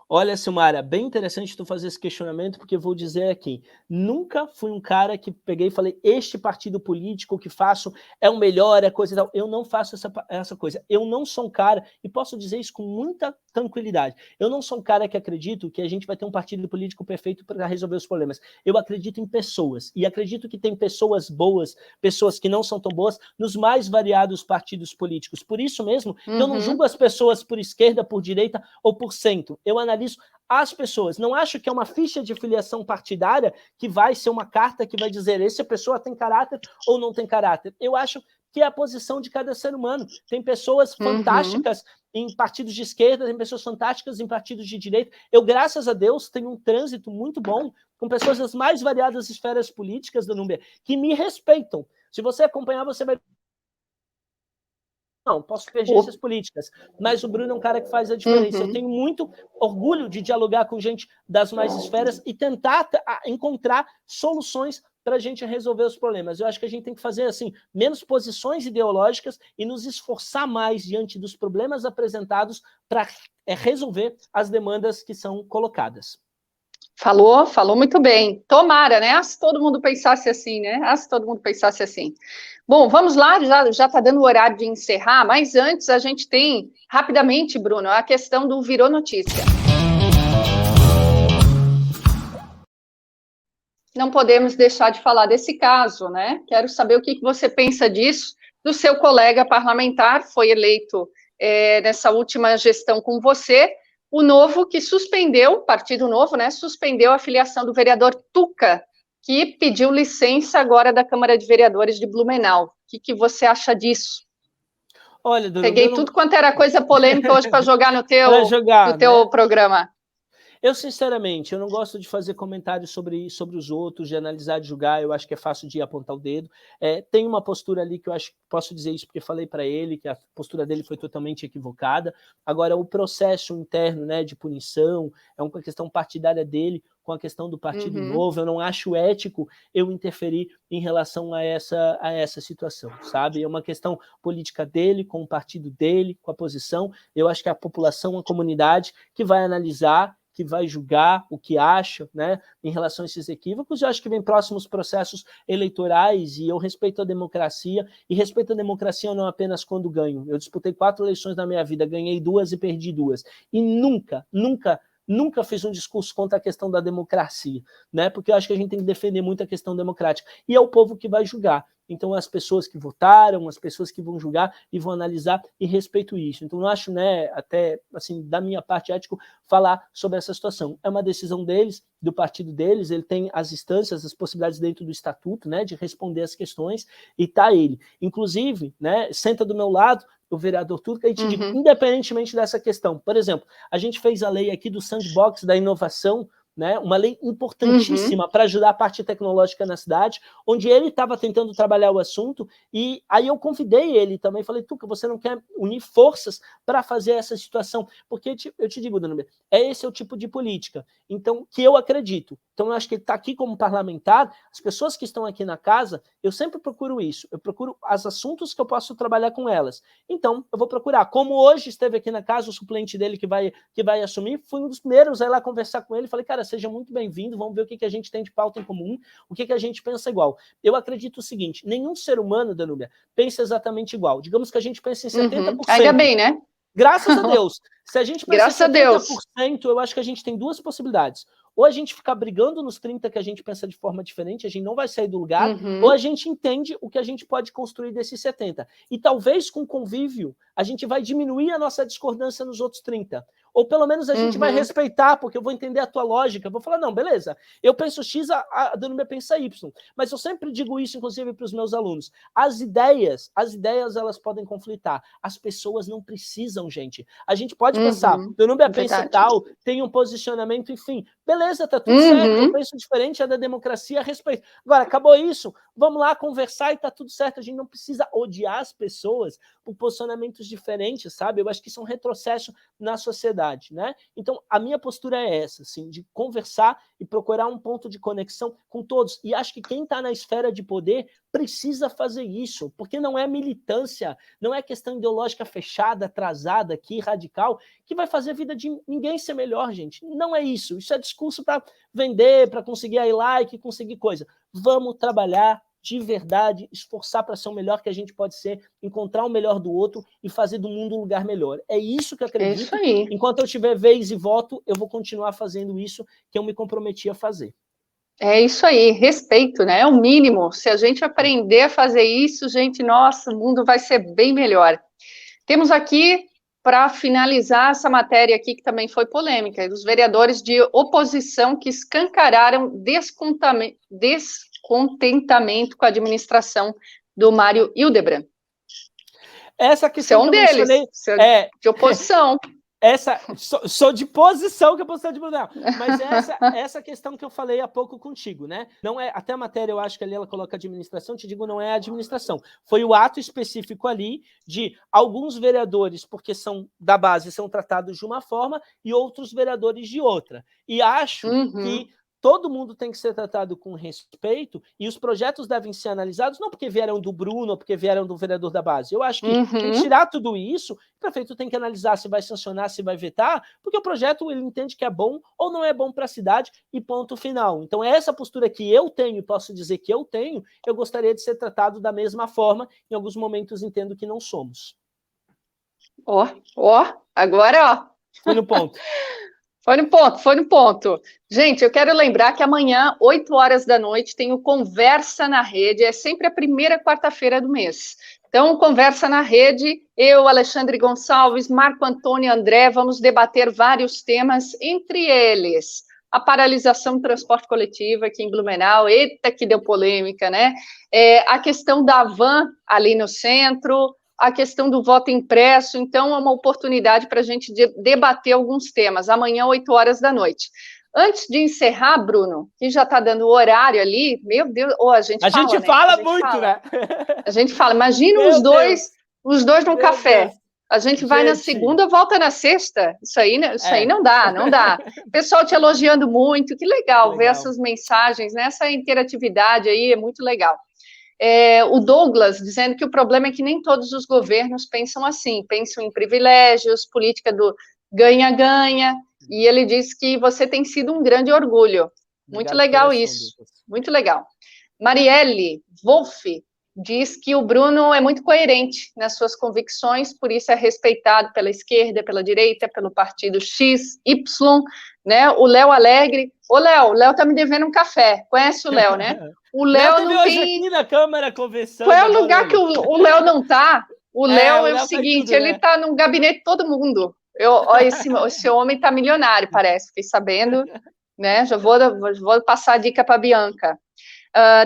Olha, Silmara, bem interessante tu fazer esse questionamento, porque eu vou dizer aqui, nunca fui um cara que peguei e falei, este partido político que faço é o melhor, é coisa e tal. Eu não faço essa coisa. Eu não sou um cara, e posso dizer isso com muita tranquilidade, eu não sou um cara que acredito que a gente vai ter um partido político perfeito para resolver os problemas. Eu acredito em pessoas, e acredito que tem pessoas boas, pessoas que não são tão boas, nos mais variados partidos políticos. Por isso mesmo, eu não julgo as pessoas por esquerda, por direita ou por centro. Eu analiso as pessoas. Não acho que é uma ficha de filiação partidária que vai ser uma carta que vai dizer essa pessoa tem caráter ou não tem caráter. Eu acho que é a posição de cada ser humano. Tem pessoas fantásticas em partidos de esquerda, tem pessoas fantásticas em partidos de direita. Eu, graças a Deus, tenho um trânsito muito bom com pessoas das mais variadas esferas políticas da Núbia, que me respeitam. Se você acompanhar, você vai... Não, posso ter agências políticas, mas o Bruno é um cara que faz a diferença. Eu tenho muito orgulho de dialogar com gente das mais esferas e tentar encontrar soluções para a gente resolver os problemas. Eu acho que a gente tem que fazer assim, menos posições ideológicas e nos esforçar mais diante dos problemas apresentados para resolver as demandas que são colocadas. Falou muito bem. Tomara, né? Se todo mundo pensasse assim, né? Bom, vamos lá, já está dando o horário de encerrar, mas antes a gente tem, rapidamente, Bruno, a questão do Virou Notícia. Não podemos deixar de falar desse caso, né? Quero saber o que você pensa disso, do seu colega parlamentar, foi eleito nessa última gestão com você, o Novo que suspendeu, Partido Novo, né? Suspendeu a filiação do vereador Tuca, que pediu licença agora da Câmara de Vereadores de Blumenau. O que você acha disso? Olha, Dona, peguei tudo quanto era coisa polêmica hoje para jogar no teu programa. Eu, sinceramente, eu não gosto de fazer comentários sobre os outros, de analisar, de julgar, eu acho que é fácil de apontar o dedo. Tem uma postura ali que eu acho que posso dizer isso porque falei para ele, que a postura dele foi totalmente equivocada. Agora, o processo interno, né, de punição, é uma questão partidária dele, com a questão do Partido Novo, eu não acho ético eu interferir em relação a essa situação, sabe? É uma questão política dele, com o partido dele, com a posição. Eu acho que é a população, a comunidade, que vai analisar, que vai julgar o que acha, né, em relação a esses equívocos. Eu acho que vem próximos processos eleitorais e eu respeito a democracia, e respeito a democracia não apenas quando ganho. Eu disputei 4 eleições na minha vida, ganhei 2 e perdi 2. E nunca fiz um discurso contra a questão da democracia, né? Porque eu acho que a gente tem que defender muito a questão democrática. E é o povo que vai julgar. Então, as pessoas que votaram, as pessoas que vão julgar e vão analisar, e respeito isso. Então, não acho, né, até, assim, da minha parte ético, falar sobre essa situação. É uma decisão deles, do partido deles, ele tem as instâncias, as possibilidades dentro do estatuto, né, de responder as questões, e tá ele. Inclusive, né, senta do meu lado o vereador Tuca, e te digo, independentemente dessa questão. Por exemplo, a gente fez a lei aqui do sandbox da inovação, né? Uma lei importantíssima para ajudar a parte tecnológica na cidade, onde ele estava tentando trabalhar o assunto, e aí eu convidei ele também, falei, Tuca, você não quer unir forças para fazer essa situação? Porque eu te digo, Danúbia, esse é o tipo de política, então, que eu acredito. Então, eu acho que ele está aqui como parlamentar, as pessoas que estão aqui na casa, eu sempre procuro isso, eu procuro os assuntos que eu posso trabalhar com elas. Então, eu vou procurar. Como hoje esteve aqui na casa o suplente dele que vai assumir, fui um dos primeiros a ir lá conversar com ele, falei, cara, seja muito bem-vindo, vamos ver o que a gente tem de pauta em comum, o que a gente pensa igual. Eu acredito o seguinte, nenhum ser humano, Danúbia, pensa exatamente igual. Digamos que a gente pensa em 70%. Ainda bem, né? Graças a Deus. Se a gente pensa Graças em 70%, eu acho que a gente tem duas possibilidades. Ou a gente ficar brigando nos 30% que a gente pensa de forma diferente, a gente não vai sair do lugar, ou a gente entende o que a gente pode construir desses 70%. E talvez com convívio, a gente vai diminuir a nossa discordância nos outros 30%. Ou pelo menos a gente vai respeitar, porque eu vou entender a tua lógica. Eu vou falar, não, beleza, eu penso X, a Danúbia pensa Y. Mas eu sempre digo isso, inclusive, para os meus alunos. As ideias, elas podem conflitar. As pessoas não precisam, gente. A gente pode pensar, Danúbia pensa tal, tem um posicionamento, enfim. Beleza, tá tudo certo, eu penso diferente, é da democracia, respeito. Agora, acabou isso, vamos lá conversar e tá tudo certo. A gente não precisa odiar as pessoas por posicionamentos diferentes, sabe? Eu acho que isso é um retrocesso na sociedade, né? Então, a minha postura é essa, assim, de conversar e procurar um ponto de conexão com todos. E acho que quem está na esfera de poder precisa fazer isso, porque não é militância, não é questão ideológica fechada, atrasada aqui, radical, que vai fazer a vida de ninguém ser melhor, gente. Não é isso. Isso é discurso para vender, para conseguir aí like, conseguir coisa. Vamos trabalhar de verdade, esforçar para ser o melhor que a gente pode ser, encontrar o melhor do outro e fazer do mundo um lugar melhor. É isso que eu acredito. É isso aí. Enquanto eu tiver vez e voto, eu vou continuar fazendo isso que eu me comprometi a fazer. É isso aí, respeito, né? É o mínimo. Se a gente aprender a fazer isso, gente, nossa, o mundo vai ser bem melhor. Temos aqui, para finalizar essa matéria aqui, que também foi polêmica, dos vereadores de oposição que escancararam descontentamento com a administração do Mário Hildebrand. Essa questão é um deles, de oposição. Sou de posição que eu posso de Brunel, mas essa questão que eu falei há pouco contigo, né? Não é, até a matéria eu acho que ali ela coloca administração, te digo, não é administração. Foi o ato específico ali de alguns vereadores, porque são da base, são tratados de uma forma e outros vereadores de outra. E acho que todo mundo tem que ser tratado com respeito e os projetos devem ser analisados não porque vieram do Bruno ou porque vieram do vereador da base. Eu acho que tem que tirar tudo isso, o prefeito tem que analisar se vai sancionar, se vai vetar, porque o projeto ele entende que é bom ou não é bom para a cidade e ponto final. Então, essa postura que eu tenho, posso dizer que eu tenho, eu gostaria de ser tratado da mesma forma, em alguns momentos entendo que não somos. Agora. Foi no ponto. Foi no ponto. Gente, eu quero lembrar que amanhã, 8 horas da noite, tem o Conversa na Rede, é sempre a primeira quarta-feira do mês. Então, Conversa na Rede, eu, Alexandre Gonçalves, Marco Antônio e André, vamos debater vários temas, entre eles a paralisação do transporte coletivo aqui em Blumenau, eita que deu polêmica, né? A questão da van ali no centro, a questão do voto impresso, então é uma oportunidade para a gente debater alguns temas, amanhã, 8 horas da noite. Antes de encerrar, Bruno, que já está dando o horário ali, meu Deus, a gente fala muito, né? A gente fala, imagina os dois no café. Deus. A gente vai na segunda, volta na sexta. Isso aí não dá. O pessoal te elogiando muito, que legal ver essas mensagens, né? Essa interatividade aí é muito legal. O Douglas dizendo que o problema é que nem todos os governos pensam assim, pensam em privilégios, política do ganha-ganha, e ele diz que você tem sido um grande orgulho. Muito legal isso, muito legal. Marielle Wolff diz que o Bruno é muito coerente nas suas convicções, por isso é respeitado pela esquerda, pela direita, pelo partido X, Y, né? O Léo Alegre. O Léo tá me devendo um café. Conhece o Léo, né? O Léo não tem... aqui na Câmara conversando. Qual é o lugar que o Léo não tá? O Léo é o seguinte, tudo, ele tá no gabinete de todo mundo. Esse homem tá milionário, parece. Fiquei sabendo, né? Já vou passar a dica para Bianca.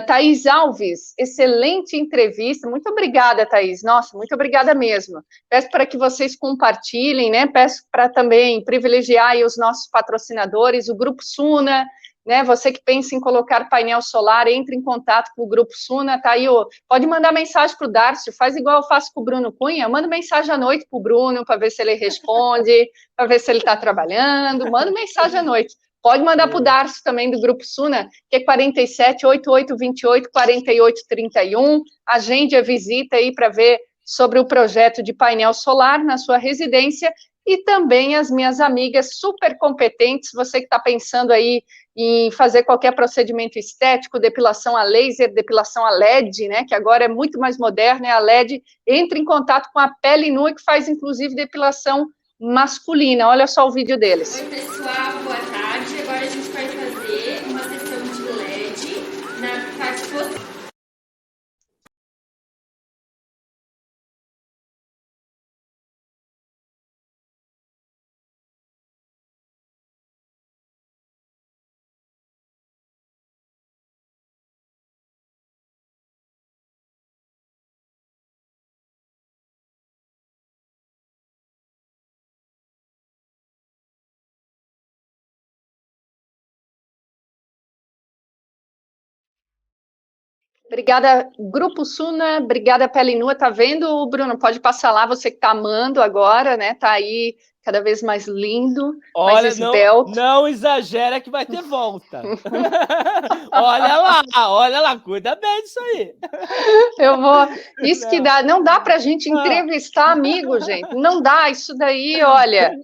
Thaís Alves, excelente entrevista. Muito obrigada, Thaís. Nossa, muito obrigada mesmo. Peço para que vocês compartilhem, né? Peço para também privilegiar aí os nossos patrocinadores, o Grupo Suna, né? Você que pensa em colocar painel solar, entre em contato com o Grupo Suna, tá aí, pode mandar mensagem para o Darcio, faz igual eu faço com o Bruno Cunha, manda mensagem à noite para o Bruno, para ver se ele responde, para ver se ele está trabalhando, manda mensagem à noite. Pode mandar para o Darcio também, do Grupo Suna, que é 47 8828 4831. Agende a visita aí para ver sobre o projeto de painel solar na sua residência. E também as minhas amigas super competentes, você que está pensando aí em fazer qualquer procedimento estético, depilação a laser, depilação a LED, né, que agora é muito mais moderna, é a LED, entre em contato com a Pele Nua, que faz, inclusive, depilação masculina. Olha só o vídeo deles. Oi, pessoal, boa tarde. Agora a gente vai fazer uma sessão de LED na parte posterior. Obrigada, Grupo Suna, obrigada, Pele Nua. Tá vendo, Bruno? Pode passar lá, você que tá amando agora, né? Tá aí cada vez mais lindo, olha, mais esbelto. Não exagera que vai ter volta. olha lá, cuida bem disso aí. Eu vou... Isso não. Que dá, não dá pra gente entrevistar amigo, gente. Não dá, isso daí, olha...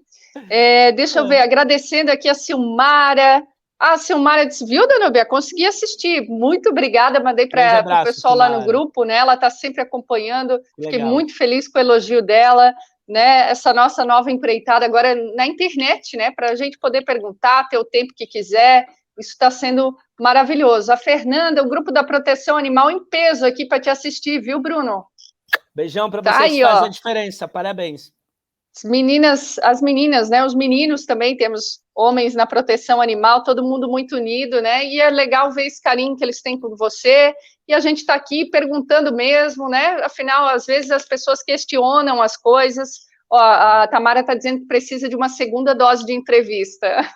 deixa eu ver, agradecendo aqui a Silmara. A Silmara disse, viu, Danúbia? Consegui assistir. Muito obrigada, mandei para o pessoal Silmara. Lá no grupo, né? Ela está sempre acompanhando. Legal. Fiquei muito feliz com o elogio dela, né? Essa nossa nova empreitada agora na internet, né? Para a gente poder perguntar, ter o tempo que quiser. Isso está sendo maravilhoso. A Fernanda, o grupo da Proteção Animal em peso aqui para te assistir, viu, Bruno? Beijão para vocês, aí, faz a diferença. Parabéns. As meninas, né? Os meninos também, temos homens na proteção animal, todo mundo muito unido, né? E é legal ver esse carinho que eles têm por você. E a gente está aqui perguntando mesmo, né? Afinal, às vezes as pessoas questionam as coisas. Ó, a Tamara está dizendo que precisa de uma segunda dose de entrevista.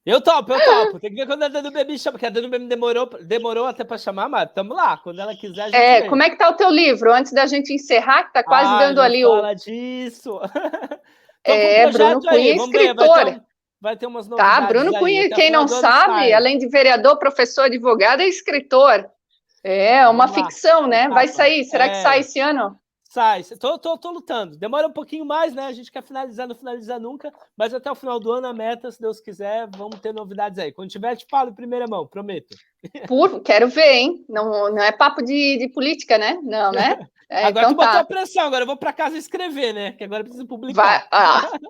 Eu topo. Tem que ver quando a Danúbia me chama, porque a Danúbia me demorou até para chamar, mas estamos lá. Quando ela quiser, a gente vem. Como é que tá o teu livro? Antes da gente encerrar, que está quase dando ali fala disso. Bruno Cunha, escritor. Vai ter umas novidades. Tá, Bruno Cunha, aí, quem não sabe, além de vereador, professor, advogado, é escritor. É uma ficção, né? Vai sair. Será que sai esse ano? Sai. Tô lutando. Demora um pouquinho mais, né? A gente quer finalizar, não finaliza nunca, mas até o final do ano a meta, se Deus quiser, vamos ter novidades aí. Quando tiver, te falo em primeira mão, prometo. Quero ver, hein? Não é papo de política, né? Não, né? Agora então tu botou a pressão, agora eu vou para casa escrever, né? Que agora eu preciso publicar.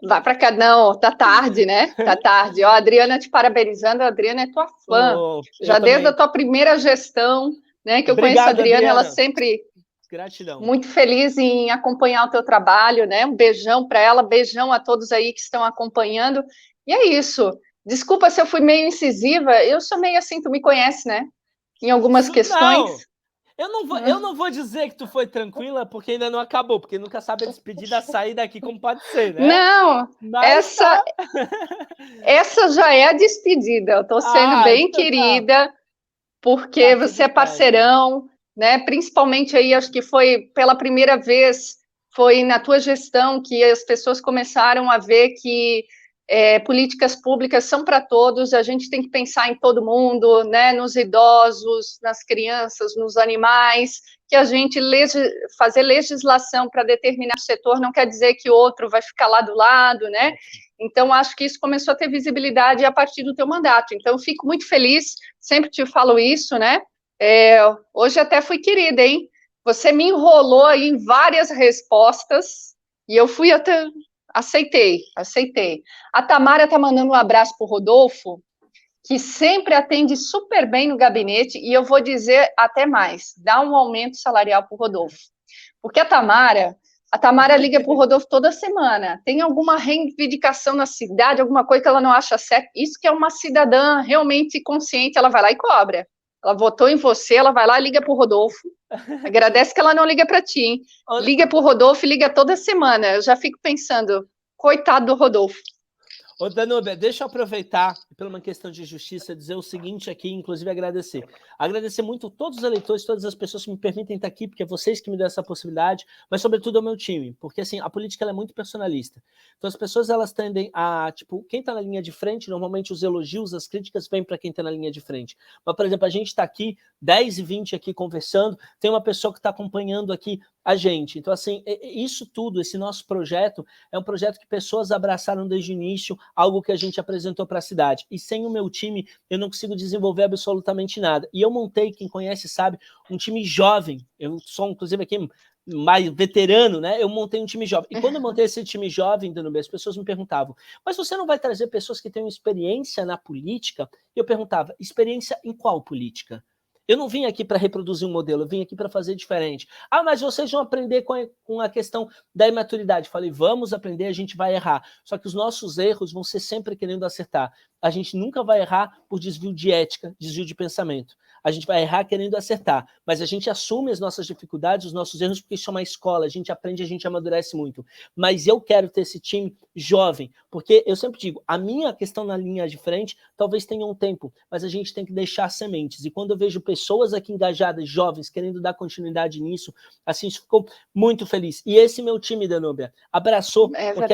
Vai para cá, não, tá tarde, né? Tá tarde. Ó, a Adriana te parabenizando, a Adriana é tua fã. Já desde a tua primeira gestão, né? Que eu conheço a Adriana, ela sempre... Gratidão. Muito feliz em acompanhar o teu trabalho, né? Um beijão para ela, beijão a todos aí que estão acompanhando. E é isso. Desculpa se eu fui meio incisiva, eu sou meio assim, tu me conhece, né? Em algumas questões. Eu não vou dizer que tu foi tranquila, porque ainda não acabou, porque nunca sabe a despedida sair daqui como pode ser, né? Não, essa já é a despedida. Eu tô sendo bem então querida, porque você é parceirão, né? Principalmente aí, acho que foi pela primeira vez, foi na tua gestão que as pessoas começaram a ver que políticas públicas são para todos, a gente tem que pensar em todo mundo, né? Nos idosos, nas crianças, nos animais, que a gente fazer legislação para determinar o setor não quer dizer que outro vai ficar lá do lado, né? Então, acho que isso começou a ter visibilidade a partir do teu mandato. Então, fico muito feliz, sempre te falo isso, né? Hoje até fui querida, hein? Você me enrolou aí em várias respostas e eu fui até... Aceitei. A Tamara está mandando um abraço para o Rodolfo, que sempre atende super bem no gabinete, e eu vou dizer até mais, dá um aumento salarial para o Rodolfo. Porque a Tamara liga para o Rodolfo toda semana, tem alguma reivindicação na cidade, alguma coisa que ela não acha certa, isso que é uma cidadã realmente consciente, ela vai lá e cobra. Ela votou em você, ela vai lá e liga pro Rodolfo. Agradece que ela não liga para ti, hein? Liga pro Rodolfo e liga toda semana. Eu já fico pensando, coitado do Rodolfo. Ô, Danúbia, deixa eu aproveitar, por uma questão de justiça, dizer o seguinte aqui, inclusive agradecer. Agradecer muito todos os eleitores, todas as pessoas que me permitem estar aqui, porque é vocês que me dão essa possibilidade, mas sobretudo ao meu time, porque assim, a política ela é muito personalista. Então as pessoas elas tendem a, tipo, quem está na linha de frente, normalmente os elogios, as críticas vêm para quem está na linha de frente. Mas, por exemplo, a gente está aqui, 10 e 20 aqui conversando, tem uma pessoa que está acompanhando aqui a gente. Então, assim, isso tudo, esse nosso projeto, é um projeto que pessoas abraçaram desde o início, algo que a gente apresentou para a cidade. E sem o meu time, eu não consigo desenvolver absolutamente nada. E eu montei, quem conhece sabe, um time jovem. Eu sou, inclusive, aqui mais veterano, né? Eu montei um time jovem. E quando eu montei esse time jovem, Danúbia, as pessoas me perguntavam, mas você não vai trazer pessoas que tenham experiência na política? E eu perguntava, experiência em qual política? Eu não vim aqui para reproduzir um modelo, eu vim aqui para fazer diferente. Ah, mas vocês vão aprender com a questão da imaturidade. Falei, vamos aprender, a gente vai errar. Só que os nossos erros vão ser sempre querendo acertar. A gente nunca vai errar por desvio de ética, desvio de pensamento. A gente vai errar querendo acertar, mas a gente assume as nossas dificuldades, os nossos erros, porque isso é uma escola, a gente aprende, a gente amadurece muito. Mas eu quero ter esse time jovem, porque eu sempre digo, a minha questão na linha de frente talvez tenha um tempo, mas a gente tem que deixar sementes. E quando eu vejo pessoas aqui engajadas, jovens, querendo dar continuidade nisso, assim, isso ficou muito feliz. E esse meu time, Danúbia, abraçou, porque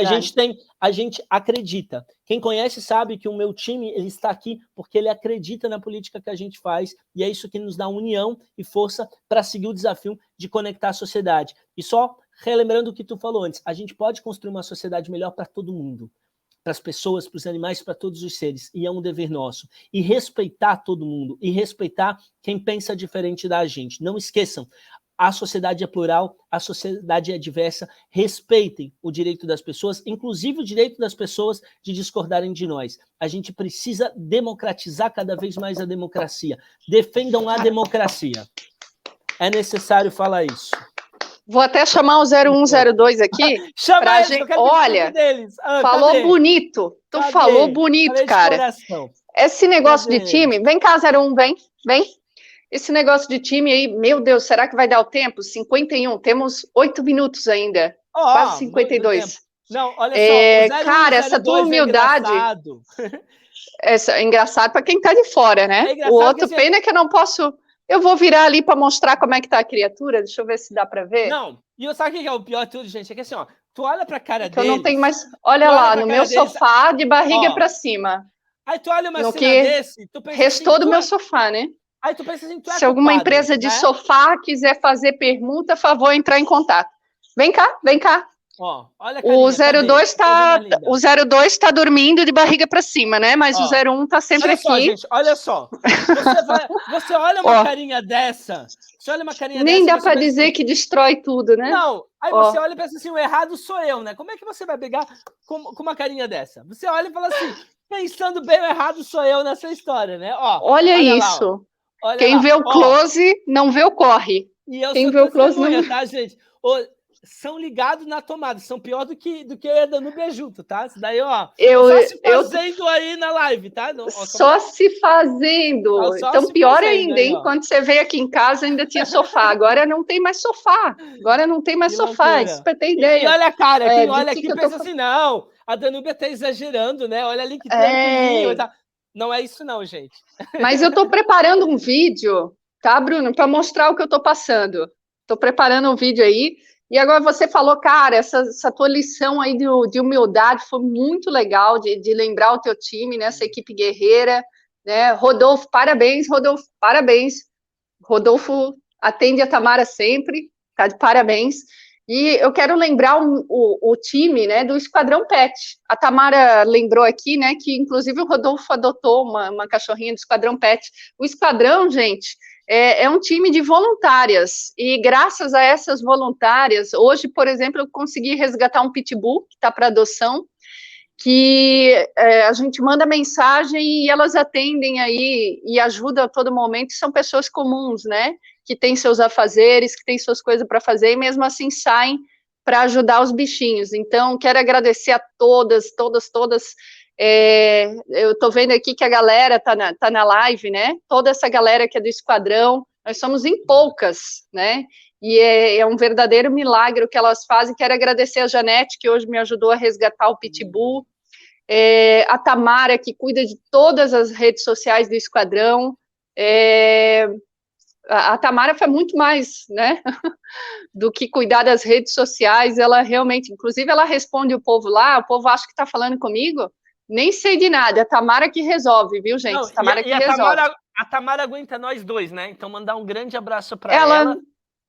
a gente acredita. Quem conhece sabe que o meu time ele está aqui porque ele acredita na política que a gente faz e é isso que nos dá união e força para seguir o desafio de conectar a sociedade. E só relembrando o que tu falou antes, a gente pode construir uma sociedade melhor para todo mundo, para as pessoas, para os animais, para todos os seres, e é um dever nosso. E respeitar todo mundo, e respeitar quem pensa diferente da gente. Não esqueçam, a sociedade é plural, a sociedade é diversa, respeitem o direito das pessoas, inclusive o direito das pessoas de discordarem de nós. A gente precisa democratizar cada vez mais a democracia. Defendam a democracia. É necessário falar isso. Vou até chamar o 0102 aqui. Chama eles, gente... Olha, falou cadê? Bonito. Tu falou bonito, cara. Esse negócio de time... Vem cá, 01, vem. Esse negócio de time aí, meu Deus, será que vai dar o tempo? 51, temos 8 minutos ainda. Quase 52. Não, olha só. Cara, essa tua humildade... É engraçado para quem tá de fora, né? O outro, pena é que eu não posso... Eu vou virar ali para mostrar como é que tá a criatura. Deixa eu ver se dá para ver. Não, e sabe o que é o pior de tudo, gente? É que assim, ó, tu olha pra cara deles... Eu não tenho mais... Olha lá, no meu sofá, de barriga para cima. Aí tu olha uma cena desse... Tu pensa restou assim, do meu sofá, né? Aí tu pensa assim, se alguma empresa de sofá quiser fazer permuta, a favor, entrar em contato. Vem cá. Ó, olha a carinha, o 02 tá dormindo de barriga para cima, né? Mas o 01 tá sempre aqui. Só, gente, olha só. Você olha uma carinha dessa. Você olha uma carinha nem dessa, dá para dizer que destrói tudo, né? Não. Aí você olha e pensa assim, o errado sou eu, né? Como é que você vai pegar com uma carinha dessa? Você olha e fala assim, pensando bem, o errado sou eu nessa história, né? Olha isso. Lá, quem vê o close não vê o corre. E eu quem vê o close não vê, tá, gente? São ligados na tomada, são pior do que eu e a Danúbia junto, tá? Isso daí, ó, só se fazendo aí na live, tá? Só se fazendo. Então, pior ainda, hein? Quando você veio aqui em casa, ainda tinha sofá. Agora não tem mais sofá. Isso pra ter ideia. E olha a cara, quem olha aqui pensa assim, não, a Danúbia tá exagerando, né? Olha ali que tranquilinho. Tá? Não é isso não, gente. Mas eu tô preparando um vídeo, tá, Bruno? Para mostrar o que eu tô passando. Tô preparando um vídeo aí. E agora você falou, cara, essa tua lição aí de humildade foi muito legal, de lembrar o teu time, né, essa equipe guerreira, né? Rodolfo, parabéns. Rodolfo atende a Tamara sempre, tá de parabéns. E eu quero lembrar o time, né, do Esquadrão Pet. A Tamara lembrou aqui, né, que inclusive o Rodolfo adotou uma cachorrinha do Esquadrão Pet. O Esquadrão, gente... É um time de voluntárias, e graças a essas voluntárias, hoje, por exemplo, eu consegui resgatar um pitbull que está para adoção, que a gente manda mensagem e elas atendem aí e ajudam a todo momento, são pessoas comuns, né, que têm seus afazeres, que têm suas coisas para fazer, e mesmo assim saem para ajudar os bichinhos. Então, quero agradecer a todas. Eu estou vendo aqui que a galera tá na live, né? Toda essa galera que é do Esquadrão, nós somos em poucas, né? E é um verdadeiro milagre o que elas fazem. Quero agradecer a Janete, que hoje me ajudou a resgatar o Pitbull, a Tamara, que cuida de todas as redes sociais do Esquadrão. A Tamara foi muito mais, né, do que cuidar das redes sociais. Ela realmente, inclusive, ela responde o povo lá, o povo acha que está falando comigo, nem sei de nada, é a Tamara que resolve, viu, gente? Não, Tamara que resolve. A Tamara aguenta nós dois, né? Então, mandar um grande abraço para ela,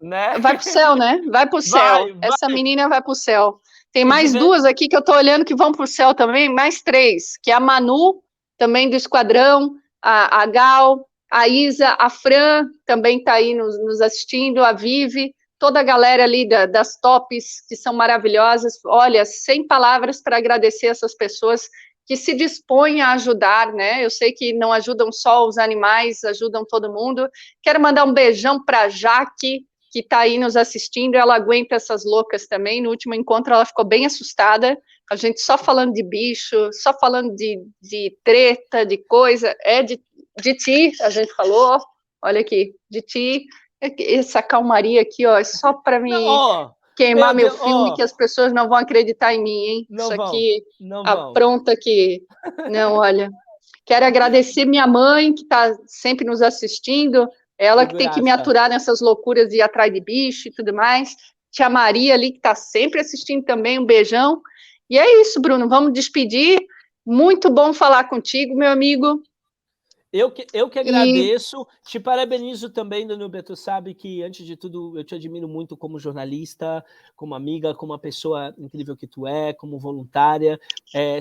né? Vai pro céu, né? Vai pro céu. Essa menina vai pro céu. Tem mais duas aqui que eu tô olhando que vão pro céu também, mais 3, que é a Manu, também do Esquadrão, a Gal, a Isa, a Fran também está aí nos assistindo, a Vivi, toda a galera ali das tops, que são maravilhosas. Olha, sem palavras para agradecer essas pessoas que se dispõem a ajudar, né? Eu sei que não ajudam só os animais, ajudam todo mundo. Quero mandar um beijão para a Jaque, que está aí nos assistindo, ela aguenta essas loucas também. No último encontro ela ficou bem assustada, a gente só falando de bicho, só falando de treta, de coisa, de ti, a gente falou, olha aqui, de ti, essa calmaria aqui, ó, é só para mim queimar meu filme, que as pessoas não vão acreditar em mim, hein? Isso aqui, apronta aqui. Não, olha, quero agradecer minha mãe, que está sempre nos assistindo, ela que tem que me aturar nessas loucuras de ir atrás de bicho e tudo mais. Tia Maria ali, que está sempre assistindo também, um beijão. E é isso, Bruno, vamos despedir. Muito bom falar contigo, meu amigo. Eu que agradeço, te parabenizo também, Danúbia, tu sabe que, antes de tudo, eu te admiro muito como jornalista, como amiga, como uma pessoa incrível que tu é, como voluntária,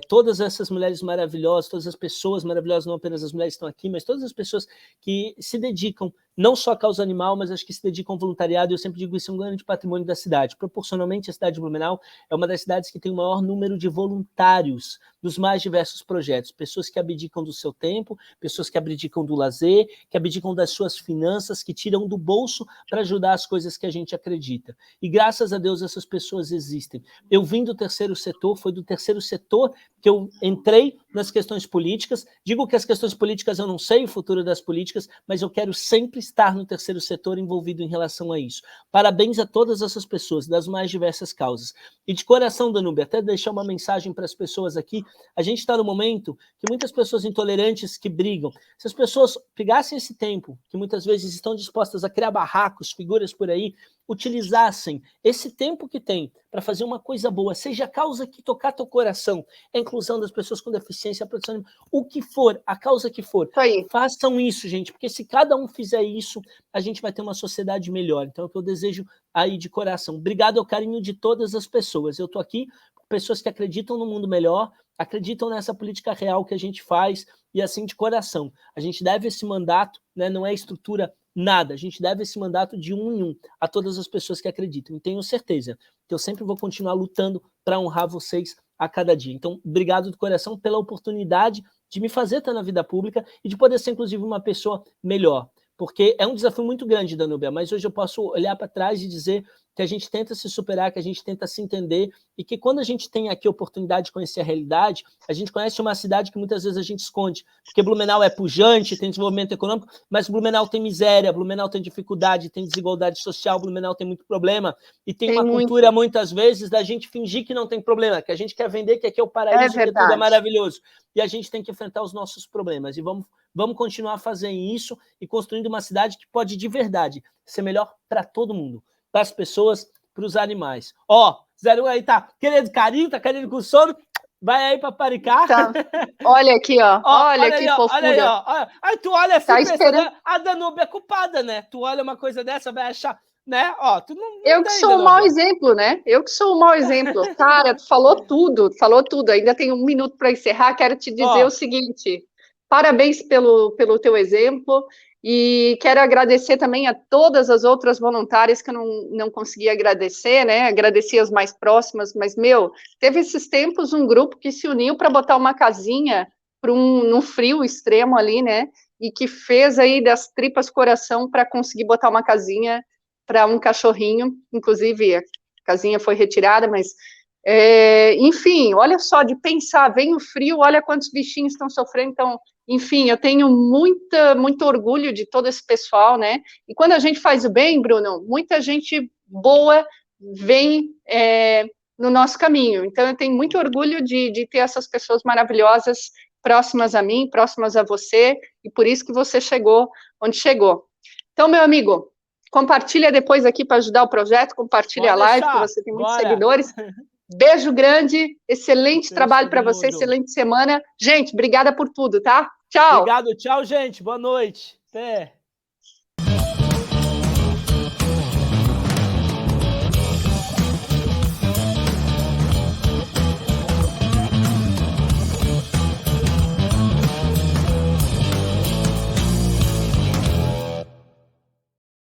todas essas mulheres maravilhosas, todas as pessoas maravilhosas, não apenas as mulheres que estão aqui, mas todas as pessoas que se dedicam, não só à causa animal, mas acho que se dedicam ao voluntariado. Eu sempre digo isso, é um grande patrimônio da cidade. Proporcionalmente, a cidade de Blumenau é uma das cidades que tem o maior número de voluntários dos mais diversos projetos, pessoas que abdicam do seu tempo, pessoas que abdicam do lazer, que abdicam das suas finanças, que tiram do bolso para ajudar as coisas que a gente acredita. E graças a Deus essas pessoas existem. Eu vim do terceiro setor, foi do terceiro setor que eu entrei nas questões políticas. Digo que as questões políticas eu não sei o futuro das políticas, mas eu quero sempre estar no terceiro setor envolvido em relação a isso. Parabéns a todas essas pessoas, das mais diversas causas. E de coração, Danúbia, até deixar uma mensagem para as pessoas aqui, a gente está no momento que muitas pessoas intolerantes que brigam, se as pessoas pegassem esse tempo, que muitas vezes estão dispostas a criar barracos, figuras por aí, utilizassem esse tempo que tem para fazer uma coisa boa, seja a causa que tocar teu coração, a inclusão das pessoas com deficiência, a produção animal, o que for, a causa que for, façam isso, gente, porque se cada um fizer isso, a gente vai ter uma sociedade melhor. Então é o que eu desejo aí de coração. Obrigado ao carinho de todas as pessoas. Eu estou aqui com pessoas que acreditam no mundo melhor, acreditam nessa política real que a gente faz, e assim de coração. A gente deve esse mandato, né, não é estrutura nada, a gente deve esse mandato de um em um a todas as pessoas que acreditam. E tenho certeza que eu sempre vou continuar lutando para honrar vocês a cada dia. Então, obrigado do coração pela oportunidade de me fazer estar na vida pública e de poder ser, inclusive, uma pessoa melhor. Porque é um desafio muito grande, Danúbia, mas hoje eu posso olhar para trás e dizer que a gente tenta se superar, que a gente tenta se entender, e que quando a gente tem aqui a oportunidade de conhecer a realidade, a gente conhece uma cidade que muitas vezes a gente esconde, porque Blumenau é pujante, tem desenvolvimento econômico, mas Blumenau tem miséria, Blumenau tem dificuldade, tem desigualdade social, Blumenau tem muito problema, e tem uma cultura, muitas vezes, da gente fingir que não tem problema, que a gente quer vender que aqui é o paraíso, que tudo é maravilhoso, e a gente tem que enfrentar os nossos problemas, e vamos continuar a fazer isso e construindo uma cidade que pode, de verdade, ser melhor para todo mundo, para as pessoas, para os animais. Ó, 01 aí tá querendo carinho, tá querendo com sono, vai aí para paricar. Tá. Olha aqui, ó. Olha que fofura. Olha aí, ó. Aí tu olha assim, pensando, a Danúbia é culpada, né? Tu olha uma coisa dessa, vai achar, né? Ó, tu não eu que sou um mau exemplo, né? Eu que sou um mau exemplo. Cara, tu falou tudo. Ainda tem 1 minuto para encerrar. Quero te dizer o seguinte: parabéns pelo teu exemplo. E quero agradecer também a todas as outras voluntárias que eu não consegui agradecer, né? Agradeci as mais próximas, mas, teve esses tempos um grupo que se uniu para botar uma casinha num frio extremo ali, né? E que fez aí das tripas coração para conseguir botar uma casinha para um cachorrinho, inclusive casinha foi retirada, mas, enfim, olha só, de pensar, vem o frio, olha quantos bichinhos estão sofrendo, então, enfim, eu tenho muito orgulho de todo esse pessoal, né, e quando a gente faz o bem, Bruno, muita gente boa vem no nosso caminho, então eu tenho muito orgulho de ter essas pessoas maravilhosas próximas a mim, próximas a você, e por isso que você chegou onde chegou. Então, meu amigo, compartilha depois aqui para ajudar o projeto, compartilha a live, que você tem muitos seguidores. Beijo grande, excelente trabalho para você, excelente semana. Gente, obrigada por tudo, tá? Tchau. Obrigado, tchau, gente. Boa noite. Até.